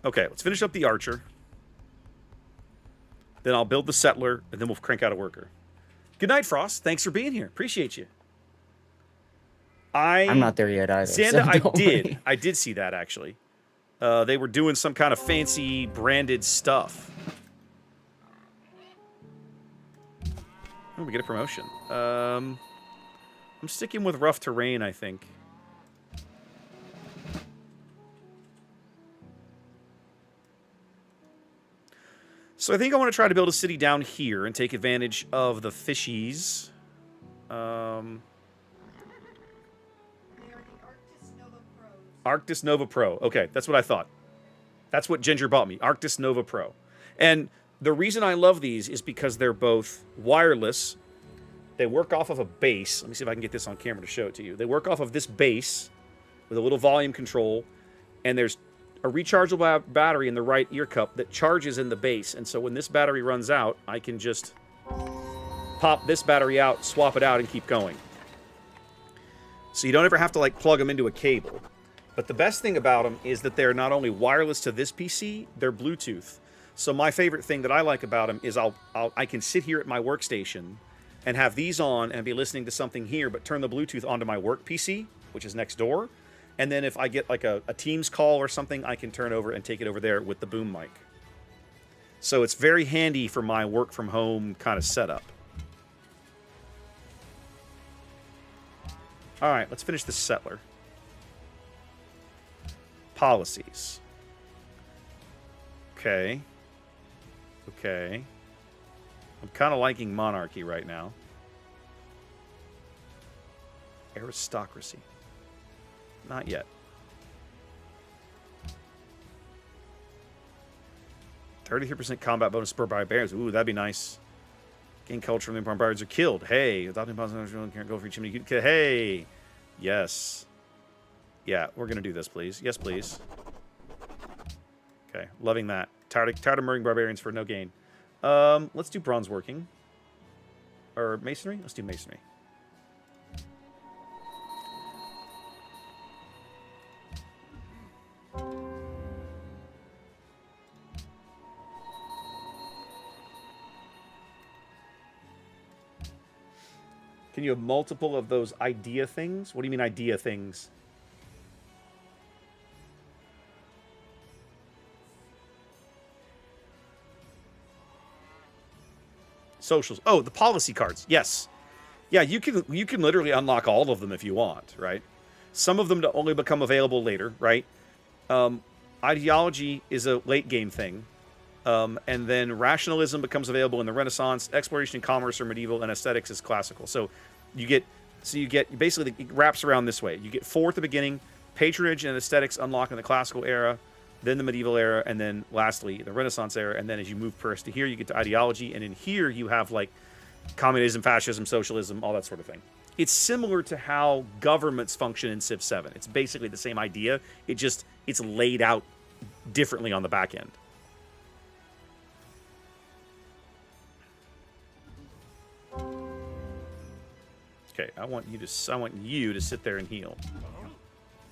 Okay, let's finish up the archer. Then I'll build the settler, and then we'll crank out a worker. Good night, Frost. Thanks for being here. Appreciate you. I'm not there yet either. Xanda, So don't worry. I did see that, actually. They were doing some kind of fancy branded stuff. Oh, we get a promotion. I'm sticking with rough terrain, I think. So I think I want to try to build a city down here and take advantage of the fishies. They are the Arctis Nova Pros. Arctis Nova Pro. Okay, that's what I thought. That's what Ginger bought me. Arctis Nova Pro. And the reason I love these is because they're both wireless. They work off of a base. Let me see if I can get this on camera to show it to you. They work off of this base with a little volume control. And there's a rechargeable battery in the right ear cup that charges in the base. And so when this battery runs out, I can just pop this battery out, swap it out, and keep going. So you don't ever have to like plug them into a cable. But the best thing about them is that they're not only wireless to this PC, they're Bluetooth. So my favorite thing that I like about them is I can sit here at my workstation and have these on and be listening to something here, but turn the Bluetooth onto my work PC, which is next door. And then if I get like a Teams call or something, I can turn over and take it over there with the boom mic. So it's very handy for my work from home kind of setup. All right, let's finish this settler. Policies. Okay. Okay. I'm kind of liking monarchy right now. Aristocracy. Not yet. 33% combat bonus per barbarians. Ooh, that'd be nice. Gain culture from the barbarians are killed. Hey, adopting positive can't go for chimney. Hey, yes. Yeah, we're gonna do this, please. Yes, please. Okay, loving that. Tired of murdering barbarians for no gain. Let's do bronze working. Or masonry? Let's do masonry. Can you have multiple of those idea things? What do you mean idea things? Socials. Oh, the policy cards. Yes. Yeah, you can literally unlock all of them if you want, right? Some of them to only become available later, right? Ideology is a late game thing. And then rationalism becomes available in the Renaissance. Exploration and commerce are medieval, and aesthetics is classical. So you get basically it wraps around this way. You get 4 at the beginning, patronage and aesthetics unlock in the classical era, then the medieval era, and then lastly the Renaissance era. And then as you move first to here, you get to ideology, and in here you have like communism, fascism, socialism, all that sort of thing. It's similar to how governments function in Civ 7. It's basically the same idea. It's laid out differently on the back end. Okay, I want you to sit there and heal.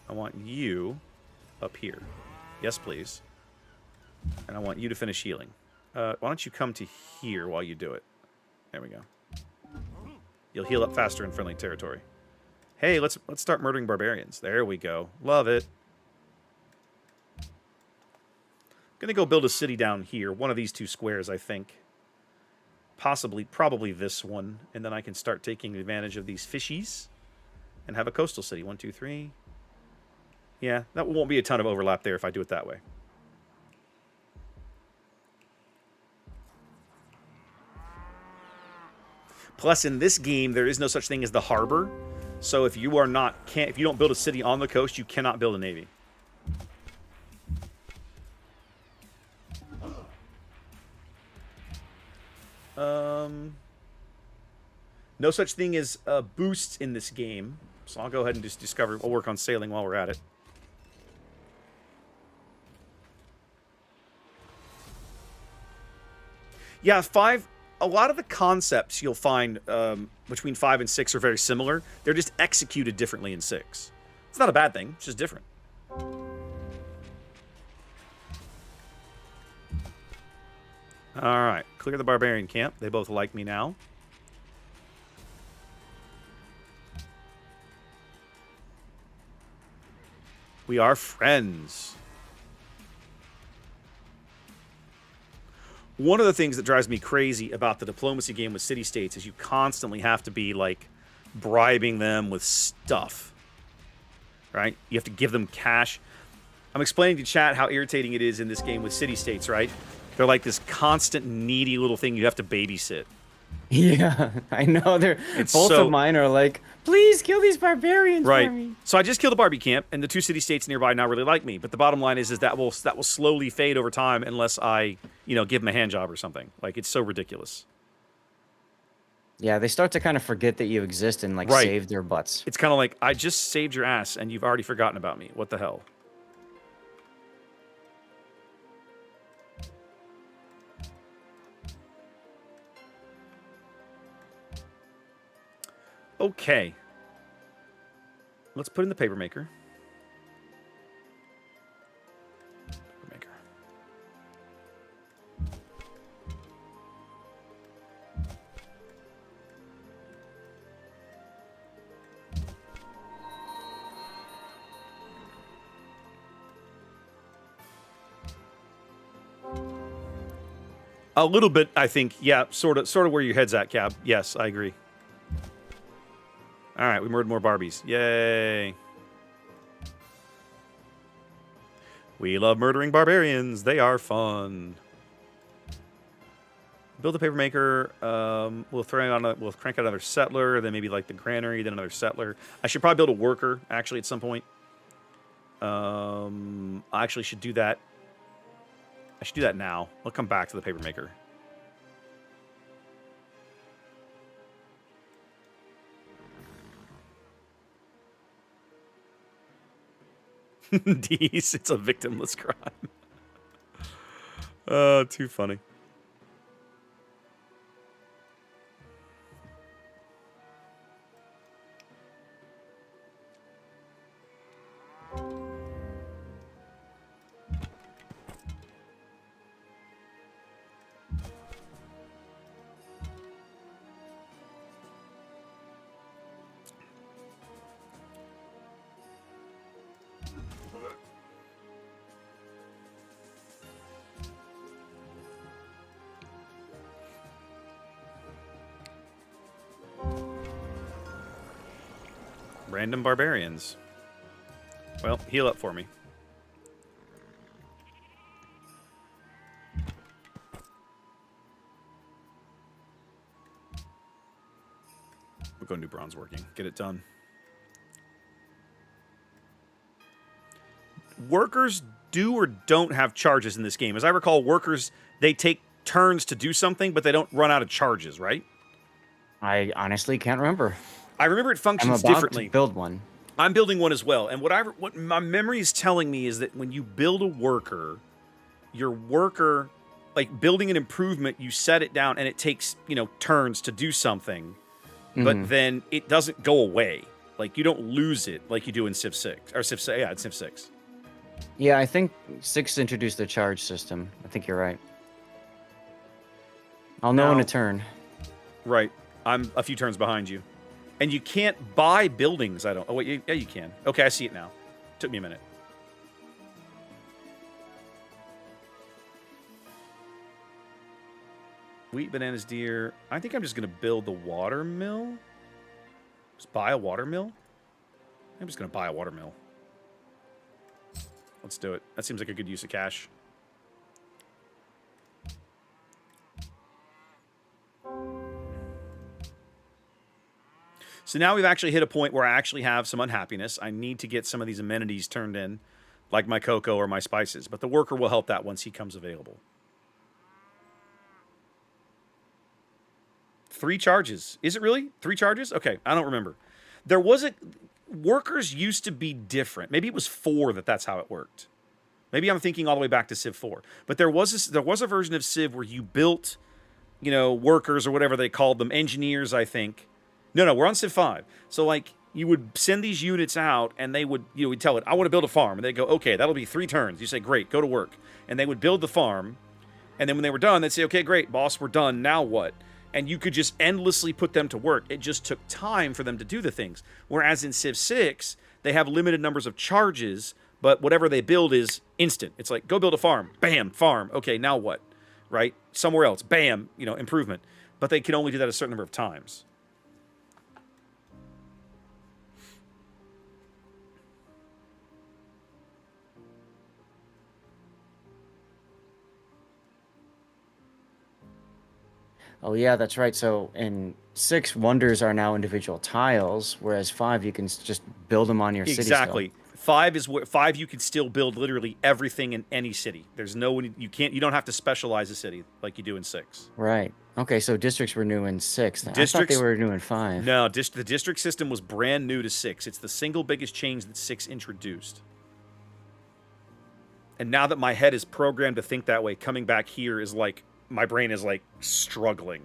I want you up here. Yes, please. And I want you to finish healing. Why don't you come to here while you do it? There we go. You'll heal up faster in friendly territory. Hey, let's start murdering barbarians. There we go. Love it. I'm gonna go build a city down here. One of these 2 squares, I think. Probably this one, and then I can start taking advantage of these fishies and have a coastal city. 1, 2, 3. Yeah, that won't be a ton of overlap there if I do it that way. Plus, in this game, there is no such thing as the harbor. So if you don't build a city on the coast, you cannot build a navy. No such thing as boosts in this game. So I'll go ahead and just discover. I'll work on sailing while we're at it. Yeah, 5. A lot of the concepts you'll find between 5 and 6 are very similar. They're just executed differently in 6. It's not a bad thing. It's just different. All right, clear the barbarian camp. They both like me now. We are friends. One of the things that drives me crazy about the diplomacy game with city-states is you constantly have to be, like, bribing them with stuff. Right? You have to give them cash. I'm explaining to chat how irritating it is in this game with city-states, right? They're like this constant, needy little thing you have to babysit. Yeah, I know. Both so- of mine are like, please kill these barbarians Right. for me. So I just killed a Barbie camp, and the 2 city-states nearby now really like me. But the bottom line is that will slowly fade over time unless I, give them a hand job or something. Like, it's so ridiculous. Yeah, they start to kind of forget that you exist and like Right. save their butts. It's kind of like, I just saved your ass, and you've already forgotten about me. What the hell? Okay. Let's put in the paper maker. Paper maker. A little bit, I think. Yeah, sort of where your head's at, Cab. Yes, I agree. All right, we murdered more Barbies. Yay. We love murdering barbarians. They are fun. Build a paper maker. We'll crank out another settler, then maybe like the granary, then another settler. I should probably build a worker actually at some point. I actually should do that. I should do that now. I'll come back to the paper maker. D's, it's a victimless crime. Oh, too funny. Random barbarians. Well, heal up for me. We're going to do bronze working. Get it done. Workers do or don't have charges in this game. As I recall, workers, they take turns to do something, but they don't run out of charges, right? I honestly can't remember. I remember it I'm functions about differently. to build one. I'm building one as well. And what my memory is telling me is that when you build a worker, your worker, like building an improvement, you set it down and it takes, turns to do something, but then it doesn't go away. Like you don't lose it like you do in Civ 6 or Civ 6. Yeah, it's Civ 6. Yeah, I think 6 introduced the charge system. I think you're right. I'll know in Now- a turn. Right. I'm a few turns behind you. And you can't buy buildings. I don't. Oh, wait. Yeah, you can. Okay, I see it now. Took me a minute. Wheat, bananas, deer. I think I'm just going to build the water mill. Just buy a water mill? I'm just going to buy a water mill. Let's do it. That seems like a good use of cash. So now we've actually hit a point where I actually have some unhappiness. I need to get some of these amenities turned in, like my cocoa or my spices. But the worker will help that once he comes available. 3 charges. Is it really 3 charges? Okay, I don't remember. There was a... Workers used to be different. Maybe it was 4 that's how it worked. Maybe I'm thinking all the way back to Civ 4. But there was a version of Civ where you built, workers or whatever they called them, engineers, I think. No, we're on Civ 5. So, you would send these units out, and they would, we'd tell it, I want to build a farm. And they'd go, okay, that'll be 3 turns. You say, great, go to work. And they would build the farm. And then when they were done, they'd say, okay, great, boss, we're done. Now what? And you could just endlessly put them to work. It just took time for them to do the things. Whereas in Civ 6, they have limited numbers of charges, but whatever they build is instant. It's like, go build a farm. Bam, farm. Okay, now what? Right? Somewhere else. Bam, improvement. But they can only do that a certain number of times. Oh yeah, that's right. So in 6, wonders are now individual tiles, whereas 5 you can just build them on your city. Exactly. 5 is where 5 you can still build literally everything in any city. There's no you don't have to specialize a city like you do in 6. Right. Okay, so districts were new in 6. I thought Districts- they were new in 5. No, the district system was brand new to 6. It's the single biggest change that 6 introduced. And now that my head is programmed to think that way, coming back here is like my brain is like struggling.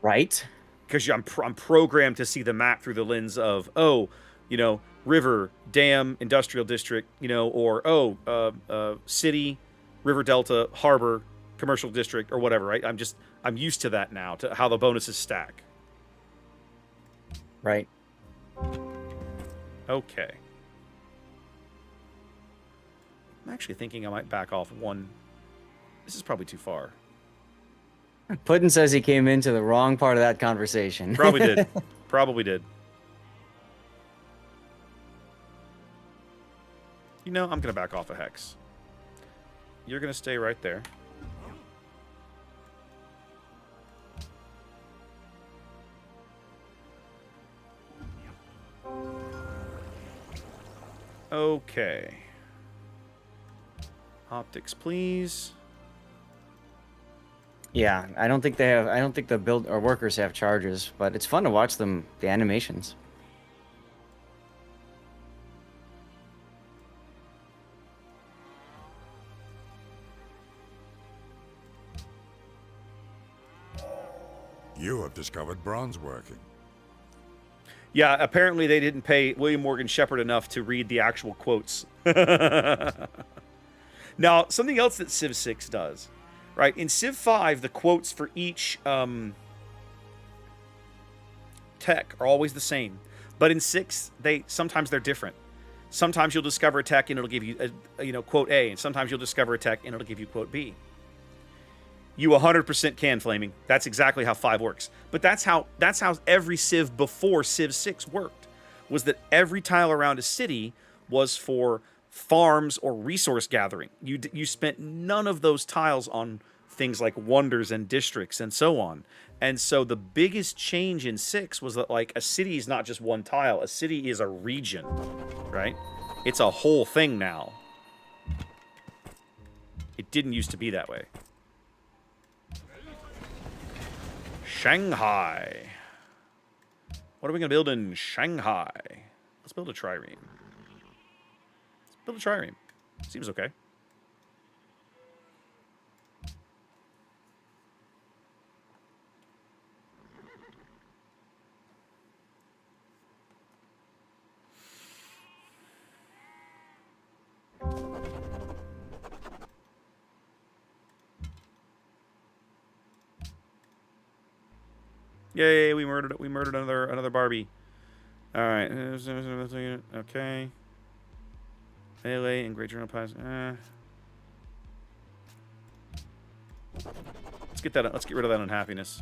Right? Because I'm programmed to see the map through the lens of, river, dam, industrial district, or city, river delta, harbor, commercial district, or whatever, right? I'm used to that now, to how the bonuses stack. Right. Okay. I'm actually thinking I might back off one. This is probably too far. Puddin says he came into the wrong part of that conversation. Probably did. Probably did. I'm going to back off a hex. You're going to stay right there. Okay. Optics, please. Yeah, I don't think the build or workers have charges, but it's fun to watch them, the animations. You have discovered bronze working. Yeah, apparently they didn't pay William Morgan Shepherd enough to read the actual quotes. Now, something else that Civ 6 does, right? In Civ 5, the quotes for each tech are always the same. But in 6, sometimes they're different. Sometimes you'll discover a tech and it'll give you, quote A, and sometimes you'll discover a tech and it'll give you quote B. You 100% can, Flaming. That's exactly how 5 works. But that's how every Civ before Civ 6 worked, was that every tile around a city was for farms or resource gathering. You spent none of those tiles on things like wonders and districts and so on. And so the biggest change in 6 was that, like, a city is not just one tile. A city is a region, right? It's a whole thing now. It didn't used to be that way. Shanghai. What are we going to build in Shanghai? Let's build a trireme. Let's build a trireme. Seems okay. Yay, we murdered another Barbie. All right. Okay. Melee and Great Journal Pass. Let's get rid of that unhappiness.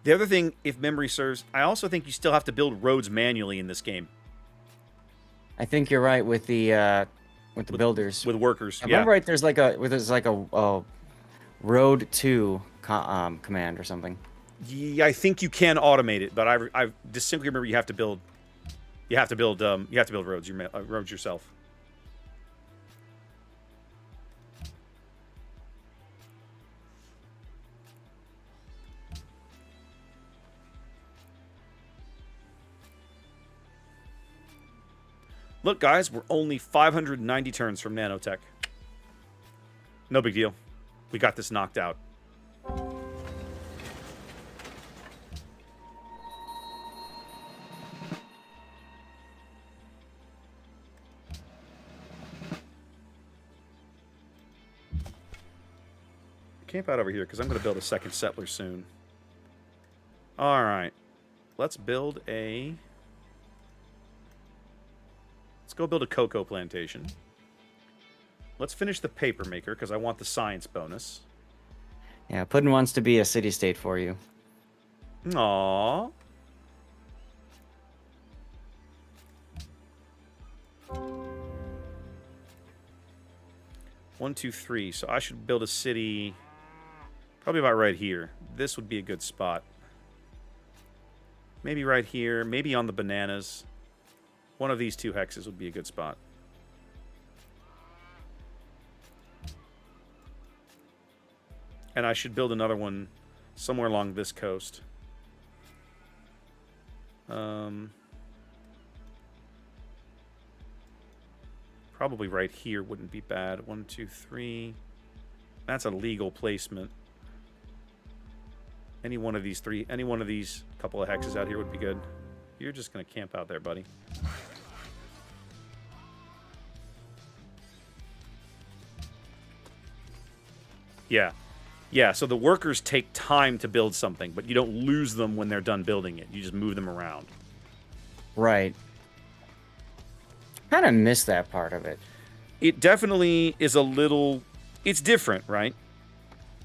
The other thing, if memory serves, I also think you still have to build roads manually in this game. I think you're right with the builders. With workers, If I remember right, there's like a road to command or something. Yeah, I think you can automate it, but I distinctly remember you have to build roads yourself. Look, guys, we're only 590 turns from nanotech. No big deal. We got this knocked out. Camp out over here, because I'm going to build a second settler soon. All right. Let's build a... Let's go build a cocoa plantation. Let's finish the paper maker, because I want the science bonus. Yeah, Puddin wants to be a city-state for you. Aww. One, two, three. So I should build a city probably about right here. This would be a good spot. Maybe right here. Maybe on the bananas. One of these two hexes would be a good spot. And I should build another one somewhere along this coast. Probably right here wouldn't be bad. 1, 2, 3. That's a legal placement. Any one of these couple of hexes out here would be good. You're just going to camp out there, buddy. Yeah. Yeah, so the workers take time to build something, but you don't lose them when they're done building it. You just move them around. Right. Kind of miss that part of it. It definitely is a little... It's different, right?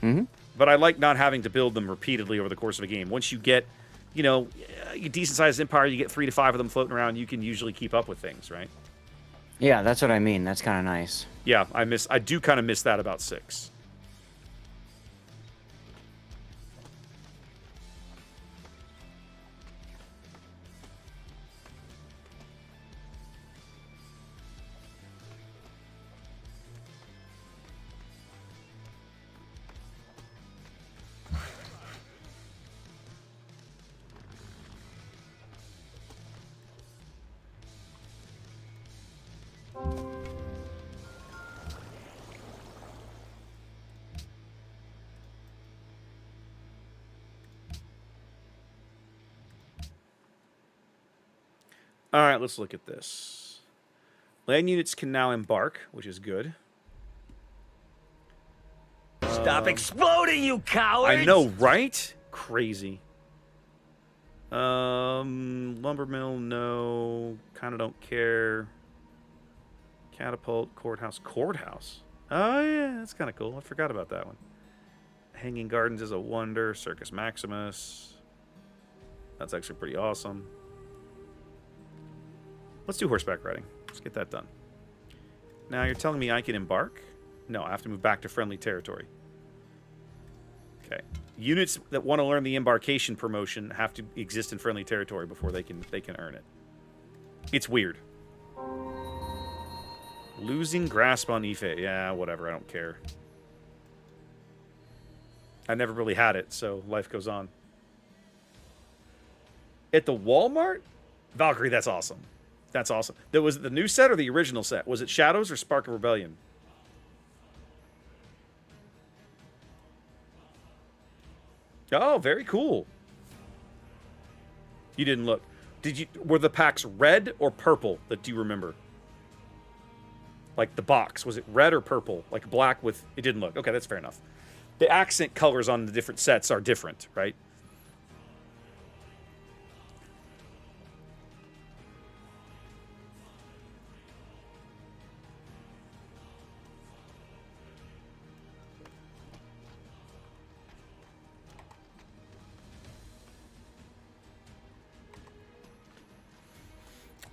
Mm-hmm. But I like not having to build them repeatedly over the course of a game. Once you get, a decent-sized empire, you get 3 to 5 of them floating around, you can usually keep up with things, right? Yeah, that's what I mean. That's kind of nice. Yeah, I do kind of miss that about 6. All right, let's look at this. Land units can now embark, which is good. Stop exploding, you cowards! I know, right? Crazy. Lumber mill, no. Kind of don't care. Catapult, courthouse. Courthouse? Oh, yeah, that's kind of cool. I forgot about that one. Hanging Gardens is a wonder. Circus Maximus. That's actually pretty awesome. Let's do horseback riding. Let's get that done. Now, you're telling me I can embark? No, I have to move back to friendly territory. Okay. Units that want to learn the embarkation promotion have to exist in friendly territory before they can earn it. It's weird. Losing grasp on Ife. Yeah, whatever. I don't care. I never really had it, so life goes on. At the Walmart? Valkyrie, that's awesome. That's awesome. There was the new set or the original set? Was it Shadows or Spark of Rebellion? Oh, very cool. You didn't look. Were the packs red or purple that you remember? Like the box, was it red or purple? Like black with, it didn't look. Okay, that's fair enough. The accent colors on the different sets are different, right?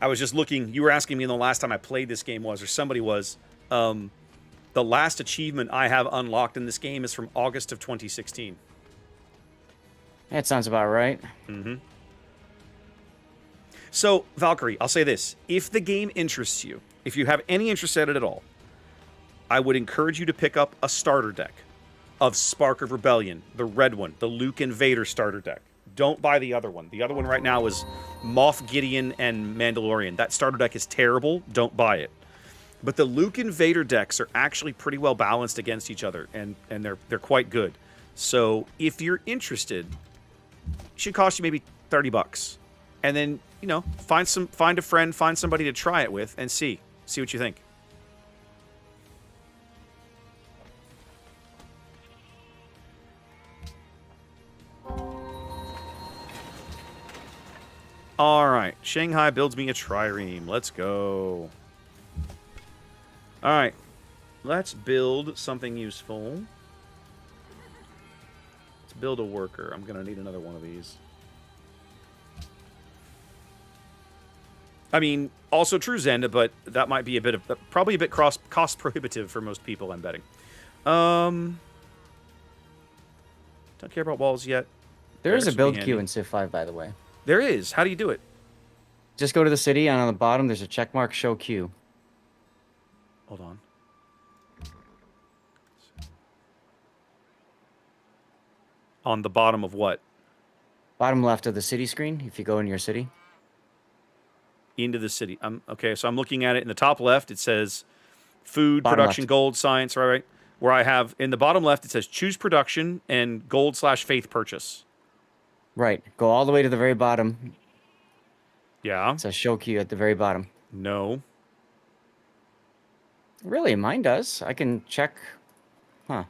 I was just looking, you were asking me the last time I played this game was, or somebody was, the last achievement I have unlocked in this game is from August of 2016. That sounds about right. Mm-hmm. So, Valkyrie, I'll say this. If the game interests you, if you have any interest in it at all, I would encourage you to pick up a starter deck of Spark of Rebellion, the red one, the Luke and Vader starter deck. Don't buy the other one. The other one right now is Moff Gideon and Mandalorian. That starter deck is terrible. Don't buy it. But the Luke and Vader decks are actually pretty well balanced against each other, and they're quite good. So if you're interested, it should cost you maybe $30. And then, you know, find a friend, find somebody to try it with, and see what you think. All right, Shanghai builds me a trireme. Let's go. All right, let's build something useful. Let's build a worker. I'm gonna need another one of these. I mean, also true Zenda, but that might be probably a bit cost prohibitive for most people, I'm betting. Don't care about walls yet. There is a Barracks would build be queue handy. in Civ 5, by the way. There is. How do you do it? Just go to the city, and on the bottom, there's a checkmark show queue. Hold on. On the bottom of what? Bottom left of the city screen, if you go in your city. Into the city. Okay, so I'm looking at it in the top left. It says food, Bottom production, left. gold, science, right? Where I have in the bottom left, it says choose production and gold/faith purchase. Right. Go all the way to the very bottom. Yeah. It says show queue at the very bottom. No. Really, mine does. I can check. Huh.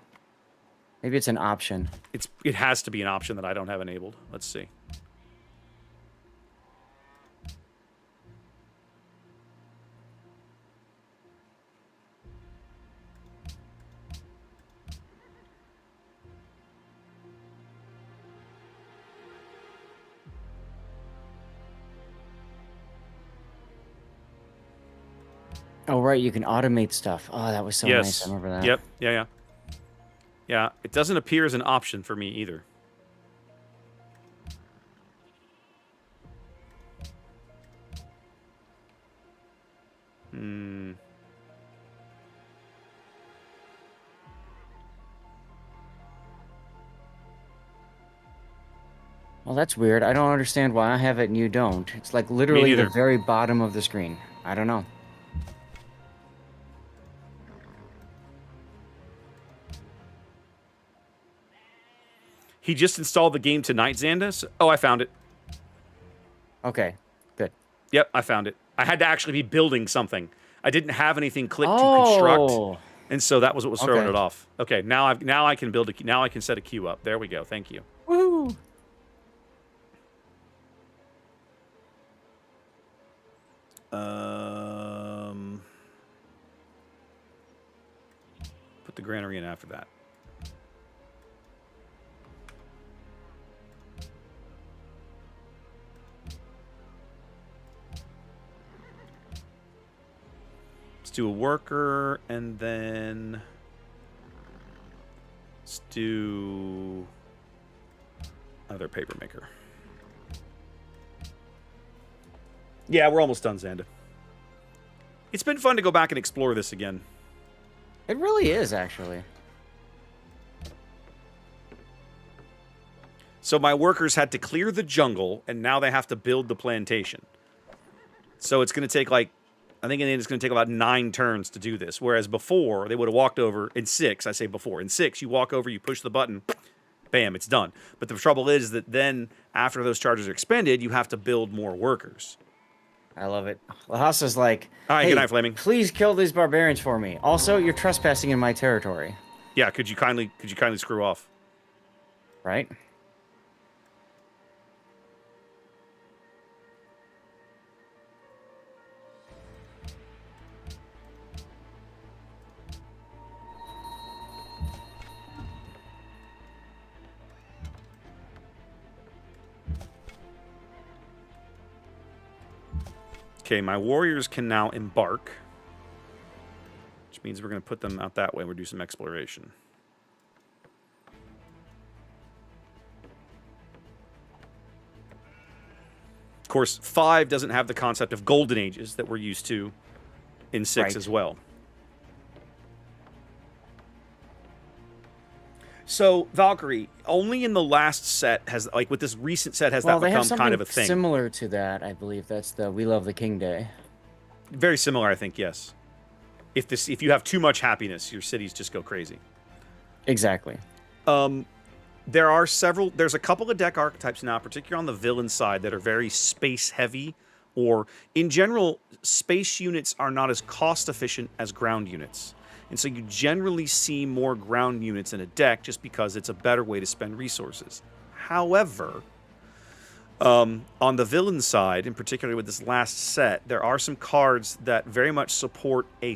Maybe it's an option. It has to be an option that I don't have enabled. Let's see. Oh, right. You can automate stuff. Oh, that was so nice. I remember that. Yep. Yeah. Yeah. It doesn't appear as an option for me either. Well, that's weird. I don't understand why I have it and you don't. It's like literally the neither. very bottom of the screen. I don't know. He just installed the game tonight, Xandas. Oh, I found it. Okay, good. Yep, I found it. I had to actually be building something. I didn't have anything clicked to construct, Oh. and so that was what was throwing Okay. it off. Okay, now I can build a now I can set a queue up. There we go. Thank you. Woo. Put the granary in after that. Let's do a worker, and then let's do another paper maker. Yeah, we're almost done, Xanda. It's been fun to go back and explore this again. It really is, actually. So my workers had to clear the jungle, and now they have to build the plantation. So it's going to take I think it's going to take about 9 turns to do this. Whereas before, they would have walked over in 6. I say before. In 6, you walk over, you push the button, bam, it's done. But the trouble is that then, after those charges are expended, you have to build more workers. I love it. Lahasa's like, All right, hey, good night, Flaming. please kill these barbarians for me. Also, you're trespassing in my territory. Yeah, could you kindly screw off? Right? Okay, my warriors can now embark, which means we're going to put them out that way. We'll do some exploration. Of course, 5 doesn't have the concept of golden ages that we're used to in 6 Right. as well. So, Valkyrie, only in the last set has, like with this recent set, has Well, that they have become something kind of a thing. similar to that, I believe. That's the We Love the King Day. Very similar, I think, yes. If you have too much happiness, your cities just go crazy. Exactly. There's a couple of deck archetypes now, particularly on the villain side, that are very space heavy, or in general, space units are not as cost efficient as ground units. And so you generally see more ground units in a deck just because it's a better way to spend resources. However, on the villain side, and particularly with this last set, there are some cards that very much support a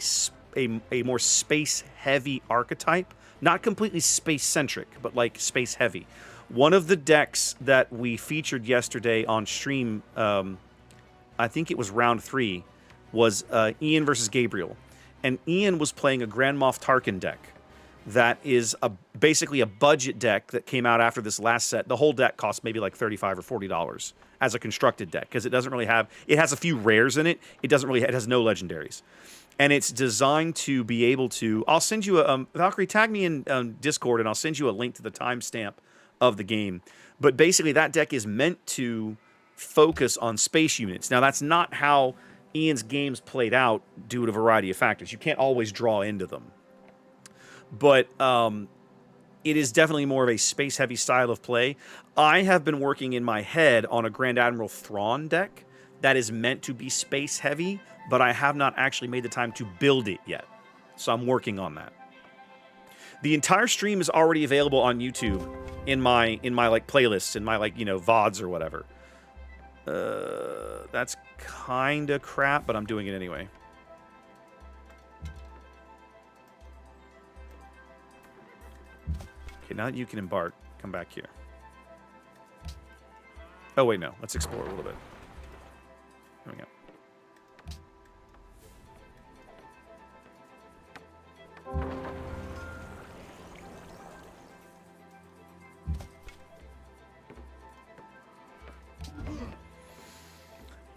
more space-heavy archetype. Not completely space-centric, but like space-heavy. One of the decks that we featured yesterday on stream, I think it was round 3, was Ian versus Gabriel. And Ian was playing a Grand Moff Tarkin deck that is basically a budget deck that came out after this last set. The whole deck costs maybe like $35 or $40 as a constructed deck because it doesn't really have. It has a few rares in it. It has no legendaries, and it's designed to be able to. I'll send you a Valkyrie. Tag me in Discord, and I'll send you a link to the timestamp of the game. But basically, that deck is meant to focus on space units. Now, that's not how Ian's games played out due to a variety of factors. You can't always draw into them. But it is definitely more of a space-heavy style of play. I have been working in my head on a Grand Admiral Thrawn deck that is meant to be space-heavy, but I have not actually made the time to build it yet. So I'm working on that. The entire stream is already available on YouTube in my like playlists, in my like, VODs or whatever. That's kind of crap, but I'm doing it anyway. Okay, now that you can embark, come back here. Oh, wait, no. Let's explore a little bit. Here we go.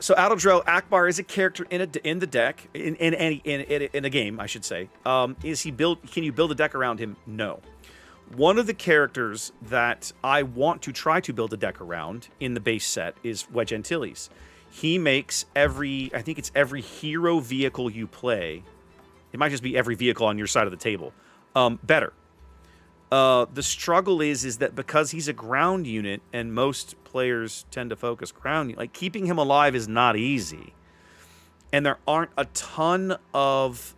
So Adildrel Akbar is a character in the deck in a game, I should say. Can you build a deck around him? No. One of the characters that I want to try to build a deck around in the base set is Wedge Antilles. He makes I think it's every hero vehicle you play. It might just be every vehicle on your side of the table. Better. The struggle is that because he's a ground unit, and most players tend to focus ground, like keeping him alive is not easy, and there aren't a ton of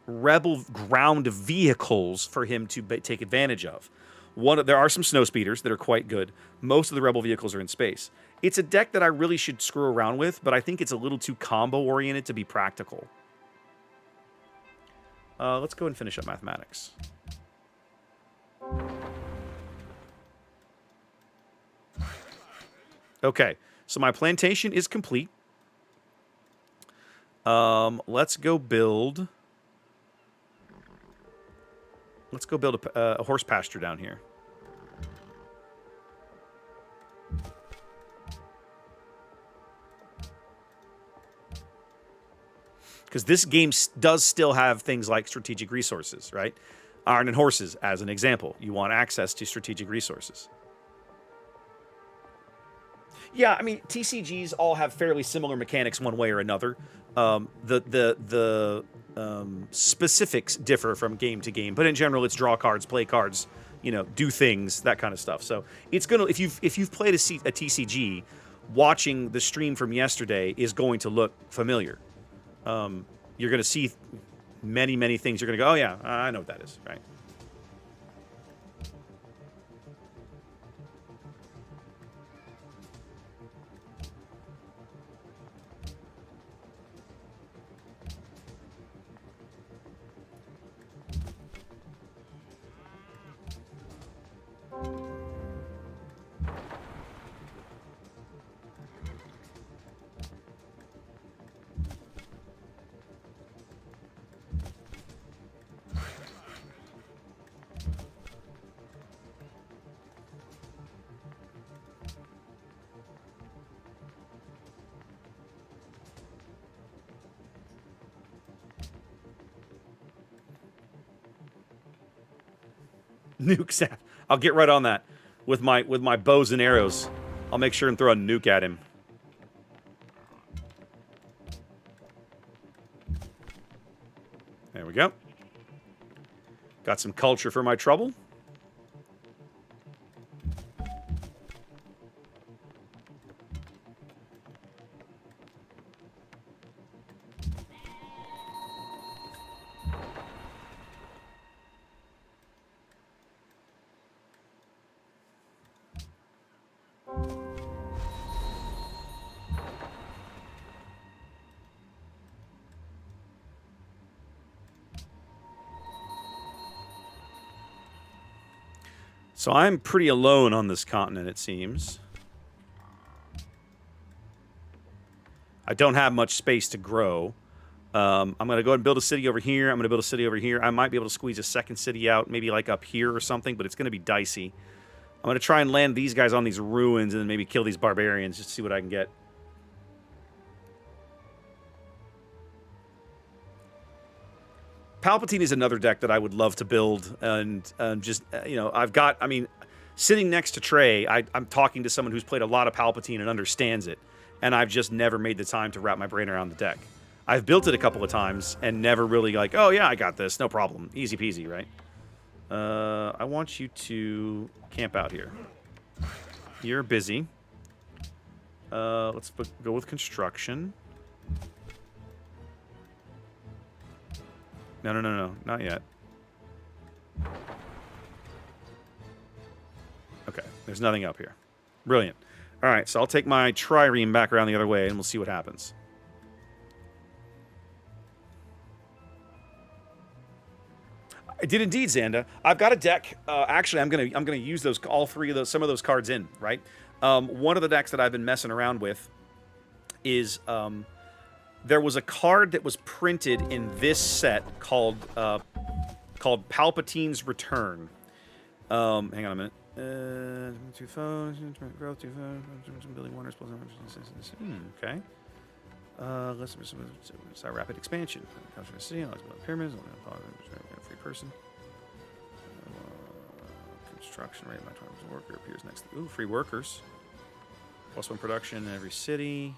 rebel ground vehicles for him to take advantage of. There are some snow speeders that are quite good. Most of the rebel vehicles are in space. It's a deck that I really should screw around with, but I think it's a little too combo oriented to be practical. Let's go and finish up mathematics. Okay, so my plantation is complete. Let's go build. Let's go build a horse pasture down here. Because this game does still have things like strategic resources, right? Iron and horses, as an example. You want access to strategic resources. Yeah, I mean, TCGs all have fairly similar mechanics one way or another. The specifics differ from game to game, but in general, it's draw cards, play cards, you know, do things, that kind of stuff. So it's gonna, if you've played a TCG, watching the stream from yesterday is going to look familiar. You're going to see many things. You're going to go, oh yeah, I know what that is, right? Nuke Zap. I'll get right on that with my bows and arrows. I'll make sure and throw a nuke at him. There we go. Got some culture for my trouble. So I'm pretty alone on this continent, it seems. I don't have much space to grow. I'm going to go ahead and build a city over here. I'm going to build a city over here. I might be able to squeeze a second city out, maybe like up here or something, but it's going to be dicey. I'm going to try and land these guys on these ruins and then maybe kill these barbarians just to see what I can get. Palpatine is another deck that I would love to build, and just, you know, I mean, sitting next to Trey, I'm talking to someone who's played a lot of Palpatine and understands it, and I've just never made the time to wrap my brain around the deck. I've built it a couple of times and never really like, oh yeah, I got this, no problem, easy peasy, right? I want you to camp out here. You're busy. Let's go with construction. No, not yet. Okay, there's nothing up here. Brilliant. All right, so I'll take my trireme back around the other way, and we'll see what happens. I did indeed, Xanda. I've got a deck. Actually, I'm gonna use those, some of those cards in, right. One of the decks that I've been messing around with is there was a card that was printed in this set called Palpatine's Return. Hang on a minute. Two phones, growth, two phones, building wonders. Okay. Let's start rapid expansion. Pyramids. Free person. Construction rate. My target worker appears next. Ooh, free workers. +1 production in every city.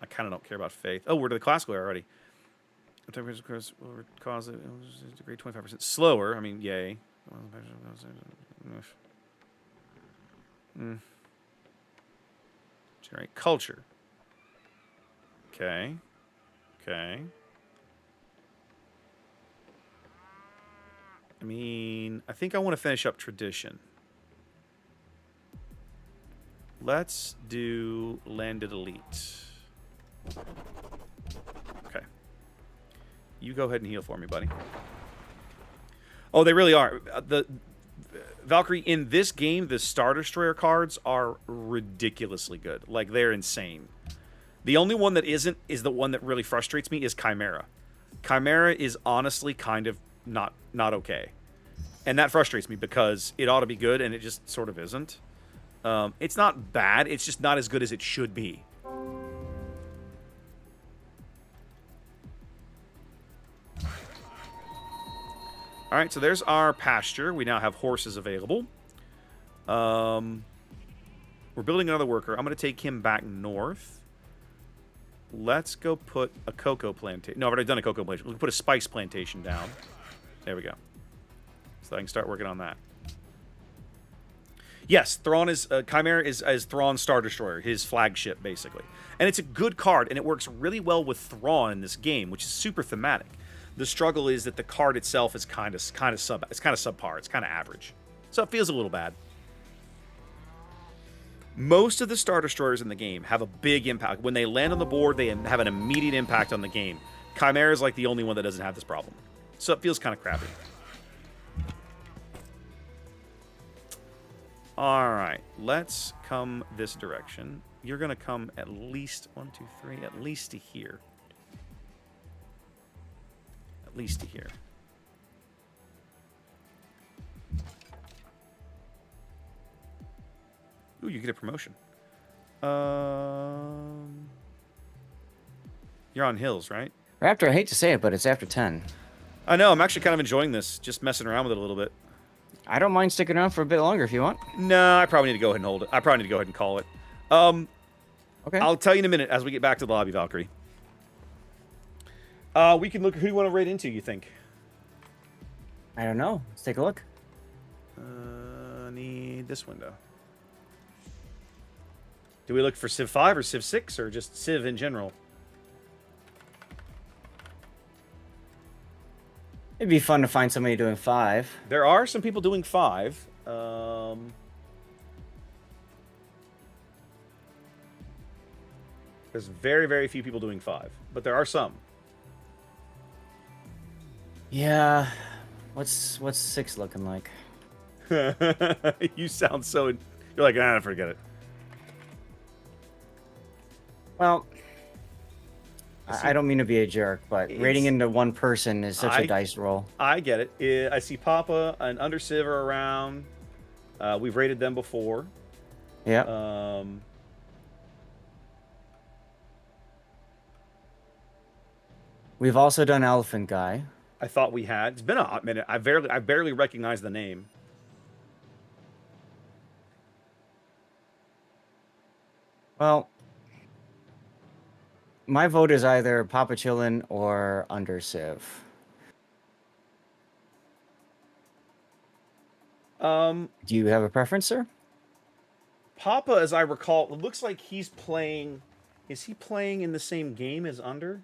I kind of don't care about faith. Oh, we're to the classical already. Temperature course will cause it to degrade 25% slower. I mean, yay. Generate culture. Okay. Okay. I mean, I think I want to finish up tradition. Let's do landed elite. Okay. You go ahead and heal for me, buddy. Oh, they really are. The Valkyrie, in this game, the Star Destroyer cards are ridiculously good. Like, they're insane. The only one that isn't is the one that really frustrates me is Chimera. Chimera is honestly kind of not okay. And that frustrates me because it ought to be good and it just sort of isn't. It's not bad, it's just not as good as it should be. Alright, so there's our pasture. We now have horses available. We're building another worker. I'm going to take him back north. Let's go put a cocoa plantation. No, I've already done a cocoa plantation. We'll put a spice plantation down. There we go. So I can start working on that. Yes, Thrawn is Chimera is Thrawn's Star Destroyer, his flagship, basically. And it's a good card, and it works really well with Thrawn in this game, which is super thematic. The struggle is that the card itself is kind of subpar. It's kind of average, so it feels a little bad. Most of the Star Destroyers in the game have a big impact. When they land on the board, they have an immediate impact on the game. Chimera is like the only one that doesn't have this problem, so it feels kind of crappy. All right, let's come this direction. You're gonna come at least 1, 2, 3, at least to here. At least to here. Ooh, you get a promotion. You're on hills, right? Raptor, I hate to say it, but it's after 10. I know, I'm actually kind of enjoying this, just messing around with it a little bit. I don't mind sticking around for a bit longer if you want. No, I probably need to go ahead and hold it. I probably need to go ahead and call it. Okay. I'll tell you in a minute as we get back to the lobby, Valkyrie. We can look. Who do you want to raid into, you think? I don't know. Let's take a look. Need this window. Do we look for Civ 5 or Civ 6 or just Civ in general? It'd be fun to find somebody doing 5. There are some people doing 5. There's very, very few people doing 5, but there are some. Yeah. What's 6 looking like? You sound so... You're like, ah, forget it. Well, I don't mean to be a jerk, but raiding into one person is such a dice roll. I get it. I see Papa and Underciv are around. We've raided them before. Yeah. We've also done Elephant Guy. I thought we had. It's been a hot minute. I barely recognize the name. Well, my vote is either Papa Chillin or Underciv. Do you have a preference, sir? Papa, as I recall, it looks like he's playing... Is he playing in the same game as Under?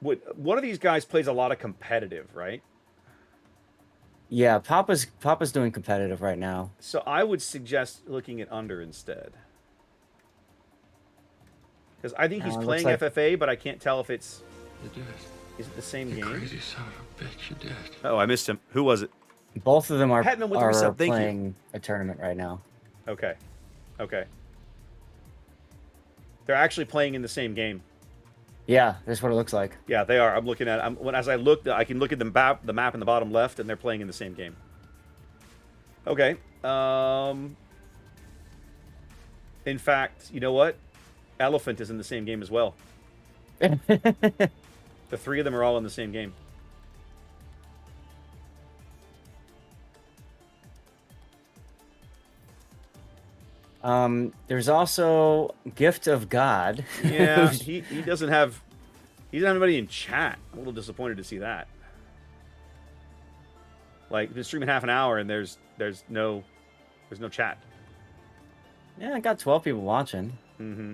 One of these guys plays a lot of competitive, right? Yeah, Papa's doing competitive right now. So I would suggest looking at Under instead. Because I think he's playing like... FFA, but I can't tell if it's... You're dead. Is it the same You game? crazy son of a bitch, you're dead. Oh, I missed him. Who was it? Both of them are Hetman with the resub, thank you. playing a tournament right now. Okay. Okay. They're actually playing in the same game. Yeah, that's what it looks like. Yeah, they are. I'm looking at as I look, I can look at the map in the bottom left, and they're playing in the same game. Okay. In fact, you know what? Elephant is in the same game as well. The 3 of them are all in the same game. There's also Gift of God. Yeah, he doesn't have He doesn't have anybody in chat. I'm a little disappointed to see that. Like, been streaming half an hour and there's no chat. Yeah, I got 12 people watching. Mm-hmm.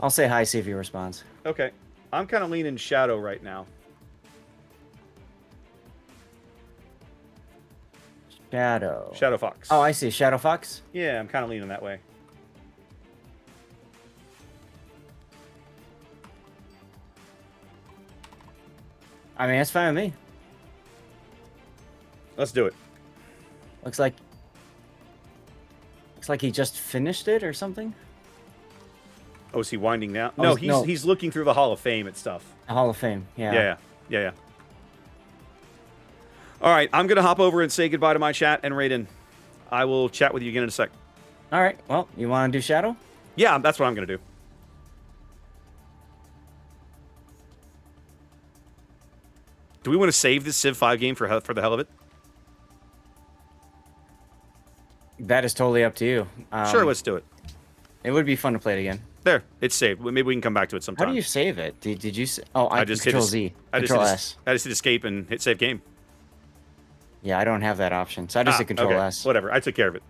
I'll say hi, see if he responds. Okay. I'm kind of leaning Shadow right now. Shadow Fox. Oh, I see. Shadow Fox? Yeah, I'm kind of leaning that way. I mean, it's fine with me. Let's do it. Looks like he just finished it or something. Oh, is he winding down? Oh, No, he's looking through the Hall of Fame and stuff. The Hall of Fame. Yeah. Yeah. All right, I'm going to hop over and say goodbye to my chat, and Raiden, I will chat with you again in a sec. All right. Well, you want to do Shadow? Yeah, that's what I'm going to do. Do we want to save this Civ 5 game for the hell of it? That is totally up to you. Sure, let's do it. It would be fun to play it again. There, it's saved. Maybe we can come back to it sometime. How do you save it? Did you? Oh, I just Control Z. Control S. I just hit escape and hit save game. Yeah, I don't have that option, so I just hit Control okay. S. Whatever, I took care of it.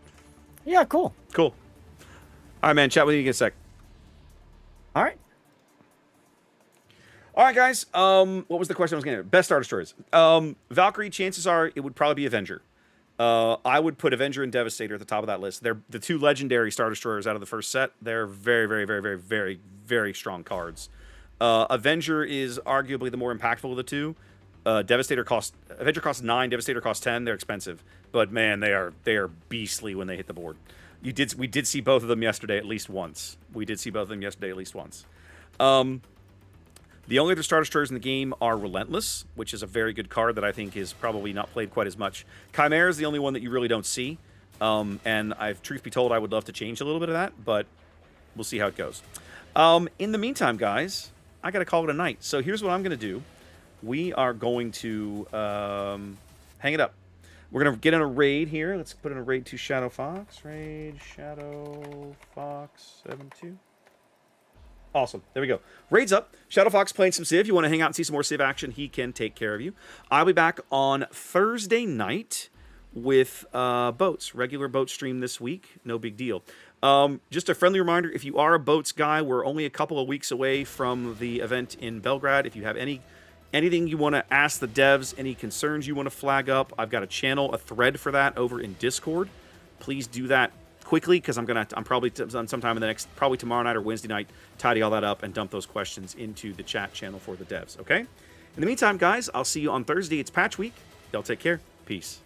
Yeah, cool. Cool. All right, man. Chat with you in a sec. All right. All right, guys. What was the question I was going to best Star Destroyers? Valkyrie, chances are it would probably be Avenger. I would put Avenger and Devastator at the top of that list. They're the two legendary Star Destroyers out of the first set. They're very, very, very, very, very, very strong cards. Avenger is arguably the more impactful of the two. Avenger costs 9, Devastator costs 10. They're expensive, but man, they are beastly when they hit the board. We did see both of them yesterday at least once. The only other Star Destroyers in the game are Relentless, which is a very good card that I think is probably not played quite as much. Chimera is the only one that you really don't see. And truth be told, I would love to change a little bit of that, but we'll see how it goes. In the meantime, guys, I got to call it a night. So here's what I'm going to do. We are going to hang it up. We're going to get in a raid here. Let's put in a raid to Shadow Fox. Raid Shadow Fox 72. Awesome. There we go. Raid's up. Shadow Fox playing some Civ. You want to hang out and see some more Civ action, he can take care of you. I'll be back on Thursday night with boats. Regular boat stream this week. No big deal. Just a friendly reminder, if you are a boats guy, we're only a couple of weeks away from the event in Belgrade. If you have anything you want to ask the devs, any concerns you want to flag up, I've got a thread for that over in Discord. Please do that quickly, because I'm probably sometime in the next, probably tomorrow night or Wednesday night, tidy all that up and dump those questions into the chat channel for the devs, okay? In the meantime, guys, I'll see you on Thursday. It's patch week. Y'all take care. Peace.